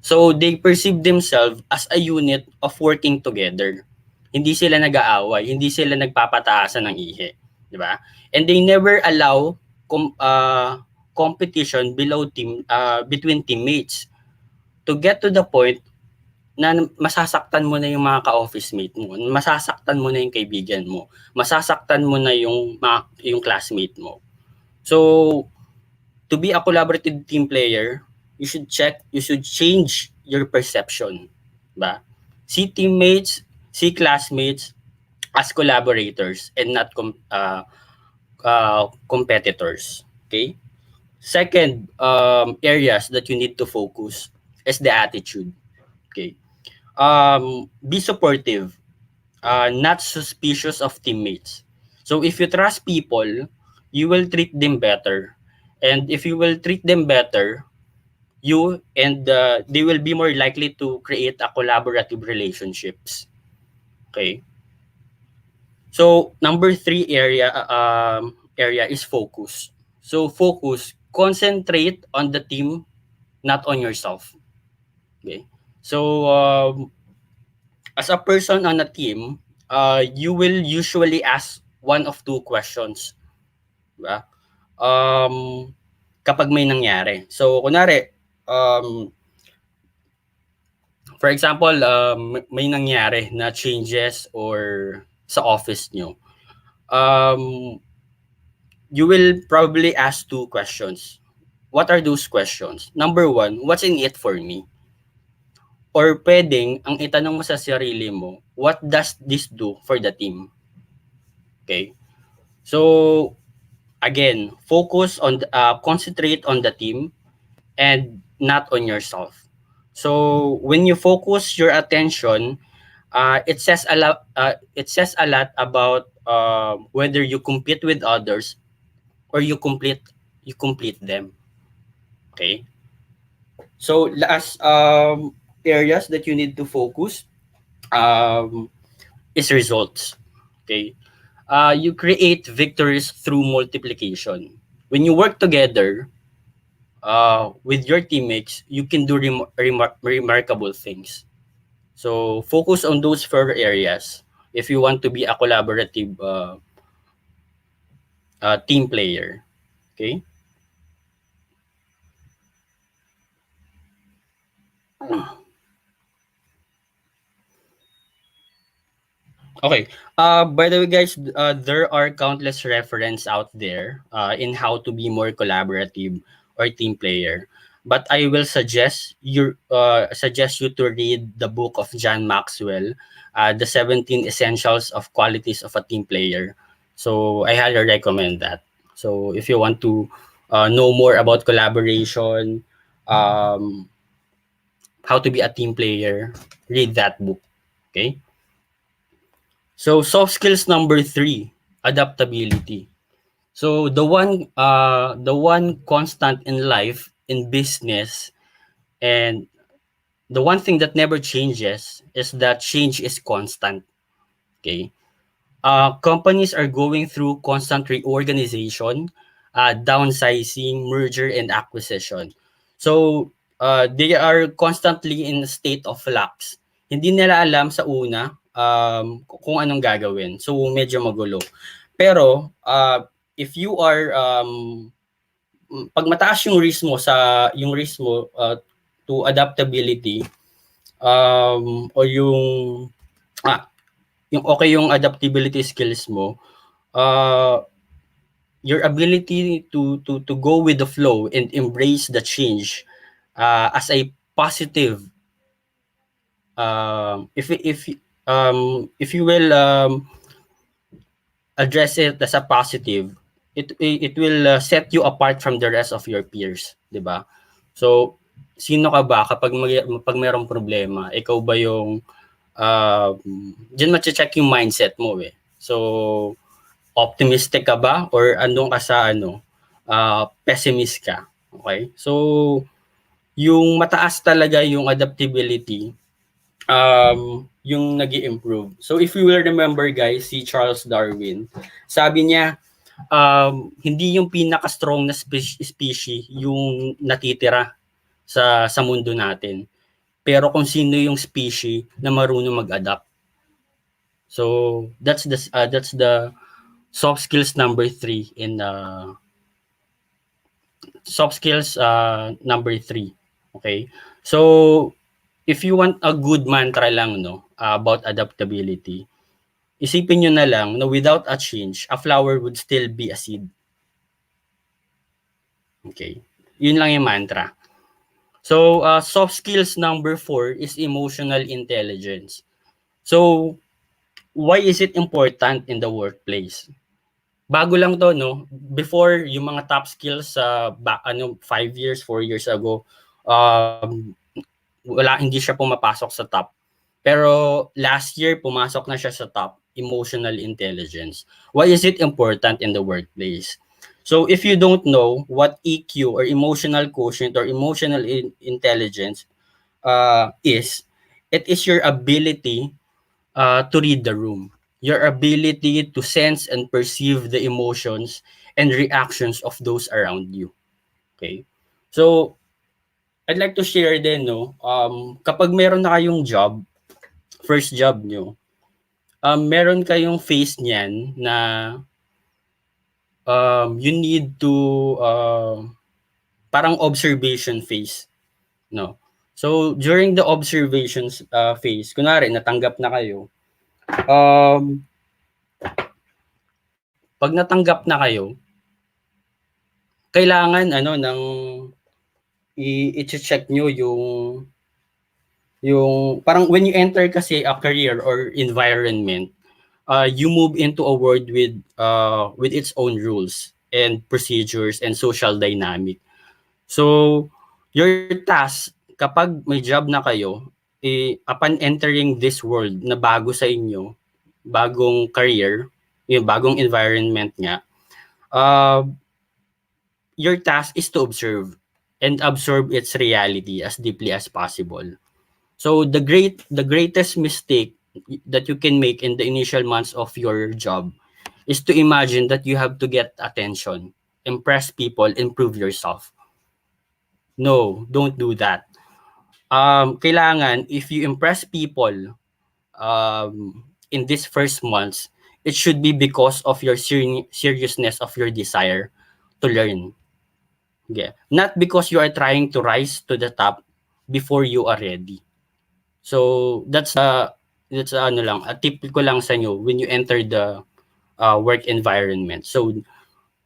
[SPEAKER 8] So they perceive themselves as a unit of working together. Hindi sila nag-aaway, hindi sila nagpapataasan ng ihe, di ba? And they never allow competition between teammates to get to the point na masasaktan mo na yung mga ka-office mate mo, masasaktan mo na yung kaibigan mo, masasaktan mo na yung classmate mo. So, to be a collaborative team player, you should change your perception, ba? See teammates, see classmates as collaborators and not competitors. Okay? Second, areas that you need to focus is the attitude. Okay? Be supportive, not suspicious of teammates. So if you trust people, you will treat them better. And if you will treat them better, you and they will be more likely to create a collaborative relationships. Okay. So number three area is focus. So focus, concentrate on the team, not on yourself. Okay. So as a person on a team, you will usually ask one of two questions. Diba? Kapag may nangyari. So, kunwari, for example, may nangyari na changes or sa office nyo. You will probably ask two questions. What are those questions? Number one, what's in it for me? Or pwedeng, ang itanong mo sa sarili mo, what does this do for the team? Okay? So, again, concentrate on the team and not on yourself. So, when you focus your attention, it says a lot. It says a lot about whether you compete with others or you complete them. Okay. So, last areas that you need to focus um, is results. Okay. You create victories through multiplication. When you work together with your teammates, you can do remarkable things. So focus on those four areas if you want to be a collaborative team player. Okay. Okay. By the way, guys, there are countless reference out there in how to be more collaborative or team player. But I will suggest you to read the book of John Maxwell, The 17 Essentials of Qualities of a Team Player. So I highly recommend that. So if you want to know more about collaboration, um, how to be a team player, read that book. Okay. So soft skills number three, adaptability. So the one constant in life, in business, and the one thing that never changes is that change is constant. Okay. Companies are going through constant reorganization, downsizing, merger, and acquisition. So, they are constantly in a state of flux. Hindi nila alam sa una kung anong gagawin. So, medyo magulo. Pero, if you are, pag mataas yung risk mo to adaptability, o yung, yung okay yung adaptability skills mo, uh, your ability to go with the flow and embrace the change as a positive, if you will address it as a positive, it will set you apart from the rest of your peers, 'di ba? So, sino ka ba kapag pag mayroong problema, ikaw ba yung um, diyan mache-check yung mindset mo eh. So, optimistic ka ba or andun ka sa pessimist ka? Okay? So, yung mataas talaga yung adaptability, yung nag improve. So if you will remember guys, si Charles Darwin, sabi niya, hindi yung pinaka-strong na species yung natitira sa mundo natin. Pero kung sino yung species na marunong mag-adapt. So that's the soft skills number 3 in soft skills number 3. Okay? So if you want a good mantra lang about adaptability, isipin nyo na lang na without a change, a flower would still be a seed. Okay? Yun lang yung mantra. So, soft skills number 4 is emotional intelligence. So, why is it important in the workplace? Bago lang to, no? Before, yung mga top skills sa 5 years, 4 years ago, hindi siya pumapasok sa top. Pero last year, pumasok na siya sa top, emotional intelligence. Why is it important in the workplace? So if you don't know what EQ or emotional quotient or emotional intelligence is, it is your ability to read the room, your ability to sense and perceive the emotions and reactions of those around you. Okay? So I'd like to share din, kapag meron na kayong job, first job nyo, meron kayong phase niyan na you need to parang observation phase, no? So, during the observations phase, kunwari, natanggap na kayo, pag natanggap na kayo, kailangan ng i-check nyo yung parang when you enter kasi a career or environment, you move into a world with its own rules and procedures and social dynamic. So, your task kapag may job na kayo, upon entering this world na bago sa inyo, bagong career, yung bagong environment nga, uh, your task is to observe and absorb its reality as deeply as possible. So the greatest mistake that you can make in the initial months of your job is to imagine that you have to get attention, impress people, improve yourself. No, don't do that. Kailangan if you impress people in these first months, it should be because of your seriousness of your desire to learn. Yeah. Not because you are trying to rise to the top before you are ready. So that's lang, a tip ko lang sa inyo when you enter the work environment. So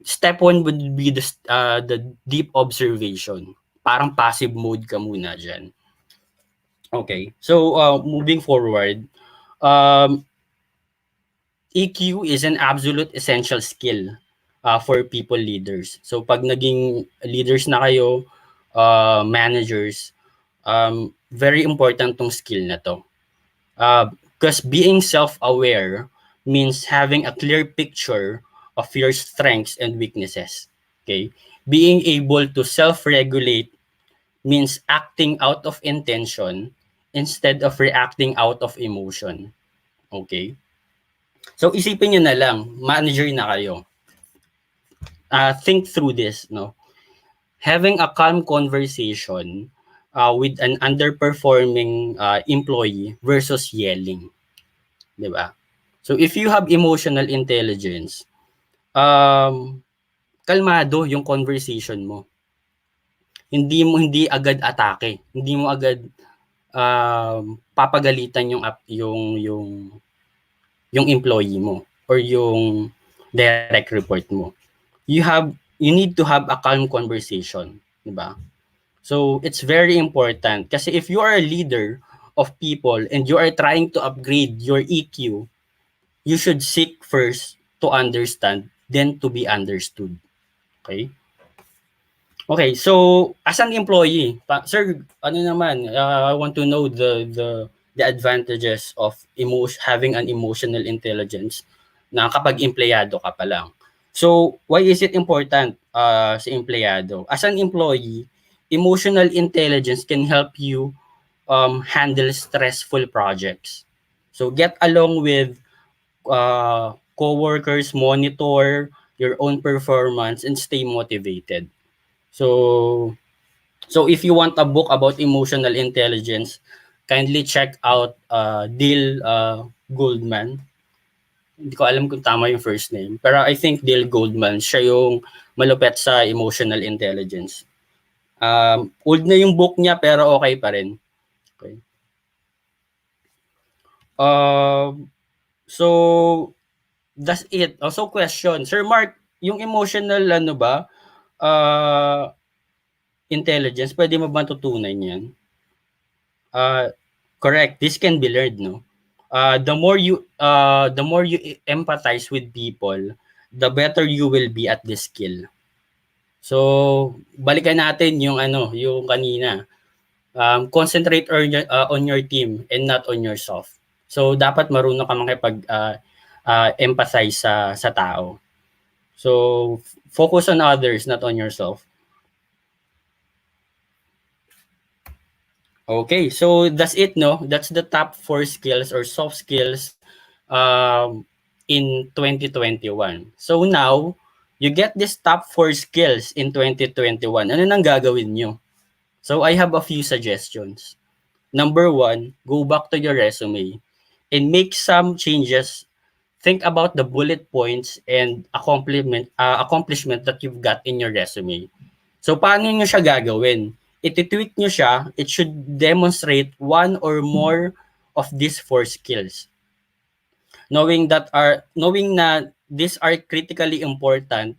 [SPEAKER 8] step 1 would be the deep observation. Parang passive mode ka muna diyan. Okay. So moving forward, um, EQ is an absolute essential skill for people leaders. So pag naging leaders na kayo, managers, very important tong skill na to. Because being self-aware means having a clear picture of your strengths and weaknesses. Okay? Being able to self-regulate means acting out of intention instead of reacting out of emotion. Okay? So isipin nyo na lang, manager na kayo. Think through this, no? Having a calm conversation with an underperforming employee versus yelling. 'Di ba? So if you have emotional intelligence, kalmado yung conversation mo. Hindi agad atake, hindi mo agad papagalitan yung yung employee mo or yung direct report mo. You need to have a calm conversation, 'di ba? So it's very important kasi if you are a leader of people and you are trying to upgrade your EQ, you should seek first to understand, then to be understood. Okay? Okay, so as an employee, sir, ano naman, I want to know the advantages of having an emotional intelligence na kapag empleyado ka pa lang. So, why is it important sa empleyado? As an employee, emotional intelligence can help you handle stressful projects. So, get along with co-workers, monitor your own performance, and stay motivated. So, so if you want a book about emotional intelligence, kindly check out Dale Goldman. Hindi ko alam kung tama yung first name. Pero I think Dale Goldman, siya yung malupet sa emotional intelligence. Old na yung book niya pero okay pa rin. Okay. So, that's it. Also question. Sir Mark, yung emotional ano ba, intelligence, pwede mo ba tutunan yan? Correct. This can be learned, no? The more you empathize with people, the better you will be at this skill. So, balikan natin yung ano, yung kanina. Concentrate on your team and not on yourself. So, dapat marunong ka makipag empathize sa tao. So, focus on others, not on yourself. Okay, so that's it, no? That's the top 4 skills or soft skills in 2021. So now, you get this top 4 skills in 2021. Ano nang gagawin nyo? So I have a few suggestions. Number 1, go back to your resume and make some changes. Think about the bullet points and accomplishment that you've got in your resume. So paano nyo siya gagawin? Iti-tweak nyo siya, it should demonstrate one or more of these 4 skills. Knowing na these are critically important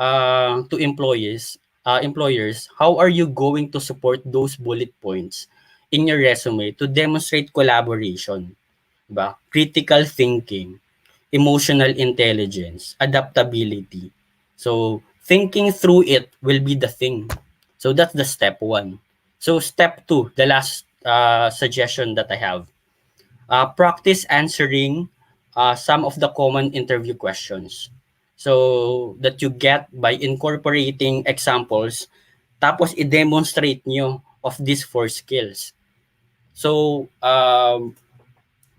[SPEAKER 8] to employers, how are you going to support those bullet points in your resume to demonstrate collaboration, diba? Critical thinking, emotional intelligence, adaptability. So, thinking through it will be the thing. So, that's the step 1. So, step 2, the last suggestion that I have. Practice answering some of the common interview questions. So, that you get by incorporating examples, tapos i-demonstrate nyo of these 4 skills. So,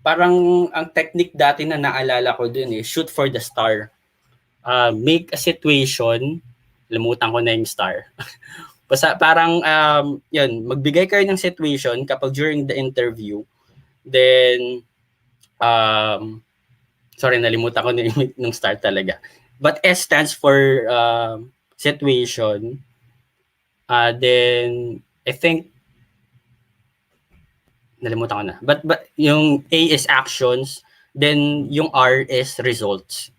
[SPEAKER 8] parang ang technique dati na naalala ko dun shoot for the star. Make a situation, limutan ko na yung star. Basta parang, yun, magbigay kayo ng situation kapag during the interview, then, sorry, nalimutan ko na yung star talaga. But S stands for situation. Then, I think, nalimutan ko na. But yung A is actions, then yung R is results.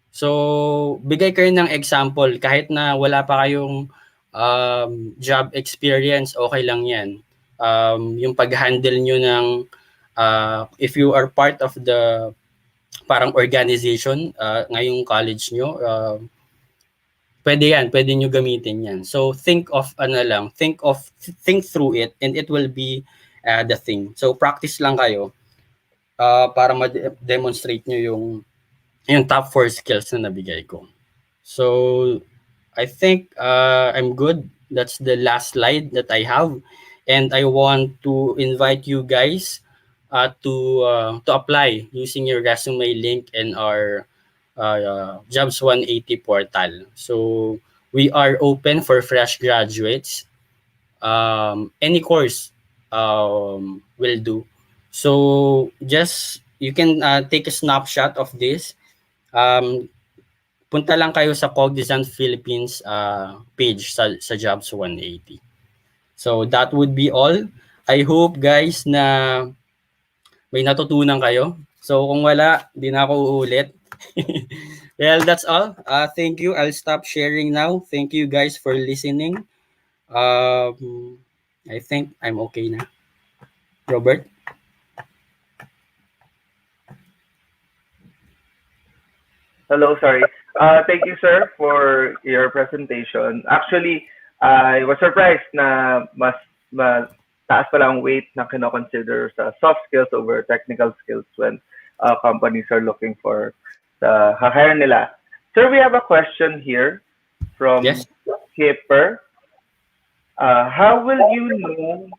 [SPEAKER 8] So, bigay kayo ng example. Kahit na wala pa kayong job experience, okay lang yan. Yung pag-handle nyo ng, if you are part of the parang organization ngayong college nyo, pwede nyo gamitin yan. So, think through it and it will be the thing. So, practice lang kayo para ma-demonstrate nyo yung top 4 skills na nabigay ko. So, I think I'm good. That's the last slide that I have. And I want to invite you guys to apply using your resume link in our Jobs 180 portal. So, we are open for fresh graduates. Any course will do. So, just you can take a snapshot of this. Punta lang kayo sa Cognizant Philippines page sa Jobs 180. So, that would be all. I hope guys na may natutunan kayo So kung wala, di na ako uulit. Well, that's all. Thank you. I'll stop sharing now. Thank you guys for listening. I think I'm okay na. Robert?
[SPEAKER 5] Hello, sorry. Thank you, sir, for your presentation. Actually, I was surprised na mas taas pala ang weight na kino-consider sa soft skills over technical skills when companies are looking for the hire nila. Sir, we have a question here from
[SPEAKER 8] Yes?
[SPEAKER 5] Skipper. How will you know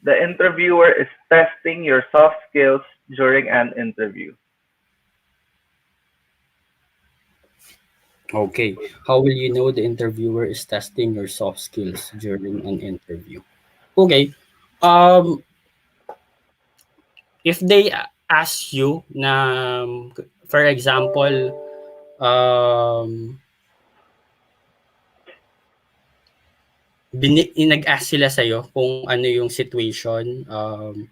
[SPEAKER 5] the interviewer is testing your soft skills during an interview?
[SPEAKER 8] Okay. How will you know the interviewer is testing your soft skills during an interview? Okay. Um, if they ask you na, for example, um, nag-ask sila sa'yo kung ano yung situation, ano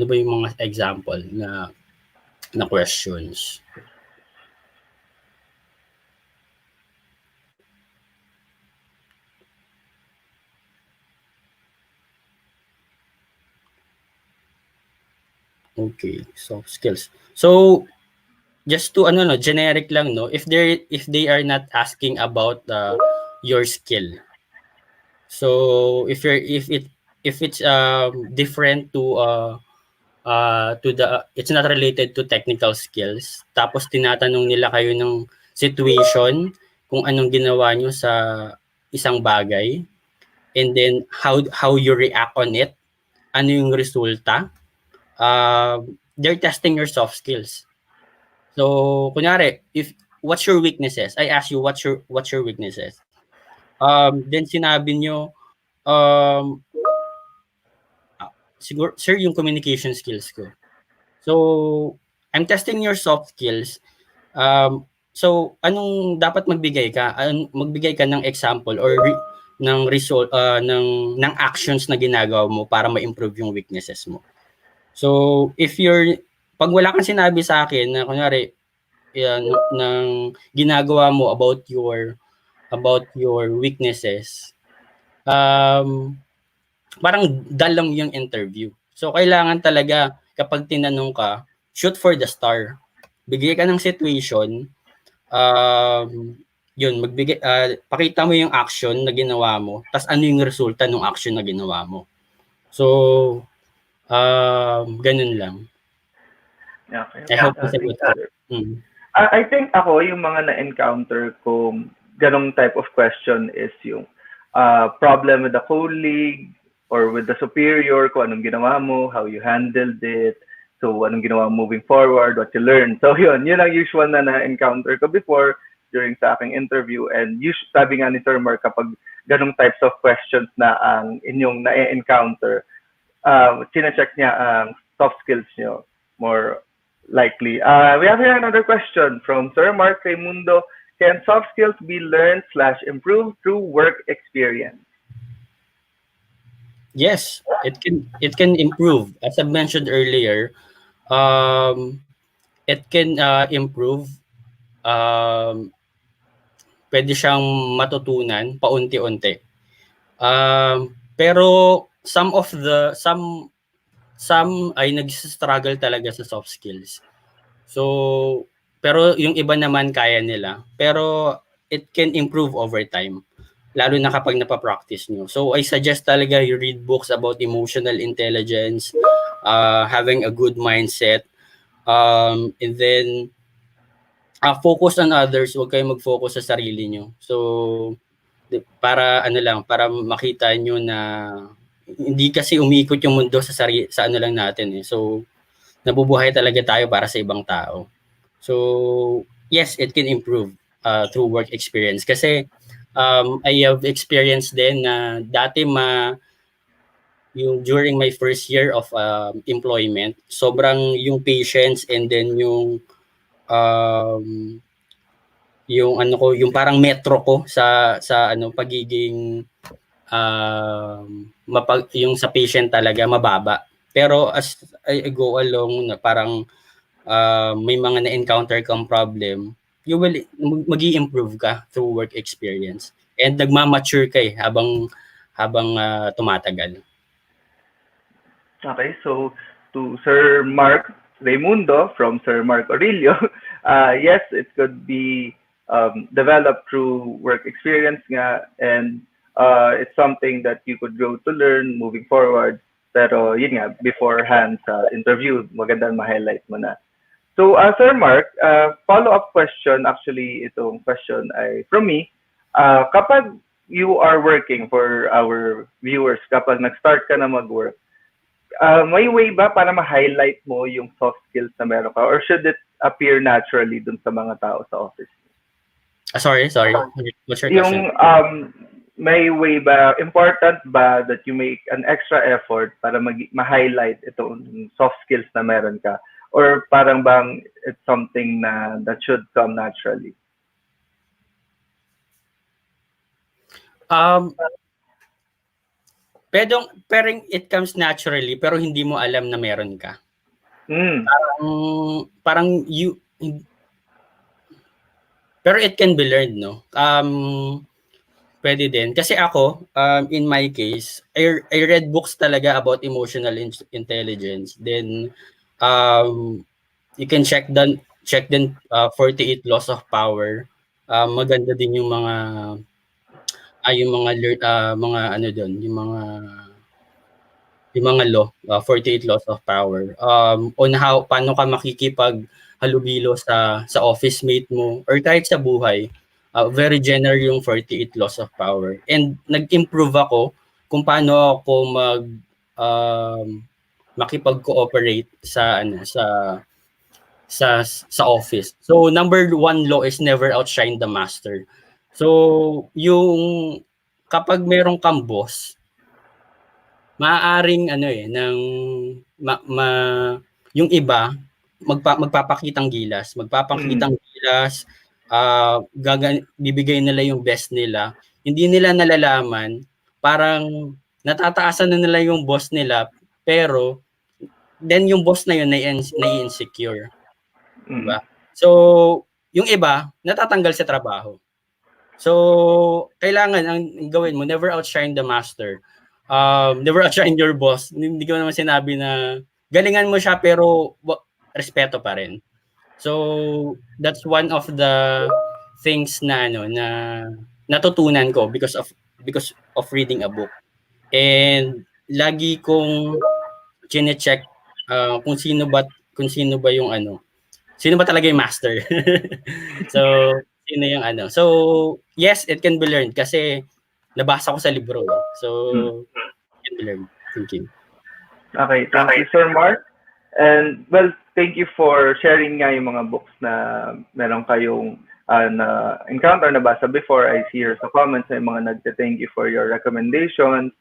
[SPEAKER 8] ba yung mga example na questions? Okay, soft skills. So, just to ano no, generic lang no, if they are not asking about your skill. So, if it's different to the it's not related to technical skills, tapos tinatanong nila kayo ng situation kung anong ginawa nyo sa isang bagay, and then how you react on it, ano yung resulta, they're testing your soft skills. So, kunyari, if what's your weaknesses? I ask you what's your weaknesses. Then sinabi nyo, um, siguro, sir, yung communication skills ko. So, I'm testing your soft skills. So, anong dapat magbigay ka? Magbigay ka ng example or ng result ng actions na ginagawa mo para ma-improve yung weaknesses mo. So, pag wala kang sinabi sa akin na kunyari ng ginagawa mo about your weaknesses, parang dull lang yung interview. So, kailangan talaga kapag tinanong ka, shoot for the star. Bigay ka ng situation, yun, pakita mo yung action na ginawa mo, tas ano yung resulta ng action na ginawa mo. So, ganun lang.
[SPEAKER 5] Okay.
[SPEAKER 8] I hope
[SPEAKER 5] Thank
[SPEAKER 8] nasagot
[SPEAKER 5] you,
[SPEAKER 8] ko.
[SPEAKER 5] sir.
[SPEAKER 8] Mm.
[SPEAKER 5] I think ako, yung mga na-encounter ko, ganong type of question is yung problem with the colleague or with the superior, kung anong ginawa mo, how you handled it, so anong ginawa mo moving forward, what you learned. So yun ang usual na na-encounter ko before during sa aking interview. And sabi nga ni Sir Mark, kapag ganong types of questions na ang inyong na-encounter, chinecheck niya ang soft skills nyo more likely. We have here another question from Sir Mark Raimundo. Can soft skills be learned/improved through work experience?
[SPEAKER 8] Yes, it can improve. As I mentioned earlier, it can improve. Pwede siyang matutunan paunti-unti. Pero some ay nag-struggle talaga sa soft skills. So, pero yung iba naman kaya nila. Pero it can improve over time. Lalo na kapag napapractice nyo. So, I suggest talaga you read books about emotional intelligence, having a good mindset, and then focus on others, huwag kayong mag-focus sa sarili nyo. So, para makita nyo na hindi kasi umiikot yung mundo sa ano lang natin eh. So, nabubuhay talaga tayo para sa ibang tao. So, yes, it can improve through work experience. Kasi I have experienced din na dati yung during my first year of employment, sobrang yung patience and then um, yung parang metro ko sa ano pagiging yung sa patient talaga mababa. Pero as I go along na parang may mga na-encounter kang problem, you will mag-i-improve ka through work experience. And nagma-mature ka habang tumatagal.
[SPEAKER 5] Okay, so to Sir Mark Raimundo from Sir Mark Aurelio, yes, it could be developed through work experience nga, and it's something that you could grow to learn moving forward. Pero yun nga, beforehand sa interview, magandang ma-highlight mo na. So, Sir Mark, follow-up question, actually, itong question ay from me. Kapag you are working for our viewers, kapag nag-start ka na mag-work, may way ba para ma-highlight mo yung soft skills na meron ka? Or should it appear naturally dun sa mga tao sa office?
[SPEAKER 8] Sorry. What's your question?
[SPEAKER 5] Yung may way ba, important ba that you make an extra effort para ma-highlight itong soft skills na meron ka? Or parang bang it's something na that should come naturally?
[SPEAKER 8] Um, pero it comes naturally pero hindi mo alam na meron ka.
[SPEAKER 5] Mm.
[SPEAKER 8] Parang pero it can be learned, no? Pwede din. Kasi ako, in my case, I read books talaga about emotional intelligence. Then, you can check then 48 laws of power. Maganda din yung mga ano doon, yung mga law, 48 laws of power. On paano ka makikipaghalubilo sa office mate mo or kahit sa buhay. Very general yung 48 laws of power. And nag-improve ako kung paano ako makipag-cooperate sa office. So number one law is never outshine the master. So yung kapag merong kang boss, maaaring yung iba magpapakitang gilas, bibigay nila yung best nila. Hindi nila nalalaman, parang natataasan na nila yung boss nila, pero then yung boss na yun nai-insecure. Diba? So, yung iba, natatanggal sa trabaho. So, kailangan ang gawin mo, never outshine the master. Never outshine your boss. Hindi ko naman sinabi na galingan mo siya pero respeto pa rin. So, that's one of the things na natutunan ko because of reading a book. And lagi kong chine-check kung sino ba yung sino ba talaga yung master. So, sino yung So, yes, it can be learned kasi nabasa ko sa libro. So, it can be learned. Thank you.
[SPEAKER 5] Okay, thank you, Sir Mark. And, well, thank you for sharing nga yung mga books na meron kayong na encounter nabasa before. I see here sa comments ay mga nagte-thank you for your recommendations.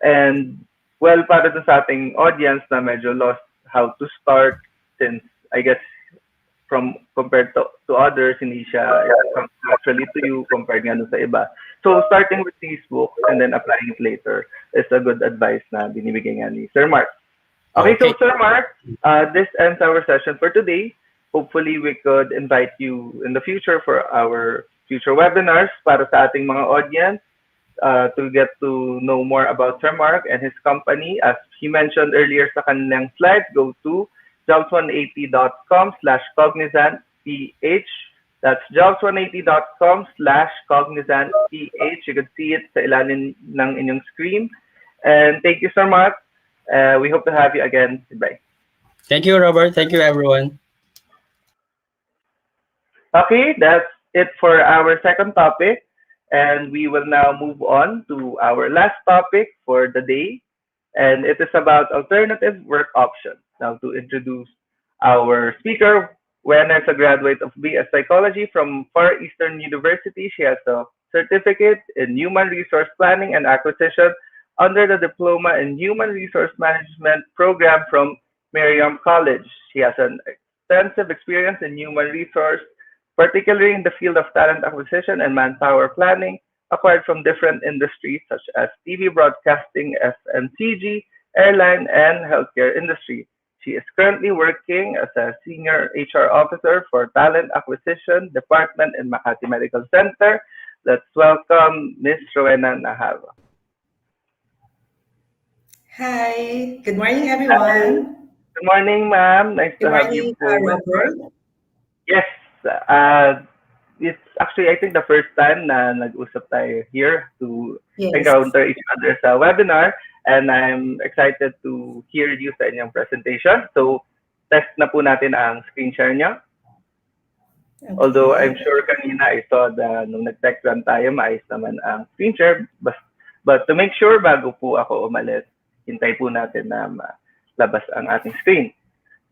[SPEAKER 5] And, well, para dun sa ating audience na medyo lost how to start, since I guess compared to others, hindi siya actually to you compared nga sa iba. So starting with these books and then applying it later is a good advice na binibigay nga ni Sir Mark. Okay, so Sir Mark, this ends our session for today. Hopefully we could invite you in the future for our future webinars para sa ating mga audience to get to know more about Sir Mark and his company. As he mentioned earlier sa kanilang slides, go to jobs180.com/cognizantph. That's jobs180.com/cognizantph. You can see it sa ilalim ng inyong screen. And thank you, Sir Mark. We hope to have you again. Goodbye.
[SPEAKER 8] Thank you, Robert. Thank you, everyone.
[SPEAKER 5] Okay, that's it for our second topic. And we will now move on to our last topic for the day. And it is about alternative work options. Now, to introduce our speaker, Wena is a graduate of BS Psychology from Far Eastern University. She has a certificate in Human Resource Planning and Acquisition under the Diploma in Human Resource Management program from Merriam College. She has an extensive experience in human resource, particularly in the field of talent acquisition and manpower planning, acquired from different industries such as TV broadcasting, FMCG, airline, and healthcare industry. She is currently working as a senior HR officer for talent acquisition department in Makati Medical Center. Let's welcome Miss Rowena Nahava.
[SPEAKER 9] Hi, good morning,
[SPEAKER 5] Hi,
[SPEAKER 9] everyone.
[SPEAKER 5] good morning, ma'am. Nice
[SPEAKER 9] Good
[SPEAKER 5] to have you
[SPEAKER 9] morning,
[SPEAKER 5] po with us.
[SPEAKER 9] Robert.
[SPEAKER 5] Yes, it's actually I think the first time na nag-usap tayo here to
[SPEAKER 9] Yes.
[SPEAKER 5] encounter each other sa webinar, and I'm excited to hear you sa inyong presentation. So, test na po natin ang screen share niyo. Although I'm
[SPEAKER 9] Okay.
[SPEAKER 5] sure kanina I saw na nung nag-text lang tayo, maayos naman ang screen share. But to make sure, bago po ako umalis, hintay po natin na malabas ang ating screen.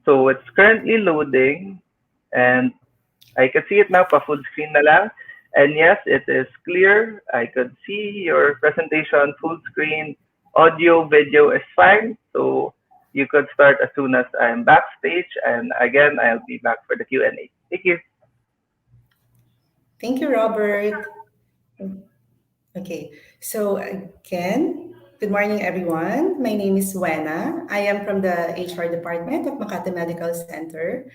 [SPEAKER 5] So it's currently loading, and I can see it now, pa full screen na lang. And yes, it is clear. I could see your presentation full screen. Audio, video is fine. So you could start as soon as I'm backstage. And again, I'll be back for the Q&A. Thank you.
[SPEAKER 9] Thank you, Robert. Okay, so again, good morning, everyone. My name is Wena. I am from the HR department of Makati Medical Center.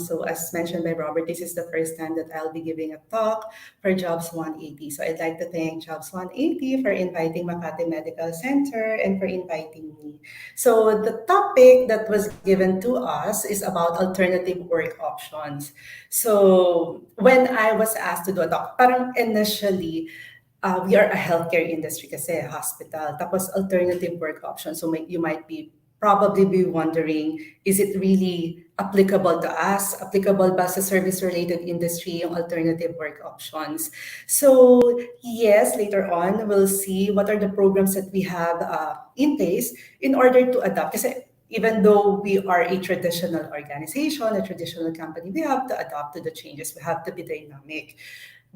[SPEAKER 9] So, as mentioned by Robert, this is the first time that I'll be giving a talk for Jobs 180. So, I'd like to thank Jobs 180 for inviting Makati Medical Center and for inviting me. So, the topic that was given to us is about alternative work options. So, when I was asked to do a talk, parang initially, we are a healthcare industry kasi hospital. Tapos alternative work options. So you might be probably be wondering, is it really applicable to us? Applicable ba sa service-related industry yung alternative work options? So yes, later on, we'll see what are the programs that we have in place in order to adapt. Kasi even though we are a traditional organization, a traditional company, we have to adapt to the changes. We have to be dynamic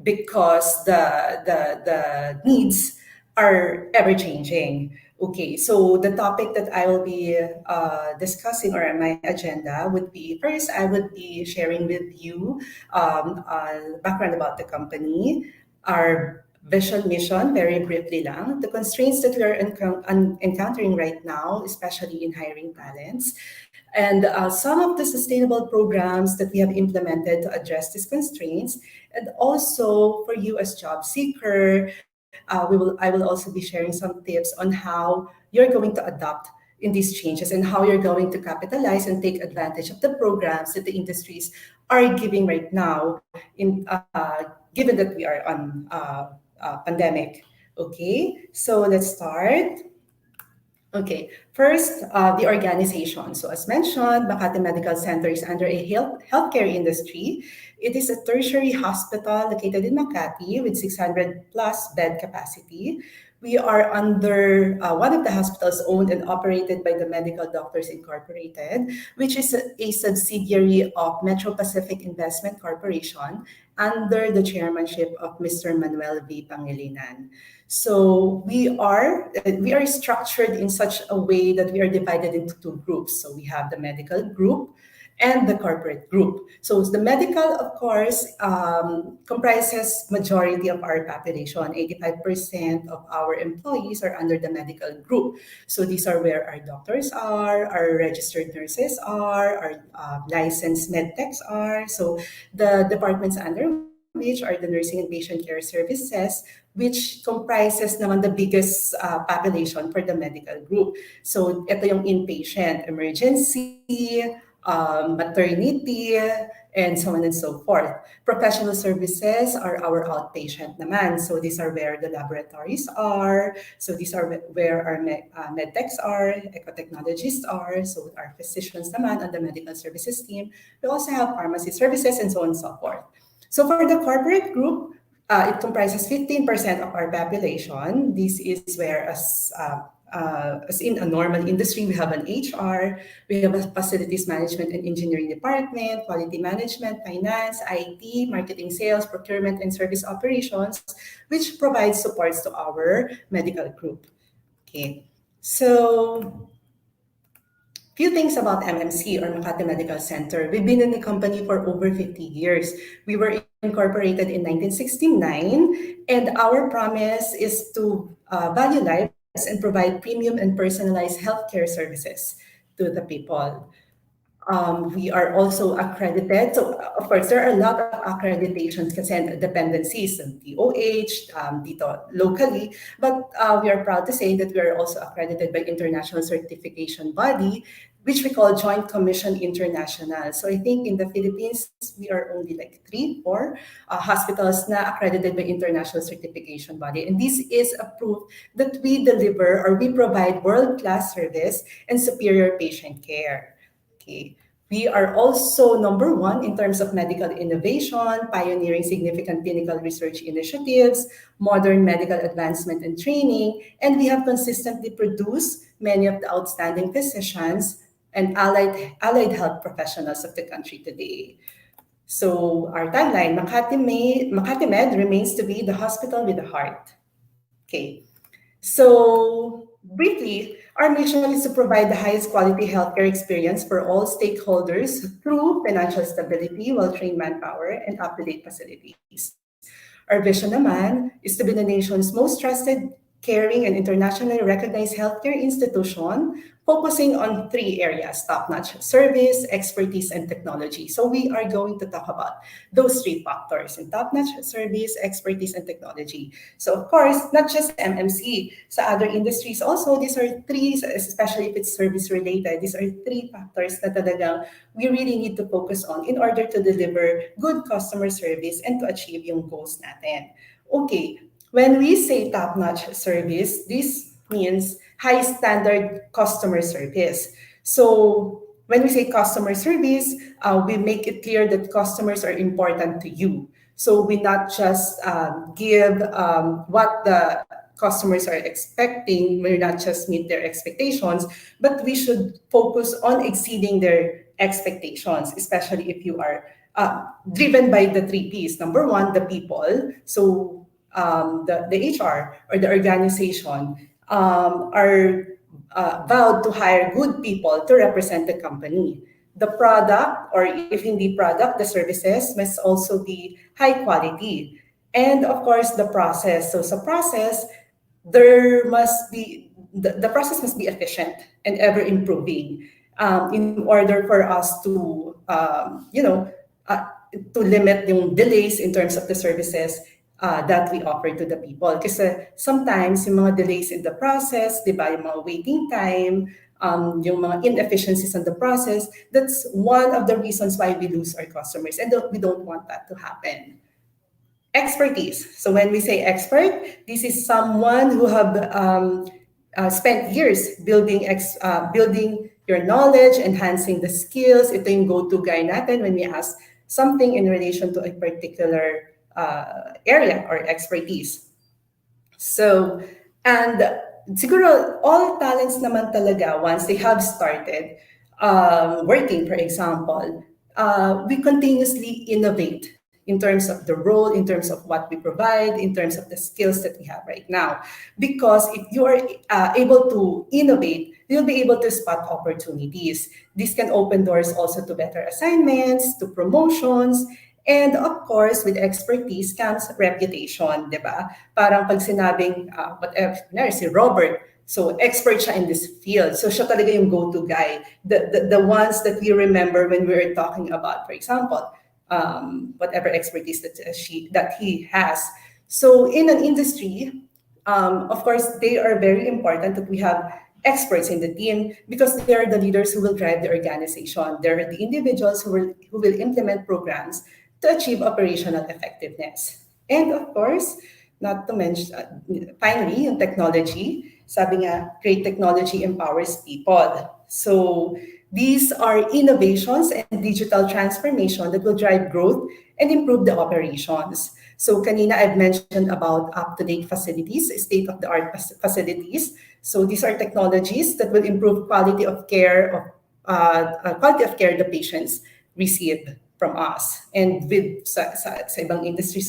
[SPEAKER 9] because the needs are ever changing. Okay, so the topic that I will be discussing or my agenda would be first, I would be sharing with you background about the company, our vision, mission, very briefly lang, the constraints that we are encountering right now, especially in hiring talents, and some of the sustainable programs that we have implemented to address these constraints. And also for you as job seeker, I will also be sharing some tips on how you're going to adapt in these changes and how you're going to capitalize and take advantage of the programs that the industries are giving right now in given that we are on pandemic. Okay, so let's start. Okay, first, the organization. So as mentioned, Makati Medical Center is under a healthcare industry. It is a tertiary hospital located in Makati with 600 plus bed capacity. We are under one of the hospitals owned and operated by the Medical Doctors Incorporated, which is a subsidiary of Metro Pacific Investment Corporation under the chairmanship of Mr. Manuel V. Pangilinan. So we are structured in such a way that we are divided into two groups. So we have the medical group and the corporate group. So the medical, of course, comprises majority of our population. 85% of our employees are under the medical group. So these are where our doctors are, our registered nurses are, our licensed med techs are. So the departments under which are the nursing and patient care services, which comprises naman the biggest population for the medical group. So ito yung inpatient, emergency, maternity, and so on and so forth. Professional services are our outpatient naman. So these are where the laboratories are. So these are where our med techs are, ecotechnologists are. So our physicians naman on the medical services team. We also have pharmacy services and so on and so forth. So for the corporate group, it comprises 15% of our population. This is where, as in a normal industry, we have an HR, we have a facilities management and engineering department, quality management, finance, IT, marketing, sales, procurement, and service operations, which provides supports to our medical group. Okay, so few things about MMC or Makati Medical Center. We've been in the company for over 50 years. We were incorporated in 1969, and our promise is to value life and provide premium and personalized healthcare services to the people. We are also accredited. So, of course, there are a lot of accreditations and dependencies of DOH, dito locally, but we are proud to say that we are also accredited by international certification body, which we call Joint Commission International. So I think in the Philippines, we are only like 3 or 4 hospitals na accredited by international certification body. And this is a proof that we deliver or we provide world-class service and superior patient care. Okay. We are also number one in terms of medical innovation, pioneering significant clinical research initiatives, modern medical advancement and training, and we have consistently produced many of the outstanding physicians and allied health professionals of the country today. So our tagline, Makati Med remains to be the hospital with a heart. Okay. So, briefly, our mission is to provide the highest quality healthcare experience for all stakeholders through financial stability, well-trained manpower, and up-to-date facilities. Our vision naman is to be the nation's most trusted, caring, and internationally recognized healthcare institution, focusing on 3 areas: top-notch service, expertise, and technology. So we are going to talk about those 3 factors in top-notch service, expertise, and technology. So of course, not just MMC. Sa other industries also, these are three, especially if it's service related, these are 3 factors na talagang we really need to focus on in order to deliver good customer service and to achieve yung goals natin. Okay, when we say top-notch service, this means high standard customer service. So when we say customer service, we make it clear that customers are important to you. So we not just give what the customers are expecting, we not just meet their expectations, but we should focus on exceeding their expectations, especially if you are driven by the 3 Ps. Number one, the people. So the HR or the organization are vowed to hire good people to represent the company. The product, or if hindi product, the services must also be high quality. And of course, the process. So sa process, the process must be efficient and ever improving in order for us to limit yung delays in terms of the services that we offer to the people. Kasi sometimes yung mga delays in the process, di ba, yung mga waiting time, yung mga inefficiencies in the process, that's one of the reasons why we lose our customers, and we don't want that to happen. Expertise. So when we say expert, this is someone who have spent years building your knowledge, enhancing the skills. Ito yung go-to guy natin when we ask something in relation to a particular area or expertise. So, and siguro all talents naman talaga, once they have started working, for example, we continuously innovate in terms of the role, in terms of what we provide, in terms of the skills that we have right now. Because if you are able to innovate, you'll be able to spot opportunities. This can open doors also to better assignments, to promotions, and of course, with expertise comes reputation, di ba? Parang pag sinabing, whatever, si Robert, so expert siya in this field. So siya talaga yung go-to guy. The ones that we remember when we were talking about, for example, whatever expertise that he has. So in an industry, of course, they are very important that we have experts in the team because they are the leaders who will drive the organization. They're the individuals who will implement programs to achieve operational effectiveness. And of course, not to mention, finally, yung technology. Sabi nga, great technology empowers people. So these are innovations and digital transformation that will drive growth and improve the operations. So kanina I've mentioned about up-to-date facilities, state-of-the-art facilities. So these are technologies that will improve quality of care the patients receive from us. And with sa ibang industry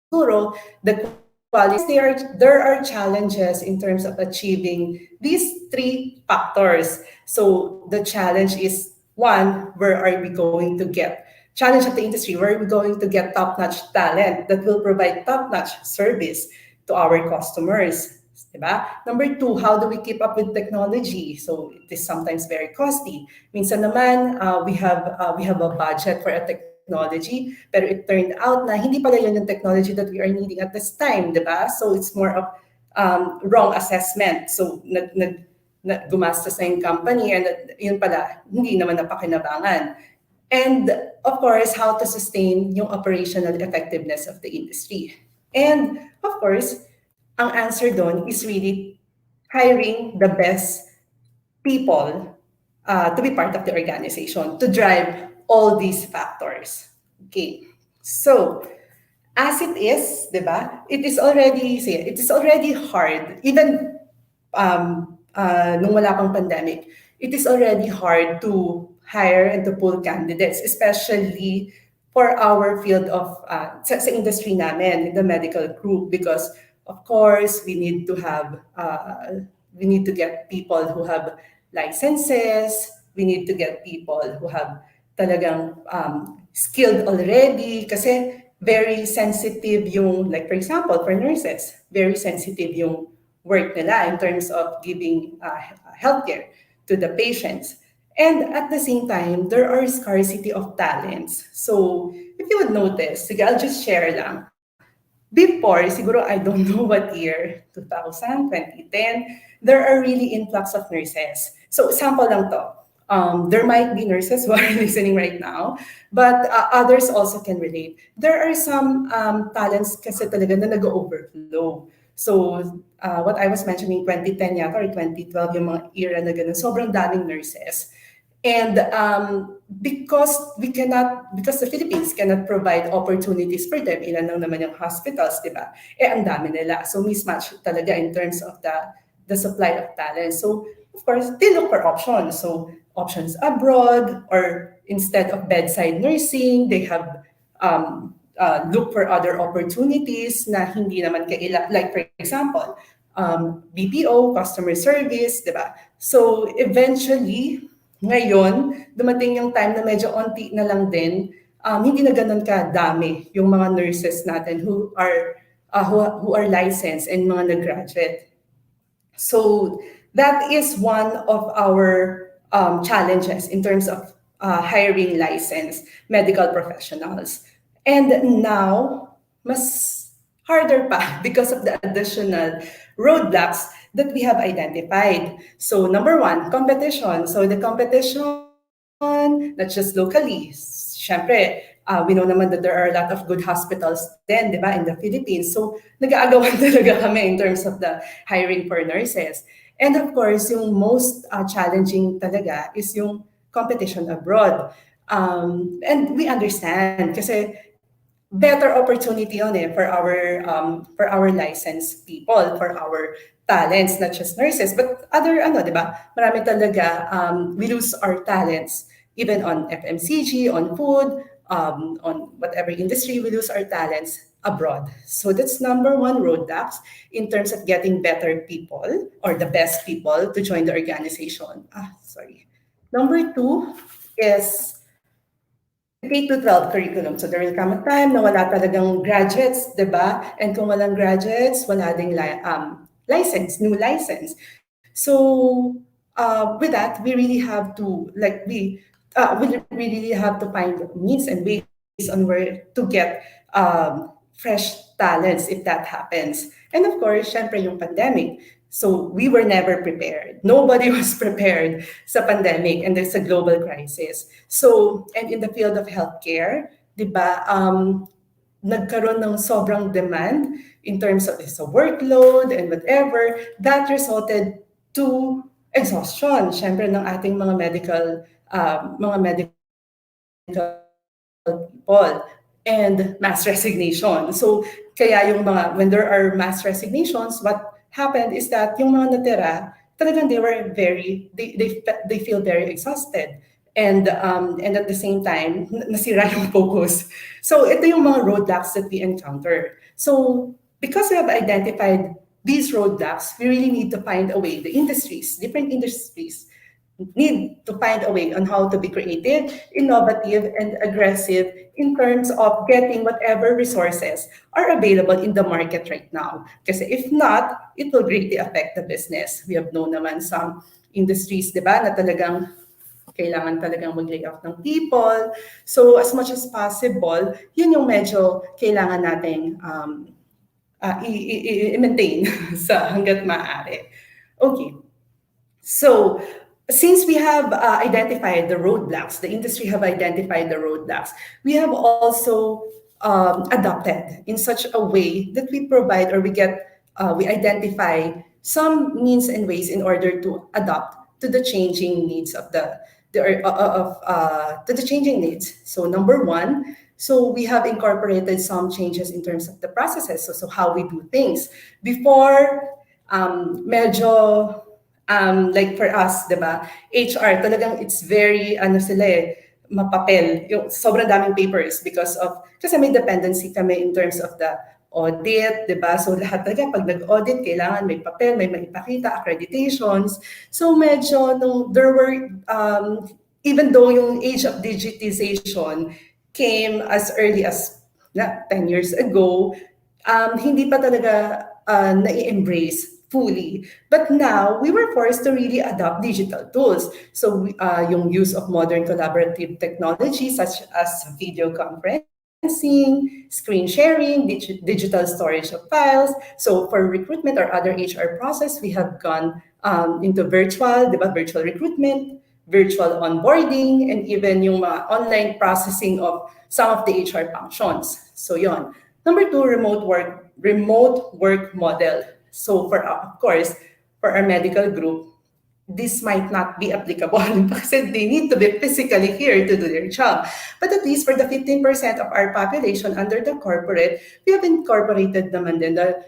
[SPEAKER 9] siguro, the quality, there are challenges in terms of achieving these 3 factors. So the challenge is, one, where are we going to get challenge of the industry. Where are we going to get top-notch talent that will provide top-notch service to our customers? Diba? Number two, how do we keep up with technology? So it is sometimes very costly. Minsan naman, we have a budget for a technology, pero it turned out na hindi pala yun yung technology that we are needing at this time, diba? So it's more of wrong assessment. So gumastos na yung company and yun pala, hindi naman napakinabangan. And of course, how to sustain yung operational effectiveness of the industry. And of course, ang answer doon is really hiring the best people to be part of the organization to drive all these factors. Okay, so as it is, diba? It is already hard, even nung wala pang pandemic, it is already hard to hire and to pull candidates, especially for our field of, sa industry namin, in the medical group, because of course, we need to get people who have licenses, we need to get people who have talagang skilled already, kasi very sensitive yung, like for example, for nurses, very sensitive yung work nila in terms of giving healthcare to the patients. And at the same time, there are scarcity of talents. So if you would notice, sige, I'll just share lang. Before, siguro I don't know what year, 2000, 2010, there are really influx of nurses. So sample lang to. There might be nurses who are listening right now, but others also can relate. There are some talents kasi talaga na nag-overflow. So what I was mentioning, 2010 yata or 2012, yung mga era na ganun, sobrang daming nurses. And because the Philippines cannot provide opportunities for them, ilan lang naman yung hospitals, di ba? Ang dami nila. So mismatch talaga in terms of the supply of talent. So of course, they look for options. So options abroad, or instead of bedside nursing, they have look for other opportunities na hindi naman like for example, BPO, customer service, di ba? So eventually, ngayon, dumating yung time na medyo onti na lang din, hindi na ganun kadami yung mga nurses natin who are licensed and mga nag-graduate. So that is one of our challenges in terms of hiring licensed medical professionals. And now, mas harder pa because of the additional roadblocks that we have identified. So number one, competition. So the competition, not just locally. Syempre, we know naman that there are a lot of good hospitals then, di ba, in the Philippines. So nag-aagawan talaga kami in terms of the hiring for nurses. And of course, yung most challenging talaga is yung competition abroad. And we understand kasi better opportunity on for our licensed people, for our talents, not just nurses, but other di ba? Marami talaga we lose our talents even on FMCG, on food, on whatever industry, we lose our talents abroad. So that's number one roadblocks in terms of getting better people or the best people to join the organization. Number two is the K-12 curriculum. So there will come a time na wala talagang graduates, di ba? And kung walang graduates, wala ding license, new license. So with that, we really have to we really have to find means and ways on where to get fresh talents if that happens. And of course, syempre yung pandemic. So we were never prepared. Nobody was prepared sa pandemic, and there's a global crisis. So, and in the field of healthcare, di ba, nagkaroon ng sobrang demand in terms of the workload and whatever, that resulted to exhaustion, syempre, ng ating mga medical people and mass resignation. So, kaya yung when there are mass resignations, what happened is that yung mga natira, talagang they feel very exhausted. And at the same time, nasira yung focus. So ito yung mga roadblocks that we encounter. So because we have identified these roadblocks, we really need to find a way, different industries, need to find a way on how to be creative, innovative, and aggressive in terms of getting whatever resources are available in the market right now. Because if not, it will greatly affect the business. We have known naman some industries, di ba, na talagang kailangan talagang mag-lay off ng people. So as much as possible, yun yung medyo kailangan nating i-maintain sa hanggat maaari. Okay. So, since we have identified the roadblocks, the industry have identified the roadblocks, we have also adopted in such a way that we provide or we identify some means and ways in order to adapt to the changing needs of to the changing needs. So number one, so we have incorporated some changes in terms of the processes. So how we do things before medyo like for us, 'di ba? HR talagang it's very ano sila mapapel, yung sobrang daming papers because of kasi may dependency kami in terms of the audit, 'di ba? So lahat talaga pag nag-audit kailangan may papel, may maipakita, accreditations. So medyo nung there were even though yung age of digitization came as early as 10 years ago, hindi pa talaga na-embrace fully. But now, we were forced to really adopt digital tools. So, yung use of modern collaborative technology such as video conferencing, screen sharing, digital storage of files. So, for recruitment or other HR process, we have gone into virtual, di ba, virtual recruitment, virtual onboarding, and even yung mga online processing of some of the HR functions. So, yon. Number two, remote work model. So for of course, for our medical group, this might not be applicable because they need to be physically here to do their job. But at least for the 15% of our population under the corporate, we have incorporated naman din the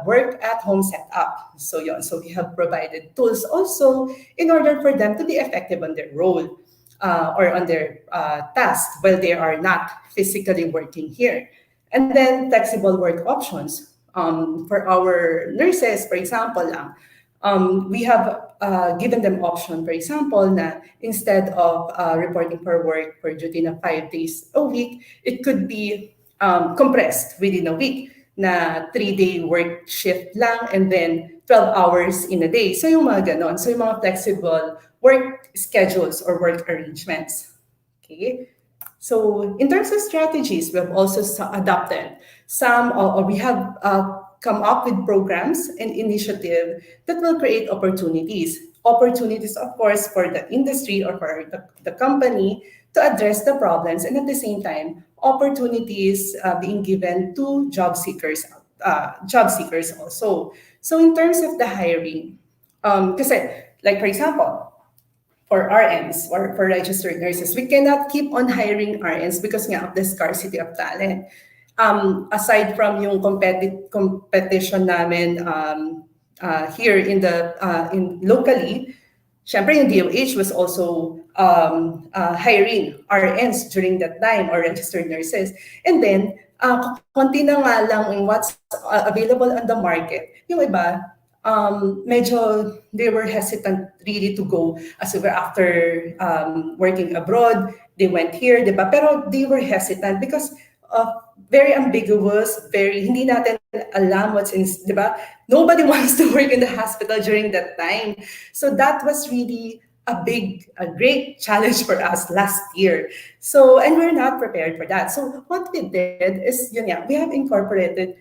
[SPEAKER 9] work at home setup. So yon, so we have provided tools also in order for them to be effective on their role or on their task while they are not physically working here. And then flexible work options. For our nurses, for example, we have given them option, for example, na instead of reporting for work for duty na 5 days a week, it could be compressed within a week na 3-day work shift lang and then 12 hours in a day. So yung mga ganon. So yung mga flexible work schedules or work arrangements. Okay? So in terms of strategies, we have also adopted some, or we have come up with programs and initiative that will create opportunities. Opportunities, of course, for the industry or for the company to address the problems, and at the same time, opportunities being given to job seekers also. So in terms of the hiring, kasi like for example, for RNs or for registered nurses, we cannot keep on hiring RNs because nga of the scarcity of talent. Aside from yung competition namin here in locally, syempre yung DOH was also hiring RNs during that time or registered nurses. And then, konti na nga lang yung what's available on the market. Yung iba, medyo they were hesitant really to go as we were after working abroad. They went here, di ba? Pero they were hesitant because very ambiguous, very hindi natin alam what's in, di ba? Nobody wants to work in the hospital during that time. So that was really a great challenge for us last year. So, and we're not prepared for that. So what we did is, yun nga, we have incorporated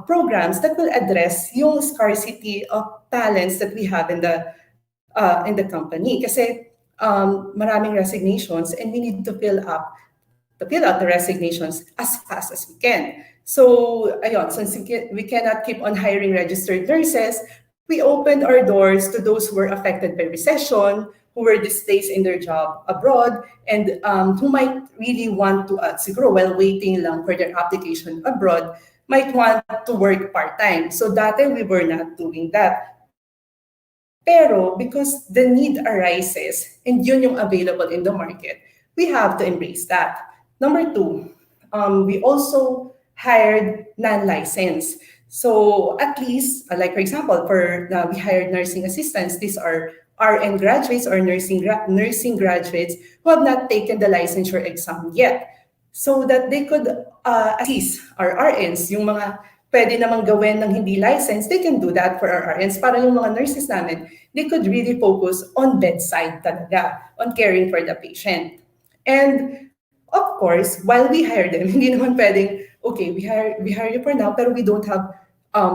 [SPEAKER 9] programs that will address yung scarcity of talents that we have in the company. Kasi maraming resignations and we need to fill out the resignations as fast as we can. So, ayun, since we cannot keep on hiring registered nurses, we opened our doors to those who were affected by recession, who were displaced in their job abroad, and who might really want to, siguro while waiting lang for their application abroad, might want to work part-time. So dati we were not doing that. Pero because the need arises and yun yung available in the market, we have to embrace that. Number two, we also hired non-licensed. So at least, like for example, we hired nursing assistants. These are RN graduates or nursing graduates who have not taken the licensure exam yet, so that they could assist our RNs, yung mga pwede namang gawin ng hindi license, they can do that for our RNs para yung mga nurses namin, they could really focus on bedside talaga, on caring for the patient. And of course, while we hire them, hindi naman pwedeng, okay, we hire you for now, pero we don't have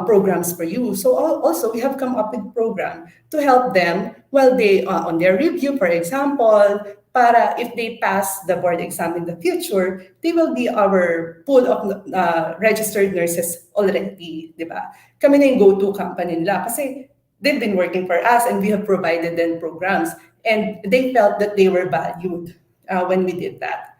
[SPEAKER 9] programs for you. So also, we have come up with program to help them while they on their review, for example, para if they pass the board exam in the future, they will be our pool of registered nurses already, di ba? Kami na yung go-to company nila kasi they've been working for us and we have provided them programs and they felt that they were valued when we did that.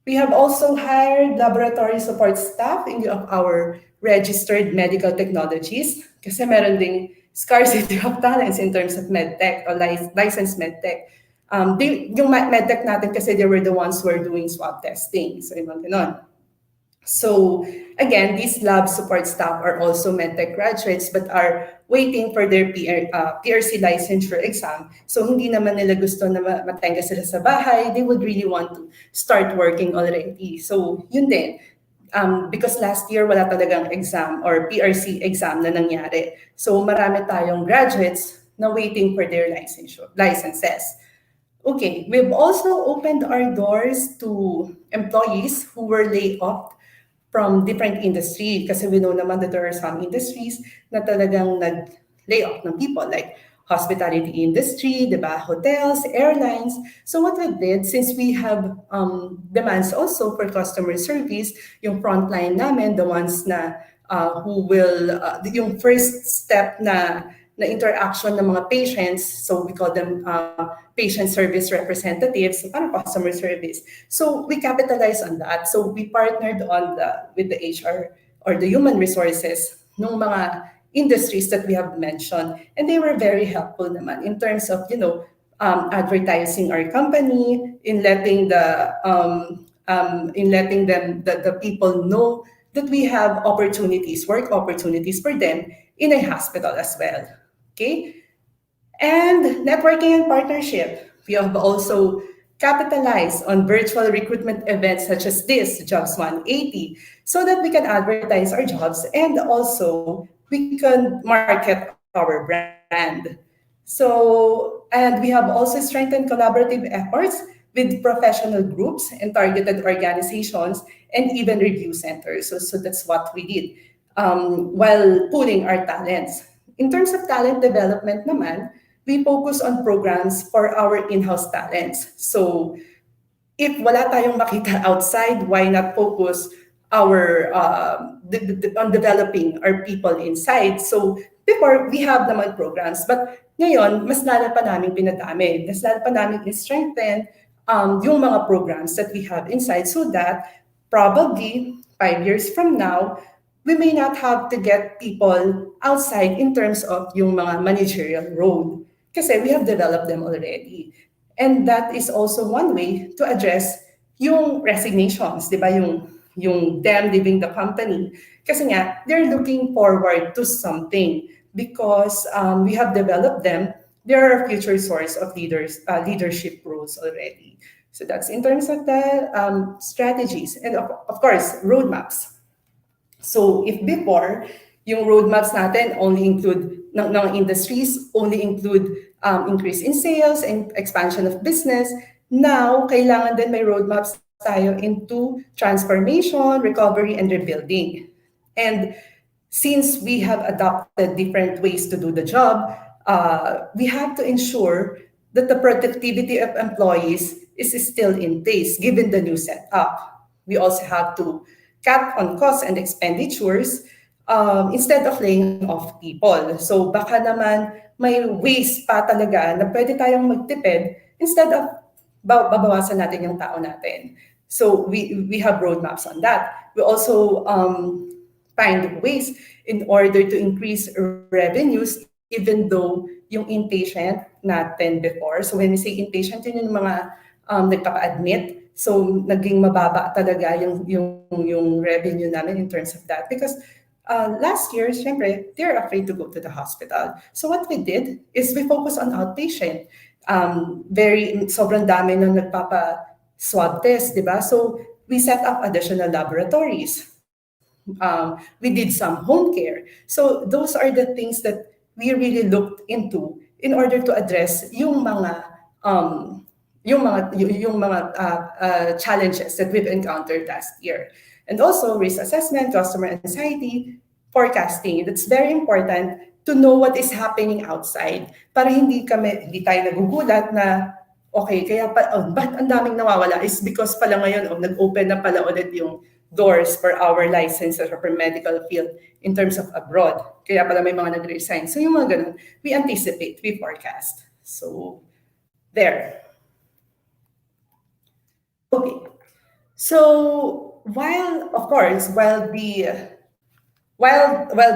[SPEAKER 9] We have also hired laboratory support staff in of our registered medical technologies kasi meron ding scarcity of talents in terms of medtech or licensed medtech. Yung medtech natin kasi they were the ones who are doing swab testing. So, yung mga ganon. So again, these lab support staff are also medtech graduates but are waiting for their PRC licensure exam. So hindi naman nila gusto na matenga sila sa bahay. They would really want to start working already. So yun din. Because last year wala talagang exam or PRC exam na nangyari. So marami tayong graduates na waiting for their licenses. Okay, we've also opened our doors to employees who were laid off from different industry kasi we know naman that there are some industries na talagang nag-lay off ng people like hospitality industry, di ba? Hotels, airlines. So what we did, since we have demands also for customer service, yung frontline namin, the ones na who will, yung first step na interaction ng mga patients, so we call them patient service representatives, so parang customer service. So we capitalize on that. So we partnered with the HR or the human resources ng mga industries that we have mentioned, and they were very helpful naman in terms of advertising our company, in letting the people know that we have work opportunities for them in a hospital as well. Okay? And networking and partnership. We have also capitalized on virtual recruitment events such as this, Jobs 180, so that we can advertise our jobs and also we can market our brand. So, and we have also strengthened collaborative efforts with professional groups and targeted organizations and even review centers. So that's what we did while pooling our talents. In terms of talent development naman, we focus on programs for our in-house talents. So if wala tayong makita outside, why not focus on developing our people inside? So before, we have naman programs, but ngayon, mas lalo pa namin pinadami, mas lalo pa namin strengthen yung mga programs that we have inside so that probably 5 years from now, we may not have to get people outside in terms of yung mga managerial role. Kasi we have developed them already. And that is also one way to address yung resignations, di ba? Yung them leaving the company. Kasi nga, they're looking forward to something because we have developed them. They're a future source of leadership roles already. So that's in terms of the strategies. And of course, roadmaps. So if before, yung roadmaps natin only include ng industries, only include increase in sales and expansion of business, now kailangan din may roadmaps tayo into transformation, recovery, and rebuilding. And since we have adopted different ways to do the job, we have to ensure that the productivity of employees is still in place given the new setup. We also have to cut on costs and expenditures instead of laying off people. So baka naman may ways pa talaga na pwede tayong magtipid instead of babawasan natin yung tao natin. So we have roadmaps on that. We also find ways in order to increase revenues even though yung inpatient natin before. So when we say inpatient, yun yung mga nagpapa-admit. So naging mababa talaga yung revenue namin in terms of that because Last year, syempre, they're afraid to go to the hospital. So what we did is we focus on outpatient. Sobrang dami nang nagpapa-swab test, di ba? So we set up additional laboratories. We did some home care. So those are the things that we really looked into in order to address um, yung mga challenges that we've encountered last year. And also risk assessment, customer anxiety, forecasting. It's very important to know what is happening outside para hindi tayo nagugulat na okay, kaya ba't ang daming nawawala is because pala ngayon, nag-open na pala ulit yung doors for our licenses or for medical field in terms of abroad. Kaya pala may mga nag-resign. So yung mga ganun, we anticipate, we forecast. So, there. Okay. So, while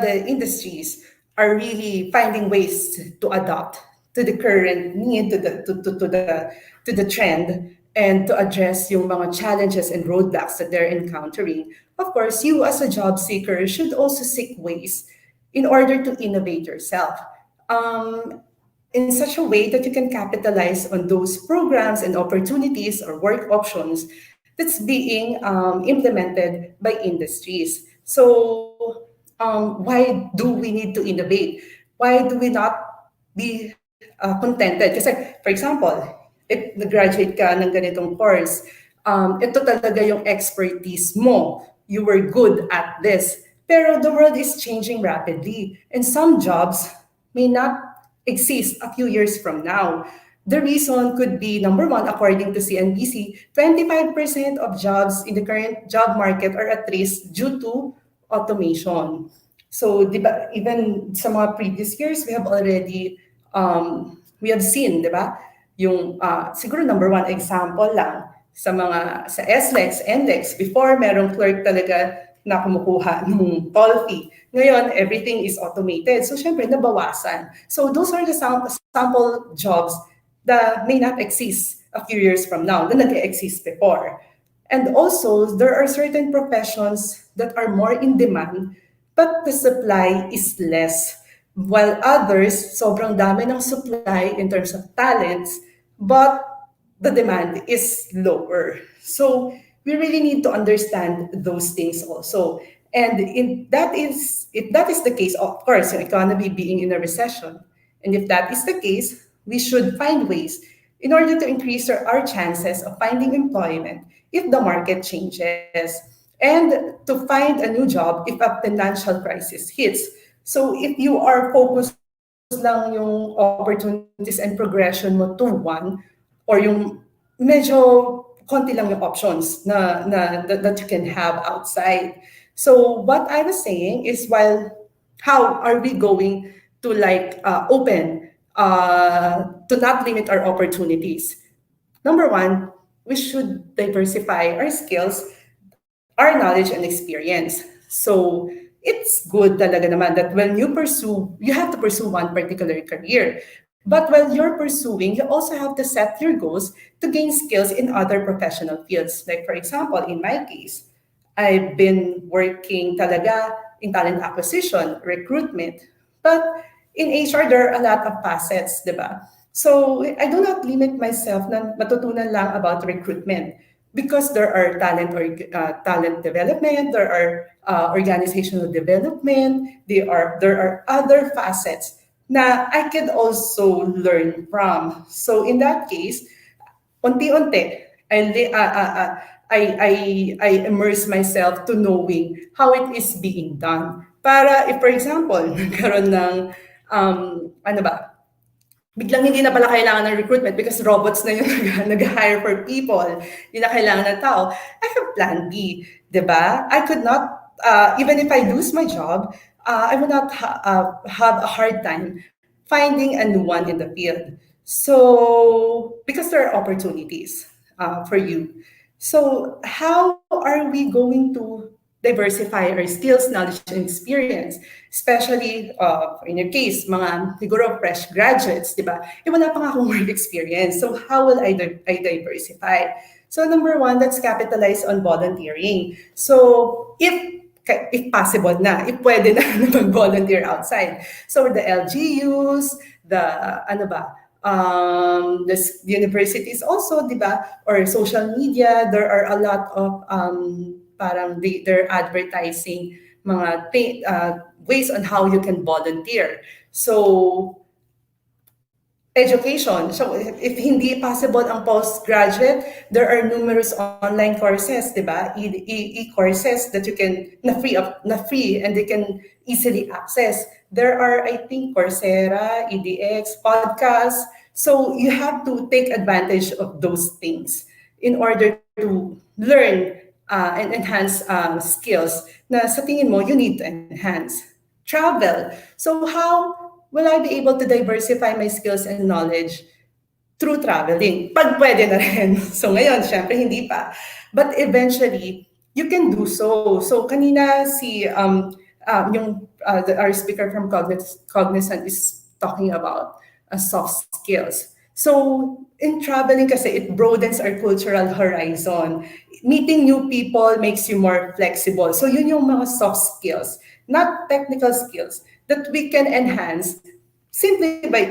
[SPEAKER 9] the industries are really finding ways to adapt to the current need, to the trend, and to address yung mga challenges and roadblocks that they're encountering, of course, you as a job seeker should also seek ways in order to innovate yourself. In such a way that you can capitalize on those programs and opportunities or work options that's being implemented by industries. So, why do we need to innovate? Why do we not be contented? Kasi, for example, if nag-graduate ka ng ganitong course, ito talaga yung expertise mo. You were good at this. Pero the world is changing rapidly. And some jobs may not exist a few years from now. The reason could be number one, according to CNBC, 25% of jobs in the current job market are at risk due to automation. So, di ba, even sa mga previous years, we have seen, di ba, yung, siguro number one example lang, sa SLEX, NDEX, before merong clerk talaga na kumukuha ng toll fee. Ngayon, everything is automated. So, syempre, nabawasan. So, those are the sample jobs that may not exist a few years from now, na nag-exist before. And also, there are certain professions that are more in demand, but the supply is less. While others, sobrang dami ng supply in terms of talents, but the demand is lower. So we really need to understand those things also. And if that is the case, of course, the economy being in a recession, and if that is the case, we should find ways in order to increase our chances of finding employment if the market changes, and to find a new job if a financial crisis hits. So if you are focused lang yung opportunities and progression mo to one, or yung medyo konti lang yung options that you can have outside. So what I was saying is, how are we going to open to not limit our opportunities? Number one, we should diversify our skills, our knowledge and experience. So it's good talaga naman that when you have to pursue one particular career. But while you're pursuing, you also have to set your goals to gain skills in other professional fields. Like for example, in my case, I've been working talaga in talent acquisition, recruitment. But in HR, there are a lot of facets, di ba? So I do not limit myself na matutunan lang about recruitment, because there are talent development, there are organizational development, there are other facets na I could also learn from. So in that case, unti-unti, I immerse myself to knowing how it is being done. Para if, for example, nagkaroon ng, ano ba, biglang hindi na pala kailangan ng recruitment because robots na yung nag-hire for people, hindi na kailangan ng tao, I have plan B, di ba? I could not, even if I lose my job, I will not have a hard time finding a new one in the field. So, because there are opportunities for you. So, how are we going to diversify our skills, knowledge, and experience? Especially, in your case, mga siguro fresh graduates, di ba? Wala pa nga akong work experience. So, how will I diversify? So, number one, let's capitalize on volunteering. So, if if possible na, if pwede na na mag-volunteer outside. So the LGUs, the ano ba, universities also, di ba? Or social media, there are a lot of parang they're advertising mga ways on how you can volunteer. So education. So if hindi possible ang postgraduate, there are numerous online courses, di ba? E-courses that you can na free and they can easily access. There are, I think, Coursera, EDX, podcasts. So you have to take advantage of those things in order to learn and enhance skills na sa tingin mo you need to enhance. Travel. So how will I be able to diversify my skills and knowledge through traveling? Pag pwede na rin. So ngayon, syempre hindi pa. But eventually, you can do so. So kanina our speaker from Cognizant is talking about soft skills. So in traveling kasi, it broadens our cultural horizon. Meeting new people makes you more flexible. So yun yung mga soft skills, not technical skills, that we can enhance simply by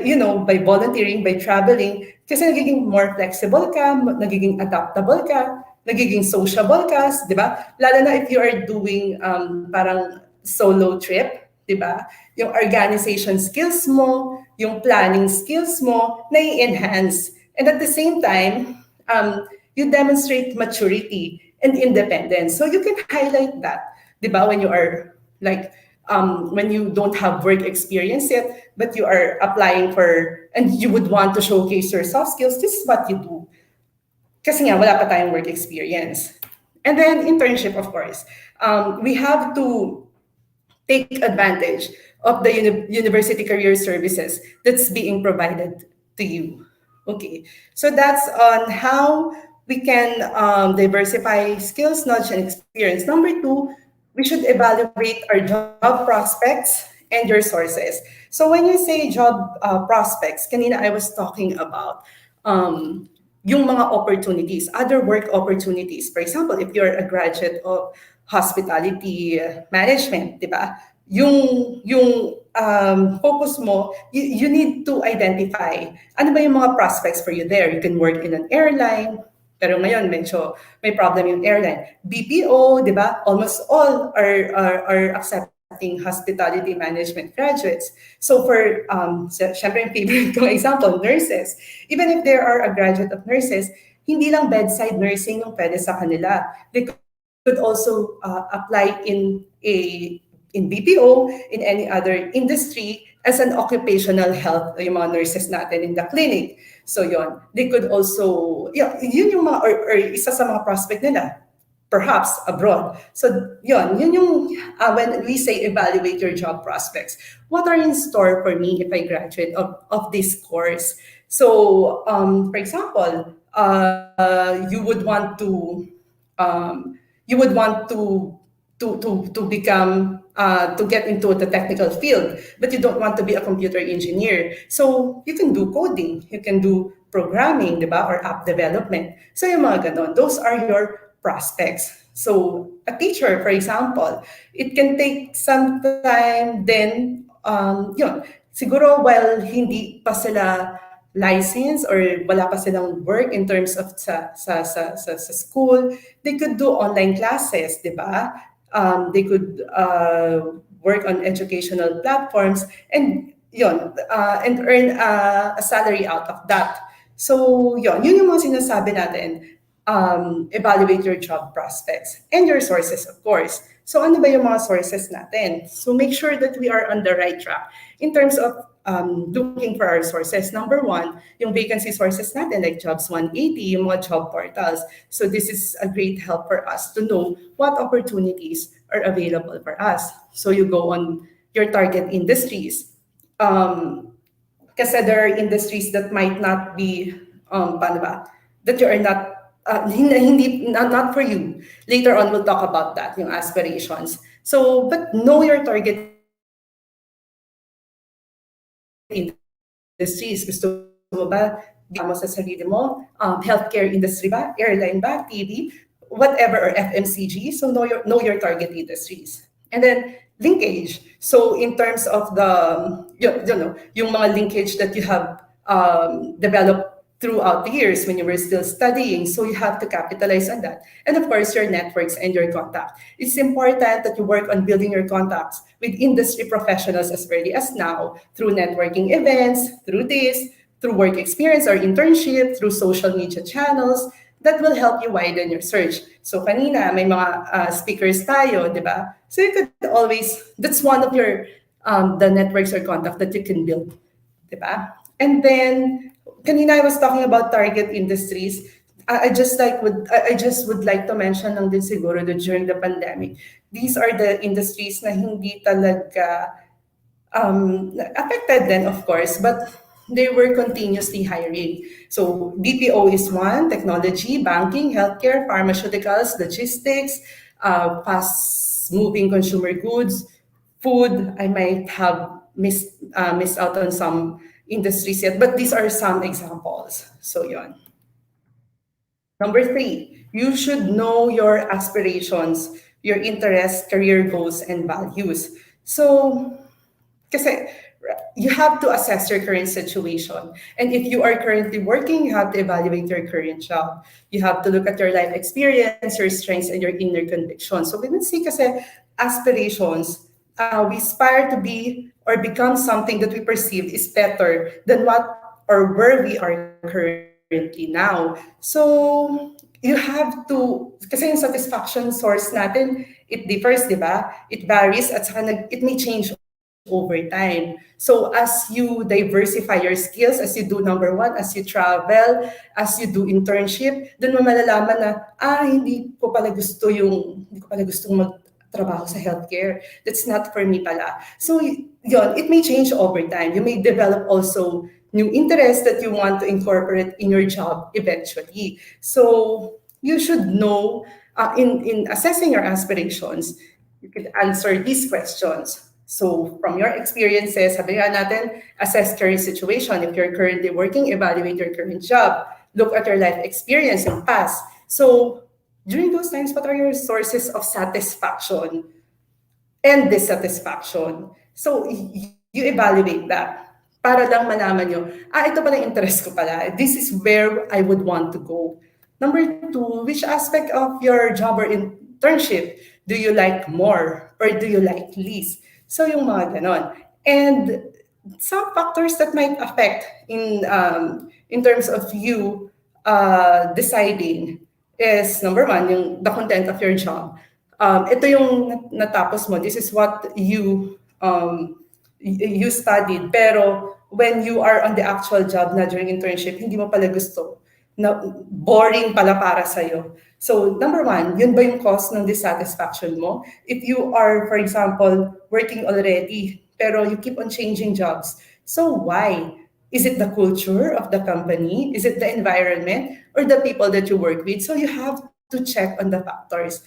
[SPEAKER 9] volunteering, by traveling, kasi nagiging more flexible ka, nagiging adaptable ka, nagiging sociable ka, di ba? Lalo na if you are doing parang solo trip, di ba? Yung organization skills mo, yung planning skills mo, nai-enhance. And at the same time, you demonstrate maturity and independence. So you can highlight that, di ba? When you are like, when you don't have work experience yet, but you are applying for, and you would want to showcase your soft skills, this is what you do. Kasi nga, wala pa tayong work experience. And then internship, of course. We have to take advantage of the university career services that's being provided to you. Okay, so that's on how we can diversify skills, knowledge, and experience. Number two, we should evaluate our job prospects and your sources. So when you say job prospects, kanina I was talking about yung mga opportunities, other work opportunities. For example, if you're a graduate of hospitality management, di ba? Yung focus mo, you need to identify ano ba yung mga prospects for you there. You can work in an airline, pero ngayon medyo may problem yung airline. BPO, di ba? Almost all are accepting hospitality management graduates. So for, syempre yung favorite kong example, nurses. Even if there are a graduate of nurses, hindi lang bedside nursing yung pwede sa kanila. They could also apply in BPO, in any other industry, as an occupational health, yung mga nurses natin in the clinic. So yon, they could also, yun yung mga, or isa sa mga prospect nila, perhaps abroad. So yun yung, when we say evaluate your job prospects, what are in store for me if I graduate of this course? So, for example, you would want to become to get into the technical field, but you don't want to be a computer engineer. So you can do coding, you can do programming, diba? Or app development. So yung mga ganon, those are your prospects. So a teacher, for example, it can take some time then, yun, siguro while hindi pa sila license or wala pa silang work in terms of sa school, they could do online classes, di ba? They could work on educational platforms and and earn a salary out of that. So yun yung mga sinasabi natin. Evaluate your job prospects and your sources, of course. So ano ba yung mga sources natin? So make sure that we are on the right track in terms of looking for our sources. Number one, yung vacancy sources natin like Jobs 180, yung mga job portals. So this is a great help for us to know what opportunities are available for us. So you go on your target industries. Kasi there are industries that might not be, paano ba? That you are not for you. Later on, we'll talk about that, yung aspirations. So, but know your target industries. Gusto mo ba, mo sa sarili mo, healthcare industry ba, airline ba, TV, whatever, or FMCG. So know your target industries. And then linkage. So in terms of the yung mga linkage that you have developed throughout the years when you were still studying. So you have to capitalize on that. And of course, your networks and your contact. It's important that you work on building your contacts with industry professionals as early as now through networking events, through this, through work experience or internship, through social media channels that will help you widen your search. So kanina, may mga speakers tayo, di ba? So you could always, that's one of your, the networks or contact that you can build. Diba? And then kanina I was talking about target industries. I just would like to mention lang din siguro that during the pandemic, these are the industries na hindi talaga affected then, of course, but they were continuously hiring. So BPO is one, technology, banking, healthcare, pharmaceuticals, logistics, fast-moving consumer goods, food. I might have missed out on some industries yet, but these are some examples. So yon. Number three, you should know your aspirations, your interests, career goals, and values. So kasi you have to assess your current situation. And if you are currently working, you have to evaluate your current job. You have to look at your life experience, your strengths, and your inner convictions. So we would see kasi aspirations, we aspire to be or become something that we perceive is better than what or where we are currently now. So you have to, kasi yung satisfaction source natin, it differs, di ba? It varies at saka it may change over time. So as you diversify your skills, as you do number one, as you travel, as you do internship, dun mo malalaman na, hindi ko pala gusto magtrabaho sa healthcare. That's not for me pala. So yon, it may change over time. You may develop also new interests that you want to incorporate in your job eventually. So you should know, in assessing your aspirations, you could answer these questions. So from your experiences, sabi nga natin, assess current situation. If you're currently working, evaluate your current job. Look at your life experience in past. So during those times, what are your sources of satisfaction and dissatisfaction? So you evaluate that para lang malaman nyo, ito pala interest ko pala. This is where I would want to go. Number two, which aspect of your job or internship do you like more or do you like least? So yung mga ganon. And some factors that might affect in terms of you deciding is number one, the content of your job. Ito yung natapos mo. This is what you studied. Pero when you are on the actual job na during internship, hindi mo pala gusto. Na boring pala para sa'yo. So, number one, yun ba yung cause ng dissatisfaction mo? If you are, for example, working already, pero you keep on changing jobs, so why? Is it the culture of the company? Is it the environment? Or the people that you work with? So you have to check on the factors.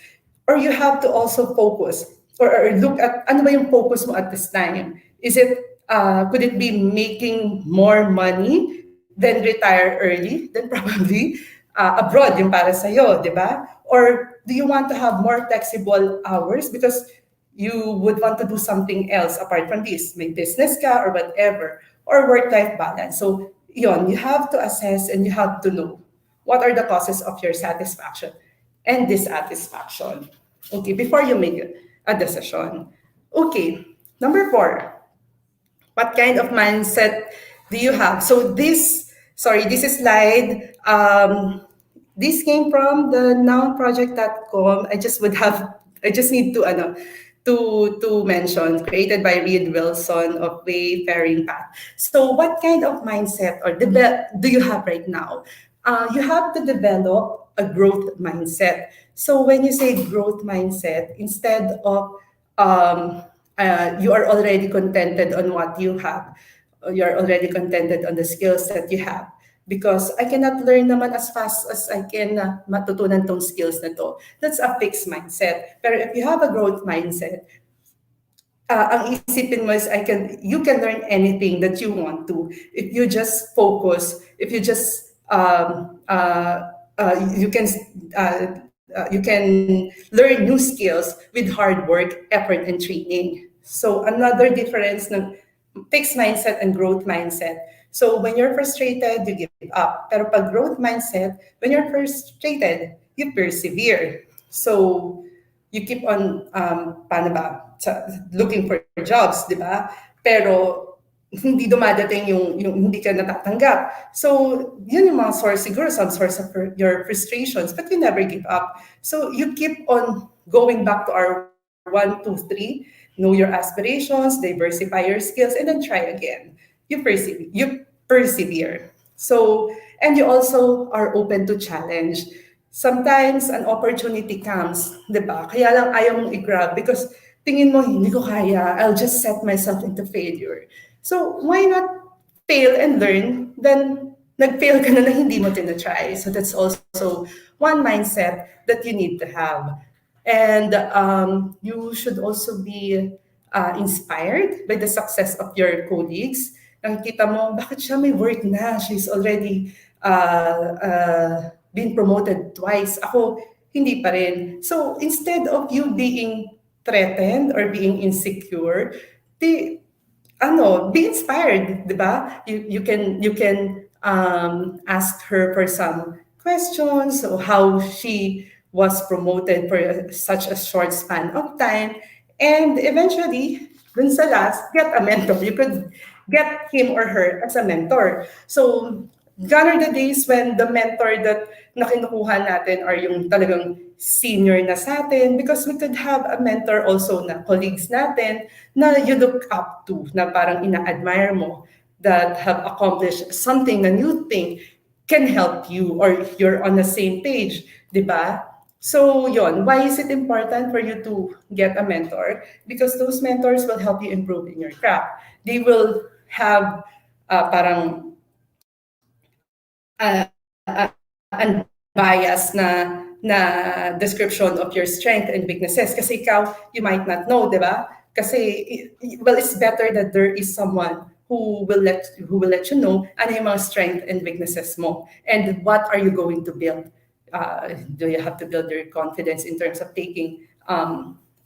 [SPEAKER 9] Or you have to also focus or look at ano ba yung focus mo at this time. Is it, could it be making more money then retire early, then probably abroad yung para sa'yo, di ba? Or do you want to have more flexible hours because you would want to do something else apart from this, may business ka or whatever, or work-life balance. So yon, you have to assess and you have to know what are the causes of your satisfaction and dissatisfaction. Okay, before you make a decision. Okay, number four, what kind of mindset do you have? So this is slide. This came from the nounproject.com. I just need to mention, created by Reed Wilson of Wayfaring Path. So what kind of mindset do you have right now? You have to develop a growth mindset. So when you say growth mindset, instead of you are already contented on what you have, you're already contented on the skills that you have. Because I cannot learn naman as fast as I can matutunan tong skills na to. That's a fixed mindset. Pero if you have a growth mindset, ang isipin mo is you can learn anything that you want to. If you just focus, if you just, you can you can learn new skills with hard work, effort, and training. So another difference ng fixed mindset and growth mindset. So when you're frustrated, you give up. Pero pag growth mindset, when you're frustrated, you persevere. So you keep on, paano ba, looking for jobs, di ba? Pero hindi dumadating yung hindi ka natatanggap. So, yun yung mga source, siguro some source of your frustrations, but you never give up. So, you keep on going back to our 1, 2, 3, know your aspirations, diversify your skills, and then try again. You persevere. So, and you also are open to challenge. Sometimes an opportunity comes, di ba? Kaya lang ayaw mong i-grab because tingin mo, hindi ko kaya, I'll just set myself into failure. So, why not fail and learn, then nag-fail ka na hindi mo tinatry. So, that's also one mindset that you need to have. And you should also be inspired by the success of your colleagues. Nakikita mo, bakit siya may work na? She's already been promoted twice. Ako, hindi pa rin. So, instead of you being threatened or being insecure, di, be inspired, di ba? You can ask her for some questions, so how she was promoted for such a short span of time, and eventually, dun sa last, get a mentor. You could get him or her as a mentor. So, gone are the days when the mentor that nakinukuha natin are yung talagang senior na sa atin, because we could have a mentor also na colleagues natin na you look up to, na parang ina-admire mo, that have accomplished something na you think can help you or you're on the same page, di ba? So yon, why is it important for you to get a mentor? Because those mentors will help you improve in your craft. They will have parang unbiased na description of your strength and weaknesses. Kasi ikaw, you might not know, di ba? Kasi, well, it's better that there is someone who will let you know ano yung mga strength and weaknesses mo and what are you going to build. Do you have to build your confidence in terms of taking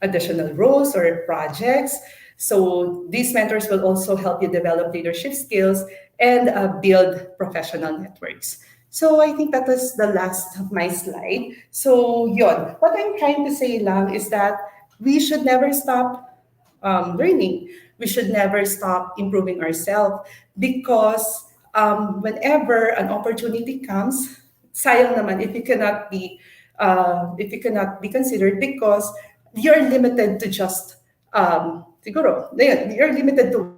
[SPEAKER 9] additional roles or projects? So these mentors will also help you develop leadership skills and build professional networks. So I think that was the last of my slide. So yon, what I'm trying to say lang is that we should never stop learning. We should never stop improving ourselves because whenever an opportunity comes, sayang naman if you cannot be considered because you're limited to just siguro you're limited to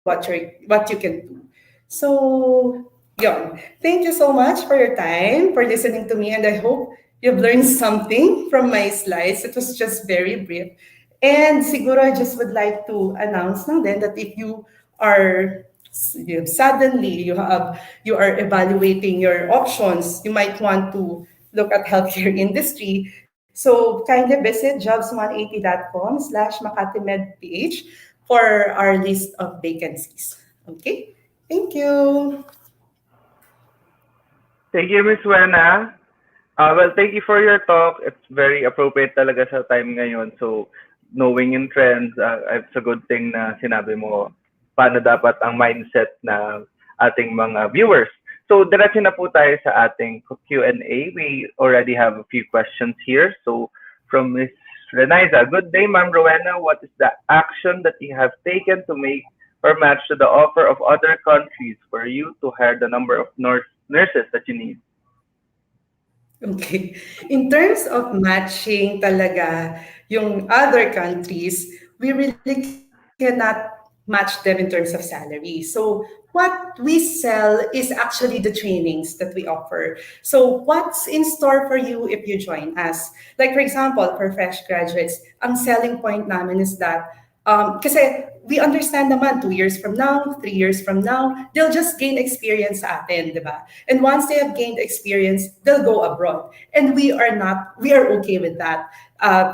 [SPEAKER 9] what you can do. So yeah, thank you so much for your time, for listening to me, and I hope you've learned something from my slides. It was just very brief. And siguro I just would like to announce now then that if you are suddenly you are evaluating your options, you might want to look at healthcare industry. So kindly visit jobs180.com/MakatiMedPH for our list of vacancies. Okay? Thank you.
[SPEAKER 5] Thank you, Miss Wena. Well, thank you for your talk. It's very appropriate talaga sa time ngayon. So, knowing yung trends, it's a good thing na sinabi mo paano dapat ang mindset na ating mga viewers. So, diretso na po tayo sa ating Q&A. We already have a few questions here. So, from Miss Renaiza, good day, Ma'am Rowena. What is the action that you have taken to make or match to the offer of other countries for you to hire the number of nurses that you need?
[SPEAKER 9] Okay. In terms of matching talaga yung other countries, we really cannot match them in terms of salary. So what we sell is actually the trainings that we offer. So what's in store for you if you join us? Like for example, for fresh graduates, ang selling point namin is that kasi we understand naman 2 years from now, 3 years from now, they'll just gain experience sa atin, di ba? And once they have gained experience, they'll go abroad. And we are okay with that.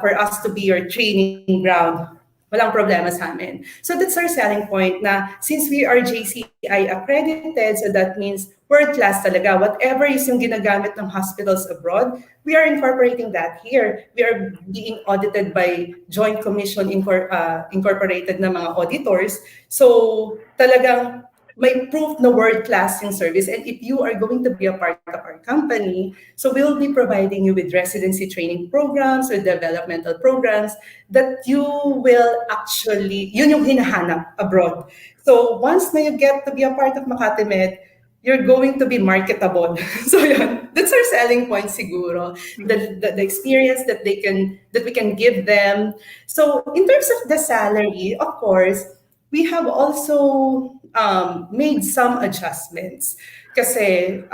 [SPEAKER 9] For us to be your training ground Walang problema sa amin. So that's our selling point na since we are JCI accredited, so that means world-class talaga. Whatever is yung ginagamit ng hospitals abroad, we are incorporating that here. We are being audited by Joint Commission Incorporated na mga auditors. So talagang may proof na world-class yung service. And if you are going to be a part of our company, so we'll be providing you with residency training programs or developmental programs that you will actually, yun yung hinahanap abroad. So once na you get to be a part of Makati Med, you're going to be marketable. So yun, that's our selling point siguro. The experience that we can give them. So in terms of the salary, of course, we have also made some adjustments kasi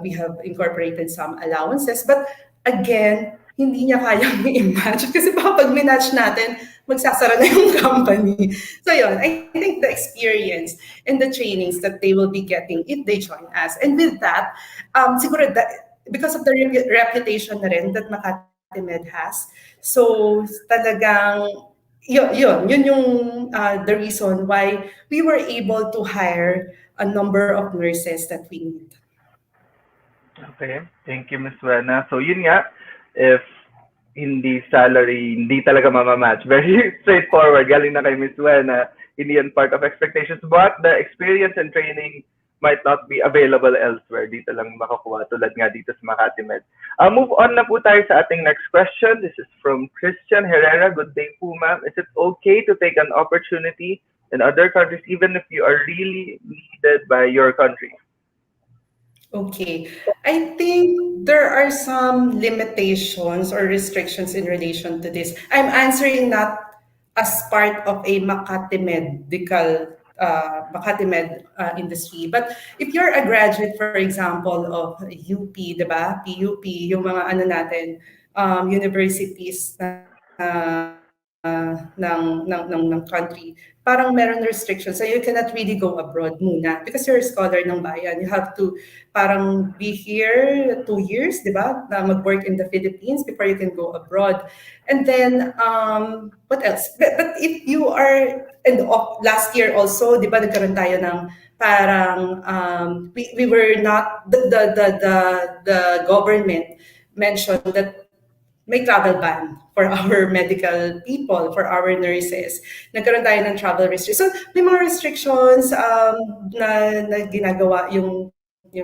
[SPEAKER 9] we have incorporated some allowances. But again, hindi niya kayang i-match kasi baka pag minatch natin, magsasara na yung company. So yun, I think the experience and the trainings that they will be getting if they join us. And with that, siguro that, because of the reputation na rin that Makati Med has, so talagang yun yung the reason why we were able to hire a number of nurses that we need.
[SPEAKER 5] Okay. Thank you, Miss Wena. So yun nga, if hindi salary, hindi talaga mamamatch. Very straightforward. Galing na kay Miss Wena. Hindi yan part of expectations. But the experience and training might not be available elsewhere. Dito lang makakuha tulad nga dito sa Makati Med. Move on na po tayo sa ating next question. This is from Christian Herrera. Good day po, ma'am. Is it okay to take an opportunity in other countries even if you are really needed by your country?
[SPEAKER 9] Okay. I think there are some limitations or restrictions in relation to this. I'm answering not as part of a Makati Med industry. But if you're a graduate, for example, of UP, diba? PUP, yung mga ano natin, universities ng country, parang meron restrictions. So you cannot really go abroad muna because you're a scholar ng bayan. You have to parang be here 2 years, di ba? Na mag-work in the Philippines before you can go abroad. And then, what else? But if you are, and last year also, di ba, nagkaroon tayo ng parang, we were not, the government mentioned that may travel ban for our medical people, for our nurses. Nagkaroon tayo ng travel restrictions. So, may mga restrictions na ginagawa yung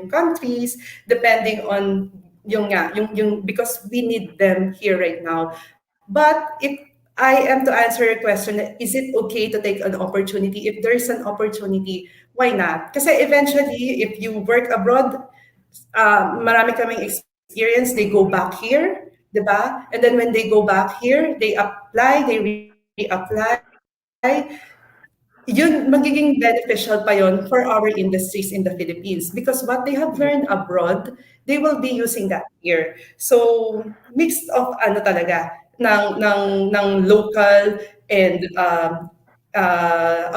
[SPEAKER 9] countries depending on yung because we need them here right now. But if I am to answer your question, is it okay to take an opportunity? If there's an opportunity, why not? Kasi eventually, if you work abroad, marami kaming experience, they go back here, diba? And then when they go back here, they apply, they reapply. Yun, magiging beneficial pa yon for our industries in the Philippines because what they have learned abroad, they will be using that here. So, mixed of ano talaga, ng local and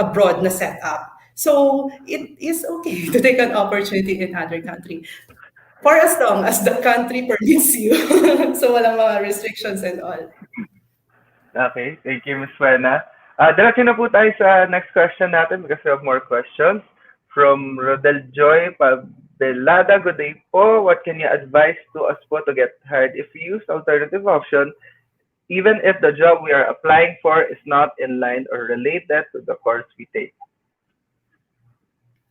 [SPEAKER 9] abroad na setup. So, it is okay to take an opportunity in other country for as long as the country permits you. So, walang mga restrictions and all.
[SPEAKER 5] Okay, thank you, Ms. Wena. Diretso na po tayo sa next question natin because we have more questions. From Rodel Joy Pabelada, good day po. What can you advise to us po to get hired if we use alternative option, even if the job we are applying for is not in line or related to the course we take?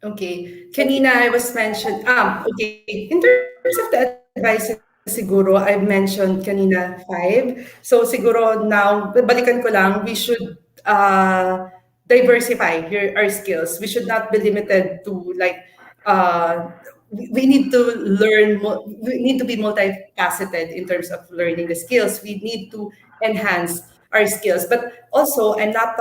[SPEAKER 9] Okay. Kanina I was mentioned, okay. In terms of the advice, siguro, I mentioned kanina 5. So siguro now, balikan ko lang, we should diversify our skills. We should not be limited to like, we need to learn, we need to be multifaceted in terms of learning the skills. We need to enhance our skills. But also, I'm not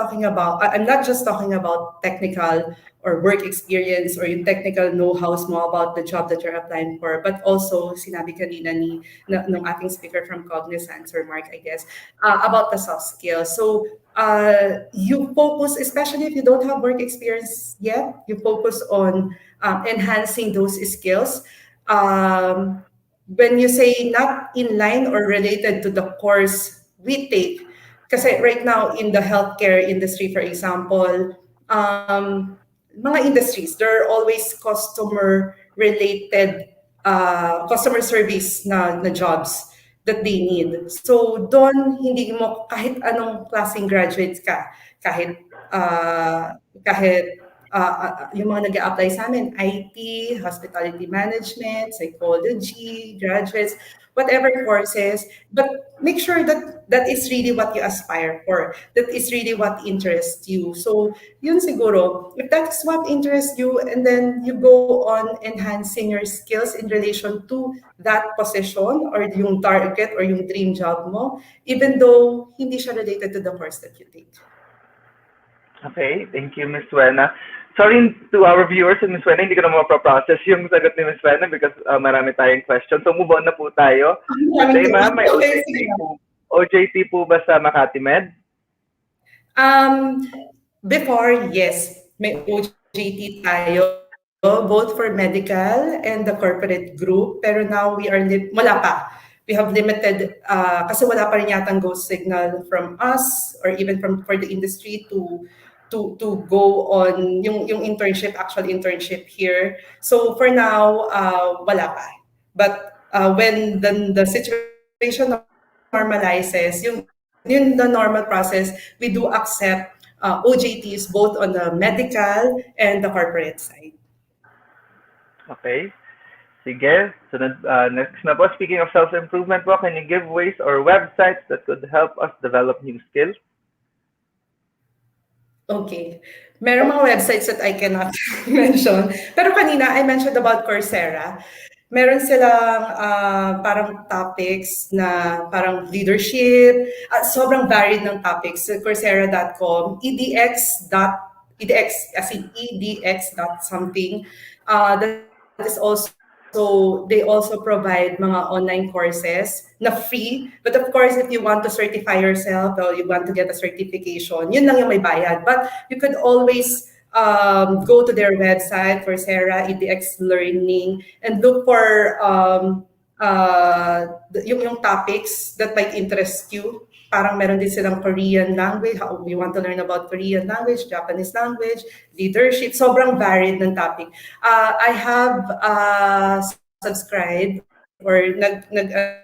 [SPEAKER 9] just talking about technical or work experience or yung technical know-hows mo about the job that you're applying for, but also, sinabi kanina ng ating speaker from Cognizant, Sir Mark, I guess, about the soft skills. So, you focus, especially if you don't have work experience yet, you focus on enhancing those skills. When you say not in line or related to the course we take, Kasi right now in the healthcare industry, for example, mga industries, there are always customer service na jobs that they need. So doon, hindi mo kahit anong klaseng graduates ka, kahit yung mga nag apply sa amin, IT, hospitality management, psychology, graduates, whatever courses, but make sure that that is really what you aspire for, that is really what interests you. So yun siguro, if that is what interests you, and then you go on enhancing your skills in relation to that position or yung target or yung dream job mo, even though hindi siya related to the course that you take.
[SPEAKER 5] Okay, thank you, Miss Wena. Sorry to our viewers and Miss Wena, hindi ko na mapaprocess yung sagot ni Miss Wena because marami tayong questions. So move on na po tayo. Today, ma'am, may
[SPEAKER 9] Okay, sige.
[SPEAKER 5] OJT po ba sa Makati Med?
[SPEAKER 9] Um, Before, yes, may OJT tayo, both for medical and the corporate group. Pero now we are, wala pa. We have limited, kasi wala pa rin yatang go signal from us or even from for the industry to go on yung internship, actual internship here. So for now, wala pa. But when the situation normalizes, yung the normal process, we do accept OJTs both on the medical and the corporate side.
[SPEAKER 5] Okay. Sige. Sunod, next na po, speaking of self-improvement po, can you give ways or websites that could help us develop new skills?
[SPEAKER 9] Okay. Meron mga websites that I cannot mention. Pero kanina, I mentioned about Coursera. Meron silang parang topics na parang leadership. Sobrang varied ng topics. So, Coursera.com, edx, as in edx dot something. That is also, they also provide mga online courses na free. But of course, if you want to certify yourself or you want to get a certification, yun lang yung may bayad. But you could always go to their website, Coursera, EDX Learning, and look for yung topics that might interest you. Parang meron din silang Korean language, how we want to learn about Korean language, Japanese language, leadership, sobrang varied ng topic. I have subscribed or nag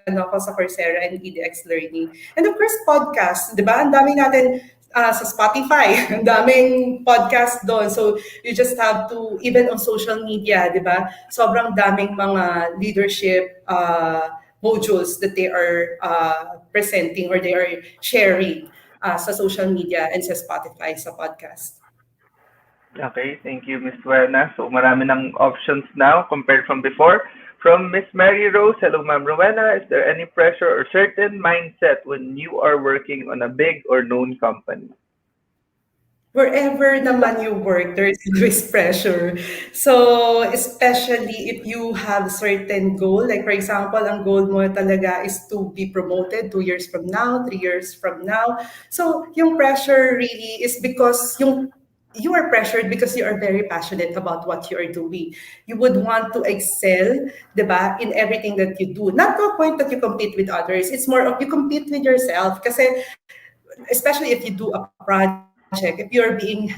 [SPEAKER 9] ako sa Coursera and EDX Learning. And of course, podcast, di ba? Ang dami natin sa Spotify, ang daming podcast doon. So you just have to, even on social media, di ba? Sobrang daming mga leadership modules that they are presenting or they are sharing sa social media and sa Spotify, sa podcast.
[SPEAKER 5] Okay, thank you, Miss Rowena. So marami ng options now compared from before. From Miss Mary Rose, hello, Ma'am Rowena. Is there any pressure or certain mindset when you are working on a big or known company?
[SPEAKER 9] Wherever naman you work, there is always pressure. So, especially if you have certain goal, like for example, ang goal mo talaga is to be promoted 2 years from now, 3 years from now. So, yung pressure really is because you are pressured because you are very passionate about what you are doing. You would want to excel, diba, in everything that you do. Not to a point that you compete with others. It's more of you compete with yourself. Kasi especially if you do a project, if you're being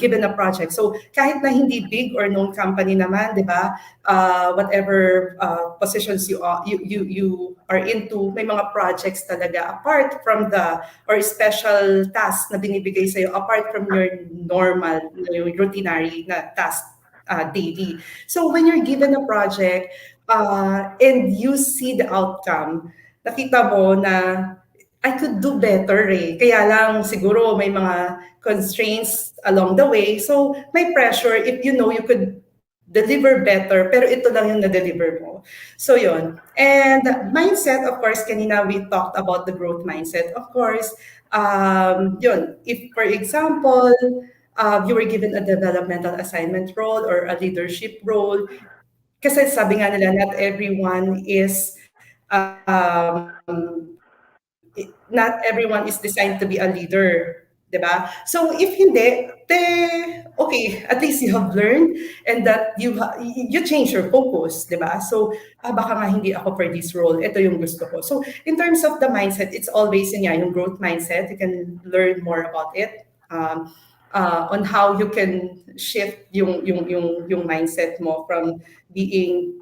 [SPEAKER 9] given a project. So kahit na hindi big or known company naman, di ba? Whatever positions you are into, may mga projects talaga apart from or special tasks na binibigay sa'yo apart from your normal, yung routinary na task daily. So when you're given a project and you see the outcome, nakita mo na I could do better eh. Kaya lang siguro may mga constraints along the way. So may pressure if you know you could deliver better, pero ito lang yung na-deliver mo. So yun. And mindset, of course, kanina we talked about the growth mindset. Of course, yun. If, for example, you were given a developmental assignment role or a leadership role, kasi sabi nga nila, not everyone is not everyone is designed to be a leader, 'di ba? 'Di ba? So if hindi, okay, at least you have learned and that you change your focus, 'di ba? So baka nga hindi ako for this role, ito yung gusto ko. So in terms of the mindset, it's always yun nga, yung growth mindset. You can learn more about it. On how you can shift yung mindset mo from being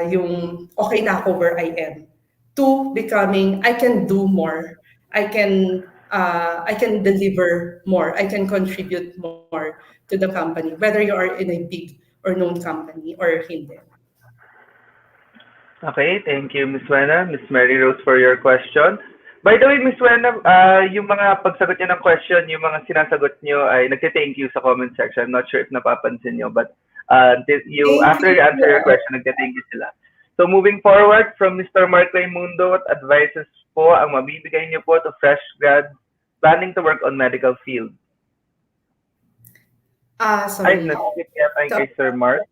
[SPEAKER 9] yung okay na ako where I am to becoming I can do more. I can deliver more. I can contribute more to the company, whether you are in a big or known company or hindi.
[SPEAKER 5] Okay, thank you, Miss Wena, Miss Mary Rose, for your question. By the way, Miss Wena, yung mga pagsagot niyo ng question, yung mga sinasagot niyo ay nagte-thank you sa comment section. I'm not sure if napapansin niyo, but
[SPEAKER 9] Thank
[SPEAKER 5] after
[SPEAKER 9] you.
[SPEAKER 5] you answer your question, nagte-thank you sila. So moving forward from Mr. Mark Raimundo, what advices po ang mabibigay niyo po to fresh grad planning to work on medical field? Ay,
[SPEAKER 9] Sorry.
[SPEAKER 5] nag-skip yata yung
[SPEAKER 9] So,
[SPEAKER 5] kay Sir Mark.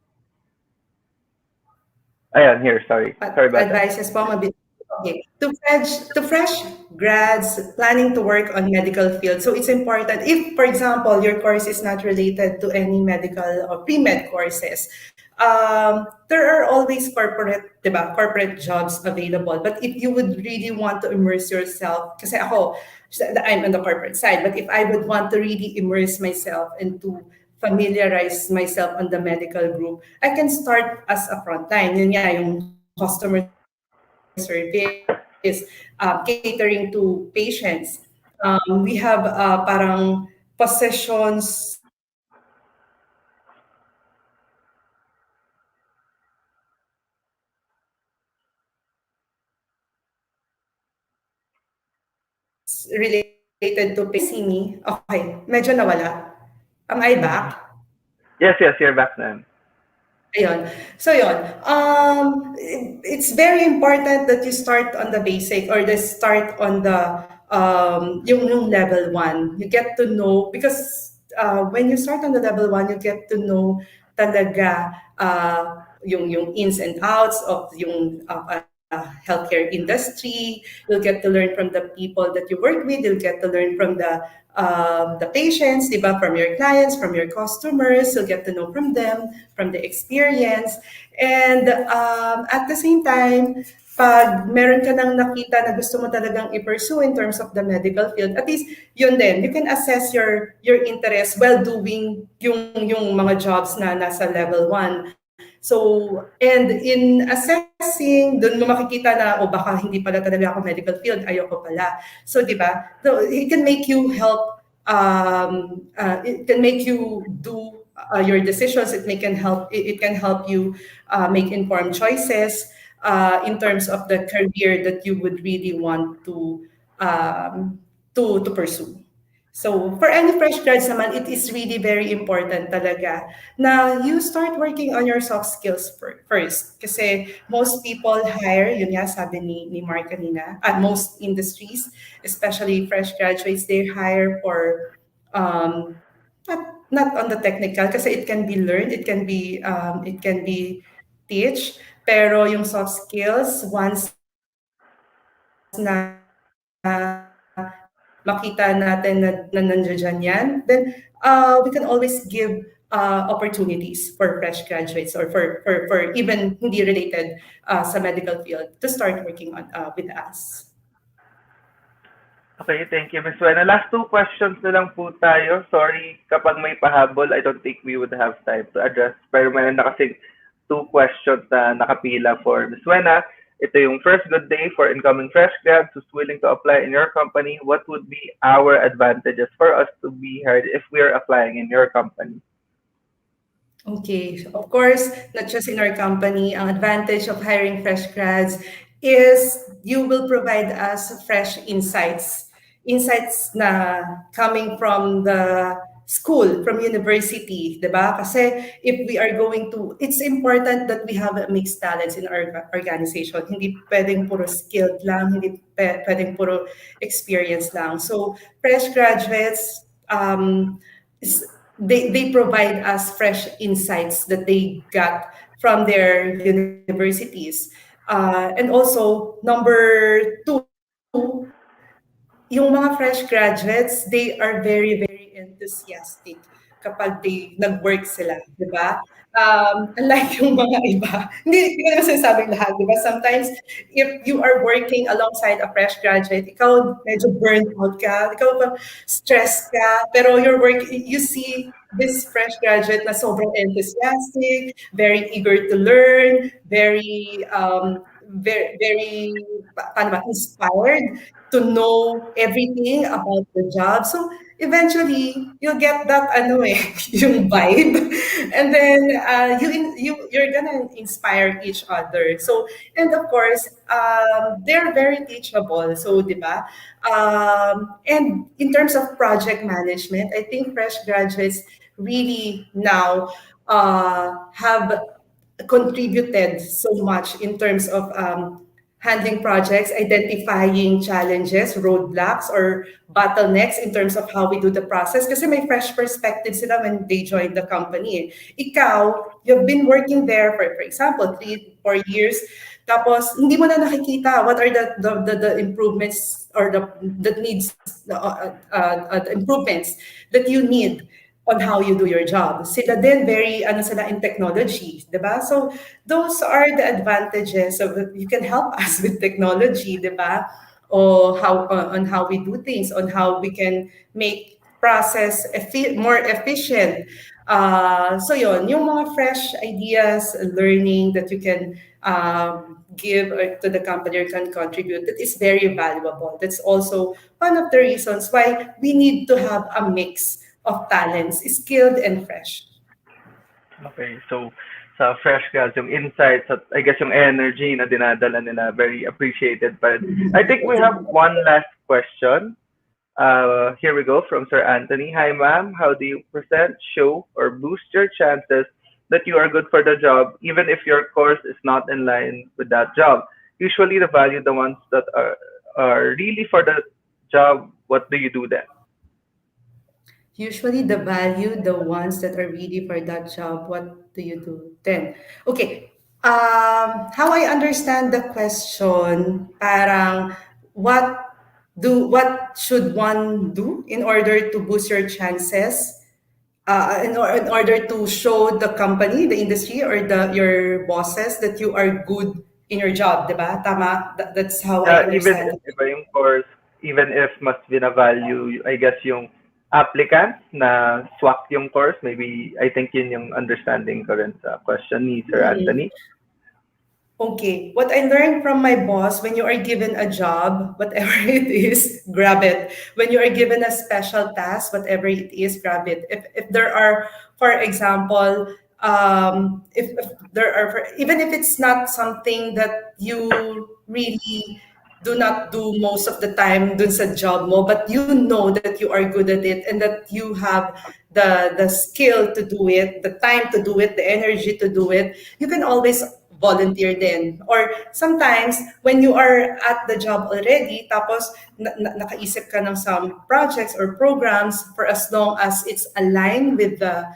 [SPEAKER 5] Ayan, here, sorry. Sorry about that.
[SPEAKER 9] advices po okay. To fresh grads planning to work on medical field. So it's important if, for example, your course is not related to any medical or pre-med courses. There are always corporate jobs available. But if you would really want to immerse yourself, kasi ako, I'm on the corporate side, but if I would want to really immerse myself and to familiarize myself on the medical group, I can start as a frontline. Yun nga, yung customer service, catering to patients. We have parang possessions related to see me. Okay, medyo nawala. Am I back?
[SPEAKER 5] Yes, yes, you're back now.
[SPEAKER 9] Ayun. So yun, it's very important that you start on the basic or the start on the yung level one. You get to know because when you start on the level one, you get to know talaga yung ins and outs of yung healthcare industry. You'll get to learn from the people that you work with. You'll get to learn from the patients, diba? From your clients, from your customers. You'll get to know from them, from the experience. And at the same time, pag meron ka nang nakita na gusto mo talagang i-pursue in terms of the medical field, at least yun din, you can assess your interest while doing yung mga jobs na nasa level 1. So, and in assessing, doon mo makikita na, o baka hindi pala talaga ako medical field, ayoko pala. So, di ba? So, it can make you it can make you do your decisions. It can help you make informed choices in terms of the career that you would really want to pursue. So for any fresh grads naman, it is really very important talaga na you start working on your soft skills first. Kasi most people hire, yun nga sabi ni Mark kanina, at most industries, especially fresh graduates, they hire for not on the technical kasi it can be learned, it can be teach, pero yung soft skills once na makita natin na nandiyan yan, then we can always give opportunities for fresh graduates or for even hindi related sa medical field to start working with us.
[SPEAKER 5] Okay, thank you, Ms. Wena. Last two questions na lang po tayo. Sorry, kapag may pahabol, I don't think we would have time to address. Pero meron na kasing two questions na nakapila for Ms. Wena. Ito yung first good day for incoming fresh grads who's willing to apply in your company. What would be our advantages for us to be hired if we are applying in your company?
[SPEAKER 9] Okay, of course, not just in our company, ang advantage of hiring fresh grads is you will provide us fresh insights. Insights na coming from the school, from university, di ba? Kasi if we are going to, it's important that we have mixed talents in our organization. Hindi pwedeng puro skilled lang, hindi pwedeng puro experience lang. So fresh graduates, they provide us fresh insights that they got from their universities. And also, number two, yung mga fresh graduates, they are very, very enthusiastic kapag nag-work sila, di ba? Unlike yung mga iba, hindi ko naman sinasabing lahat, di ba? Sometimes, if you are working alongside a fresh graduate, ikaw medyo burnt out ka, ikaw pa stressed ka, pero your work, you see this fresh graduate na sobrang enthusiastic, very eager to learn, very, paano ba, inspired to know everything about the job. So eventually, you'll get that ano eh, yung vibe, and then you're gonna inspire each other. So and of course, they're very teachable. So, di ba? And in terms of project management, I think fresh graduates really now have contributed so much in terms of handling projects, identifying challenges, roadblocks, or bottlenecks in terms of how we do the process. Kasi may fresh perspective sila when they join the company. Ikaw, you've been working there for example, 3, 4 years, tapos hindi mo na nakikita what are the improvements or the needs, the improvements that you need on how you do your job. Sila din very ano sila in technology, 'di ba? So those are the advantages of you can help us with technology, 'di ba? O how on how we do things, on how we can make process more efficient. So yon, yung mga fresh ideas, learning that you can give to the company or can contribute, that is very valuable. That's also one of the reasons why we need to have a mix of talents, skilled and fresh.
[SPEAKER 5] Okay, so sa fresh grads, yung insights at I guess yung energy na dinadala nila, very appreciated. But I think we have one last question. Here we go from Sir Anthony. Hi, ma'am. How do you present, show, or boost your chances that you are good for the job, even if your course is not in line with that job? Usually, the value the ones that are really for the job. What do you do then?
[SPEAKER 9] Usually the value, the ones that are really for that job, what do you do then? Okay. How I understand the question, parang what should one do in order to boost your chances, in order to show the company, the industry, or your bosses that you are good in your job, diba? Tama? That's how I
[SPEAKER 5] Even
[SPEAKER 9] understand
[SPEAKER 5] if
[SPEAKER 9] it.
[SPEAKER 5] iba yung course, even if mas bina-value, I guess, yung applicant na swak yung course, maybe I think yun yung understanding ko rin sa question ni Sir
[SPEAKER 9] Mhm.
[SPEAKER 5] Anthony.
[SPEAKER 9] Okay, what I learned from my boss, when you are given a job, whatever it is, grab it. When you are given a special task, whatever it is, grab it. If there are, for example, if there are, even if it's not something that you really do not do most of the time dun sa job mo, but you know that you are good at it and that you have the skill to do it, the time to do it, the energy to do it, you can always volunteer din. Or sometimes, when you are at the job already, tapos nakaisip ka ng some projects or programs for as long as it's aligned with the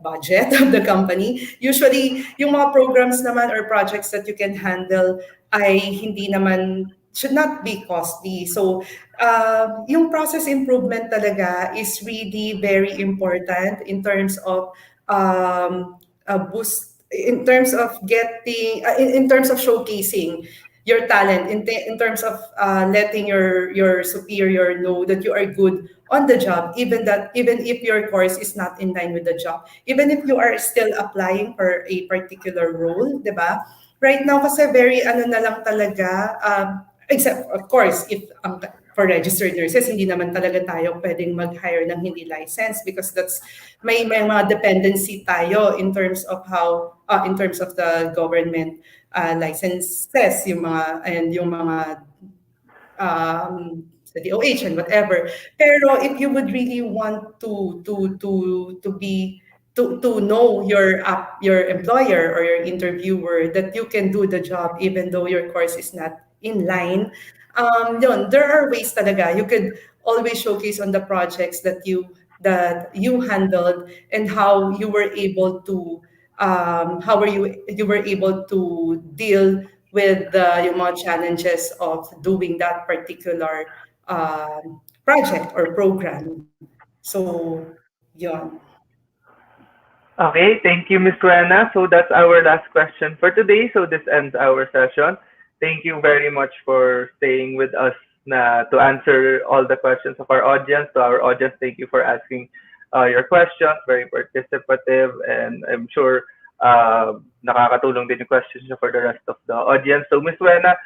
[SPEAKER 9] budget of the company. Usually, yung mga programs naman or projects that you can handle ay hindi naman should not be costly. So, yung process improvement talaga is really very important in terms of boost, in terms of getting, in terms of showcasing your talent, in terms of letting your superior know that you are good on the job, even if your course is not in line with the job, even if you are still applying for a particular role, 'di ba? Right now kasi very ano na lang talaga, except of course if for registered nurses, hindi naman talaga tayo pwedeng mag-hire ng hindi license because that's may mga dependency tayo in terms of how in terms of the government licenses, yung mga and yung mga sa DOH and whatever. Pero if you would really want to be to know your employer or your interviewer that you can do the job even though your course is not in line, yun, there are ways talaga. You could always showcase on the projects that you handled and how you were able to how were you were able to deal with the yung mga challenges of doing that particular project or program. So, yon.
[SPEAKER 5] Okay, thank you, Miss Rena. So that's our last question for today. So this ends our session. Thank you very much for staying with us to answer all the questions of our audience. To our audience, thank you for asking your questions. Very participative, and I'm sure nakakatulong din yung questions niyo for the rest of the audience. So Miss Rena,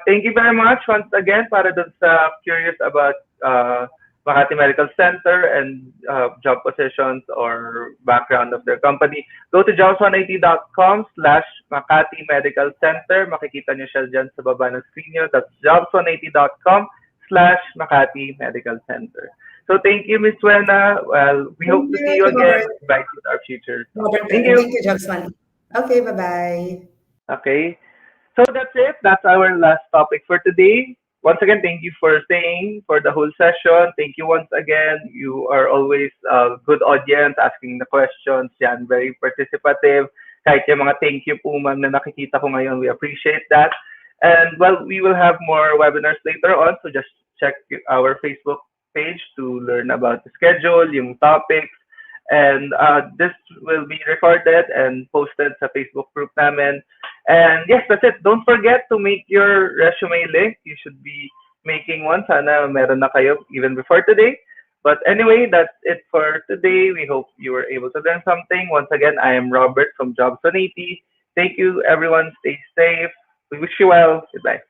[SPEAKER 5] thank you very much once again para dun sa curious about Makati Medical Center and job positions or background of their company. Go to jobs180.com/Makati Medical Center. Makikita niyo siya dyan sa baba ng screen niyo. That's jobs180.com/Makati Medical Center. So thank you, Miss Wena. Well, we hope to see
[SPEAKER 9] Thank
[SPEAKER 5] you
[SPEAKER 9] you,
[SPEAKER 5] again.
[SPEAKER 9] Robert.
[SPEAKER 5] Invite you to our future topic.
[SPEAKER 9] Robert,
[SPEAKER 5] Thank
[SPEAKER 9] and
[SPEAKER 5] you.
[SPEAKER 9] thank you, Jobsman. Okay, bye-bye.
[SPEAKER 5] Okay. So that's it. That's our last topic for today. Once again, thank you for staying for the whole session. Thank you once again. You are always a good audience asking the questions. Yan, very participative. Kahit yung mga thank you po ma'am na nakikita ko ngayon, we appreciate that. And well, we will have more webinars later on. So just check our Facebook page to learn about the schedule, yung topics, and this will be recorded and posted sa Facebook group namin. And yes, that's it. Don't forget to make your resume link. You should be making one. Sana meron na kayo even before today. But anyway, that's it for today. We hope you were able to learn something. Once again, I am Robert from Jobs 180. Thank you, everyone. Stay safe. We wish you well. Goodbye.